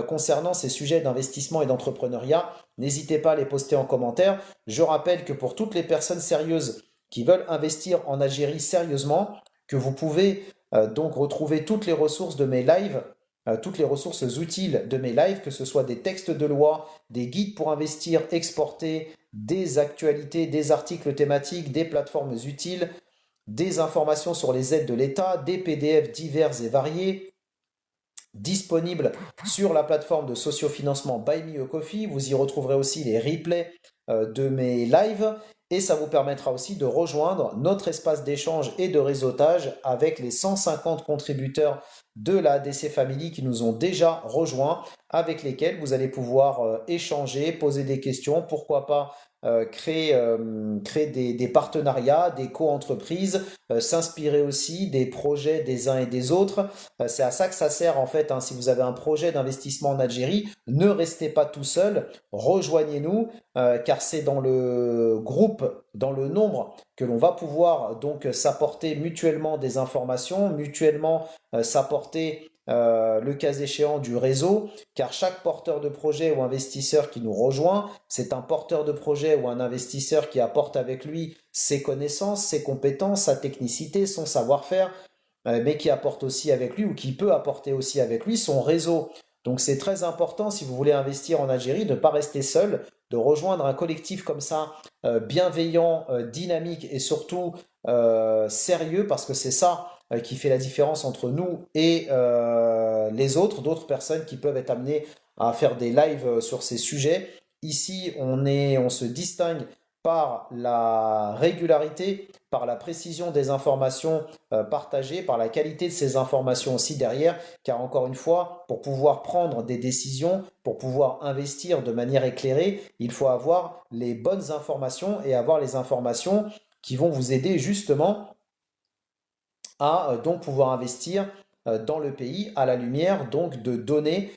concernant ces sujets d'investissement et d'entrepreneuriat, n'hésitez pas à les poster en commentaire. Je rappelle que pour toutes les personnes sérieuses qui veulent investir en Algérie sérieusement, que vous pouvez donc retrouver toutes les ressources de mes lives, toutes les ressources utiles de mes lives, que ce soit des textes de loi, des guides pour investir exportés, des actualités, des articles thématiques, des plateformes utiles, des informations sur les aides de l'État, des PDF divers et variés, disponible sur la plateforme de sociofinancement Buy Me a Coffee. Vous y retrouverez aussi les replays de mes lives et ça vous permettra aussi de rejoindre notre espace d'échange et de réseautage avec les 150 contributeurs de la ADC Family qui nous ont déjà rejoints, avec lesquels vous allez pouvoir échanger, poser des questions, pourquoi pas créer des partenariats, des co-entreprises, s'inspirer aussi des projets des uns et des autres. C'est à ça que ça sert en fait, hein. Si vous avez un projet d'investissement en Algérie, ne restez pas tout seul, rejoignez-nous, car c'est dans le groupe, dans le nombre, que l'on va pouvoir donc s'apporter mutuellement des informations, mutuellement s'apporter le cas échéant du réseau, car chaque porteur de projet ou investisseur qui nous rejoint, c'est un porteur de projet ou un investisseur qui apporte avec lui ses connaissances, ses compétences, sa technicité, son savoir-faire, mais qui apporte aussi avec lui ou qui peut apporter aussi avec lui son réseau. Donc c'est très important si vous voulez investir en Algérie de ne pas rester seul, de rejoindre un collectif comme ça, bienveillant, dynamique et surtout sérieux, parce que c'est ça qui fait la différence entre nous et les autres, d'autres personnes qui peuvent être amenées à faire des lives sur ces sujets. Ici, on se distingue par la régularité, par la précision des informations partagées, par la qualité de ces informations aussi derrière, car encore une fois, pour pouvoir prendre des décisions, pour pouvoir investir de manière éclairée, il faut avoir les bonnes informations et avoir les informations qui vont vous aider justement à donc pouvoir investir dans le pays à la lumière donc de données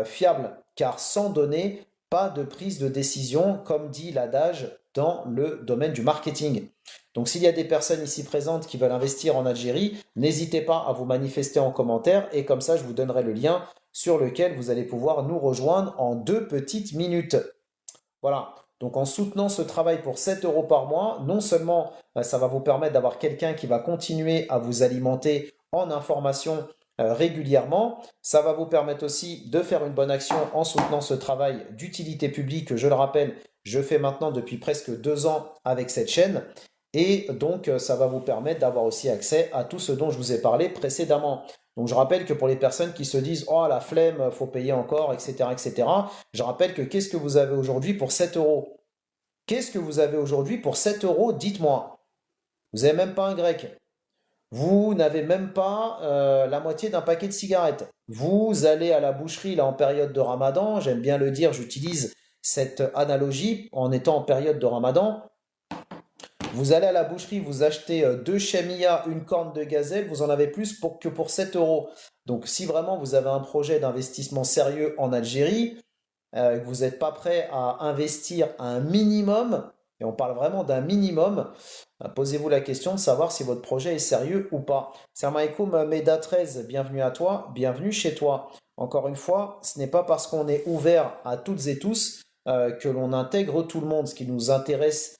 fiables, car sans données, pas de prise de décision, comme dit l'adage dans le domaine du marketing. Donc s'il y a des personnes ici présentes qui veulent investir en Algérie, n'hésitez pas à vous manifester en commentaire et comme ça je vous donnerai le lien sur lequel vous allez pouvoir nous rejoindre en 2 petites minutes. Voilà. Donc en soutenant ce travail pour 7 euros par mois, non seulement ça va vous permettre d'avoir quelqu'un qui va continuer à vous alimenter en informations régulièrement, ça va vous permettre aussi de faire une bonne action en soutenant ce travail d'utilité publique que, je le rappelle, je fais maintenant depuis presque 2 ans avec cette chaîne. Et donc ça va vous permettre d'avoir aussi accès à tout ce dont je vous ai parlé précédemment. Donc je rappelle que pour les personnes qui se disent oh la flemme, faut payer encore, etc., etc., je rappelle que qu'est-ce que vous avez aujourd'hui pour 7 euros? Qu'est-ce que vous avez aujourd'hui pour 7 euros? Dites-moi. Vous n'avez même pas un grec. Vous n'avez même pas la moitié d'un paquet de cigarettes. Vous allez à la boucherie là en période de Ramadan. J'aime bien le dire, j'utilise cette analogie en étant en période de Ramadan. Vous allez à la boucherie, vous achetez 2 chemia, une corne de gazelle, vous en avez plus que pour 7 euros. Donc si vraiment vous avez un projet d'investissement sérieux en Algérie, que vous n'êtes pas prêt à investir un minimum, et on parle vraiment d'un minimum, posez-vous la question de savoir si votre projet est sérieux ou pas. Salam alaikum Meda 13, bienvenue à toi, bienvenue chez toi. Encore une fois, ce n'est pas parce qu'on est ouvert à toutes et tous que l'on intègre tout le monde. Ce qui nous intéresse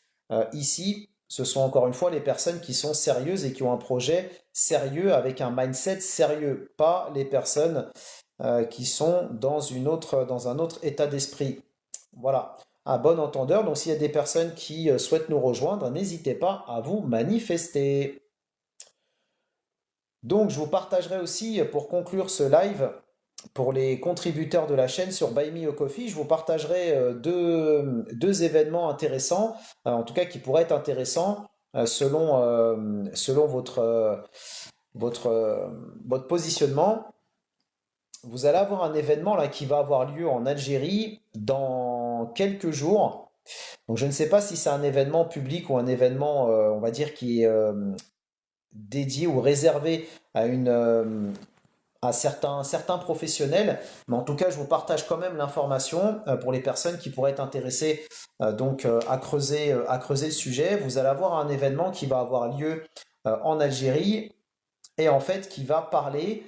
ici, ce sont encore une fois les personnes qui sont sérieuses et qui ont un projet sérieux avec un mindset sérieux, pas les personnes qui sont dans un autre état d'esprit. Voilà, à bon entendeur. Donc s'il y a des personnes qui souhaitent nous rejoindre, n'hésitez pas à vous manifester. Donc je vous partagerai aussi, pour conclure ce live, pour les contributeurs de la chaîne sur Buy Me a Coffee, je vous partagerai deux événements intéressants, en tout cas qui pourraient être intéressants selon votre positionnement. Vous allez avoir un événement là qui va avoir lieu en Algérie dans quelques jours. Donc je ne sais pas si c'est un événement public ou un événement, on va dire, qui est dédié ou réservé à certains professionnels, mais en tout cas, je vous partage quand même l'information pour les personnes qui pourraient être intéressées à creuser le sujet. Vous allez avoir un événement qui va avoir lieu en Algérie et en fait qui va parler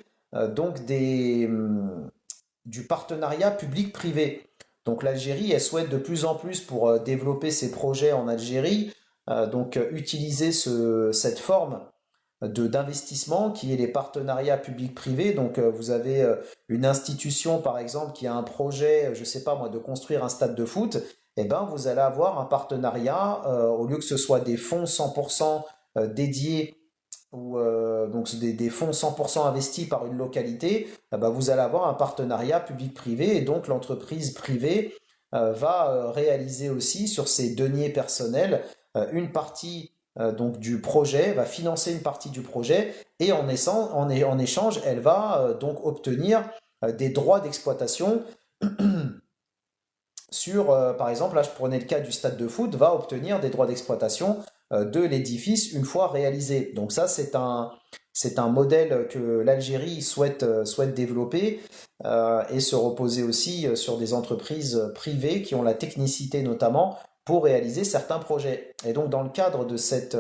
du partenariat public-privé. Donc l'Algérie, elle souhaite de plus en plus pour développer ses projets en Algérie, utiliser cette forme d'investissement qui est les partenariats publics-privés. Donc vous avez une institution par exemple qui a un projet, je ne sais pas moi, de construire un stade de foot, et ben vous allez avoir un partenariat, au lieu que ce soit des fonds 100% dédiés ou donc c'est des fonds 100% investis par une localité, bah, vous allez avoir un partenariat public-privé et donc l'entreprise privée va réaliser aussi sur ses deniers personnels une partie donc du projet, va financer une partie du projet et en échange, elle va donc obtenir des droits d'exploitation sur, par exemple, là je prenais le cas du stade de foot, va obtenir des droits d'exploitation de l'édifice une fois réalisé. Donc ça, c'est un modèle que l'Algérie souhaite développer et se reposer aussi sur des entreprises privées qui ont la technicité notamment pour réaliser certains projets. Et donc dans le cadre de cette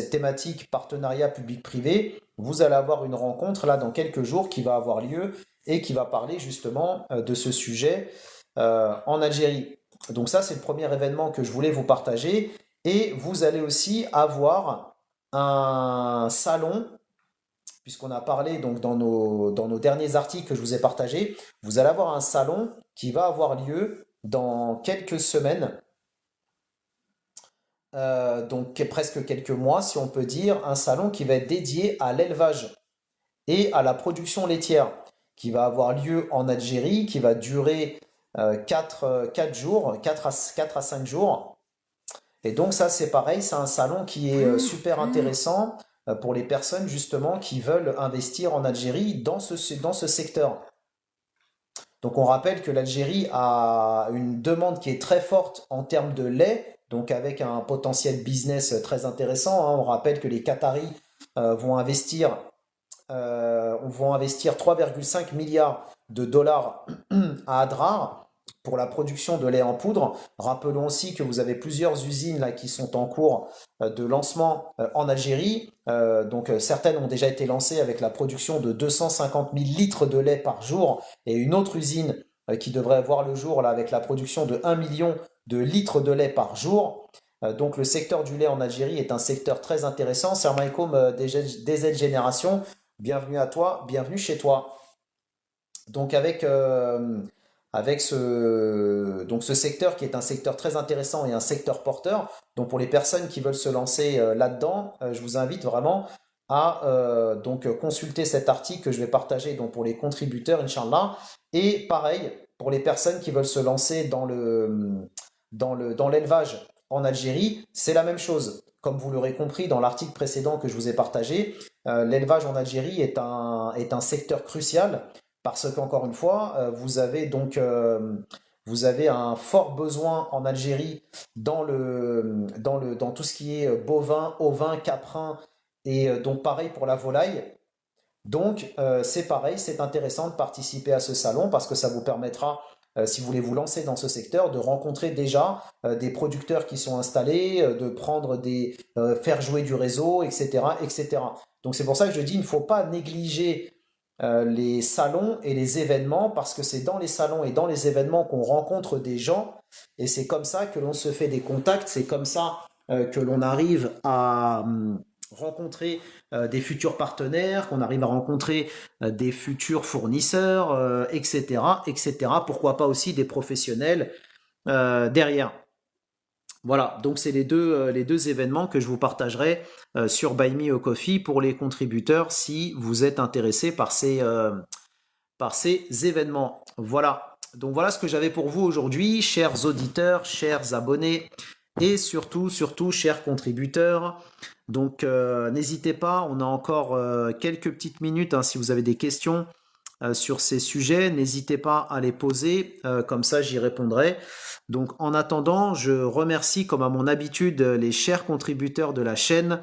thématique partenariat public-privé, vous allez avoir une rencontre là dans quelques jours qui va avoir lieu et qui va parler justement de ce sujet en Algérie. Donc ça, c'est le premier événement que je voulais vous partager. Et vous allez aussi avoir un salon, puisqu'on a parlé donc dans nos derniers articles que je vous ai partagés, vous allez avoir un salon qui va avoir lieu dans quelques semaines, donc presque quelques mois si on peut dire, un salon qui va être dédié à l'élevage et à la production laitière, qui va avoir lieu en Algérie, qui va durer 4 jours, 4 à 5 jours. Et donc ça c'est pareil, c'est un salon qui est super intéressant pour les personnes justement qui veulent investir en Algérie dans ce secteur. Donc on rappelle que l'Algérie a une demande qui est très forte en termes de lait, donc avec un potentiel business très intéressant, hein. On rappelle que les Qataris vont investir 3,5 milliards de dollars à Adrar pour la production de lait en poudre. Rappelons aussi que vous avez plusieurs usines là, qui sont en cours de lancement en Algérie. Donc certaines ont déjà été lancées avec la production de 250 000 litres de lait par jour et une autre usine qui devrait voir le jour là, avec la production de 1 million de litres de lait par jour. Donc le secteur du lait en Algérie est un secteur très intéressant. Salam alaikum DZ Génération, bienvenue à toi, bienvenue chez toi. Donc avec ce secteur qui est un secteur très intéressant et un secteur porteur, donc pour les personnes qui veulent se lancer là-dedans, je vous invite vraiment à donc consulter cet article que je vais partager donc pour les contributeurs, Inch'Allah. Et pareil, pour les personnes qui veulent se lancer dans l'élevage en Algérie, c'est la même chose. Comme vous l'aurez compris dans l'article précédent que je vous ai partagé, l'élevage en Algérie est un secteur crucial parce qu'encore une fois, vous avez un fort besoin en Algérie dans tout ce qui est bovin, ovin, caprin et donc pareil pour la volaille. Donc, c'est pareil, c'est intéressant de participer à ce salon parce que ça vous permettra, si vous voulez vous lancer dans ce secteur, de rencontrer déjà des producteurs qui sont installés, de faire jouer du réseau, etc., etc. Donc, c'est pour ça que je dis, il ne faut pas négliger les salons et les événements parce que c'est dans les salons et dans les événements qu'on rencontre des gens et c'est comme ça que l'on se fait des contacts, c'est comme ça que l'on arrive à rencontrer des futurs partenaires, qu'on arrive à rencontrer des futurs fournisseurs, etc., etc. Pourquoi pas aussi des professionnels derrière. Voilà, donc c'est les deux événements que je vous partagerai sur Buy Me a Coffee pour les contributeurs si vous êtes intéressés par ces événements. Voilà, donc voilà ce que j'avais pour vous aujourd'hui, chers auditeurs, chers abonnés et surtout, chers contributeurs. Donc n'hésitez pas, on a encore quelques petites minutes hein, si vous avez des questions sur ces sujets, n'hésitez pas à les poser, comme ça j'y répondrai. Donc en attendant, je remercie comme à mon habitude les chers contributeurs de la chaîne.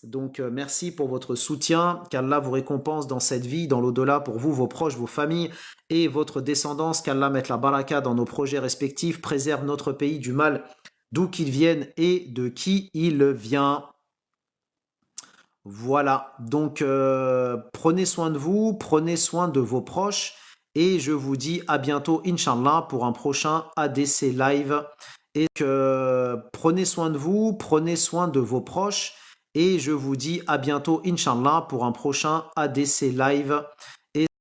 Donc merci pour votre soutien, qu'Allah vous récompense dans cette vie, dans l'au-delà pour vous, vos proches, vos familles et votre descendance, qu'Allah mette la baraka dans nos projets respectifs, préserve notre pays du mal d'où qu'il vienne et de qui il vient. Voilà, donc prenez soin de vous, prenez soin de vos proches et je vous dis à bientôt, Inch'Allah, pour un prochain ADC Live. Et prenez soin de vous, prenez soin de vos proches et je vous dis à bientôt, Inch'Allah, pour un prochain ADC Live.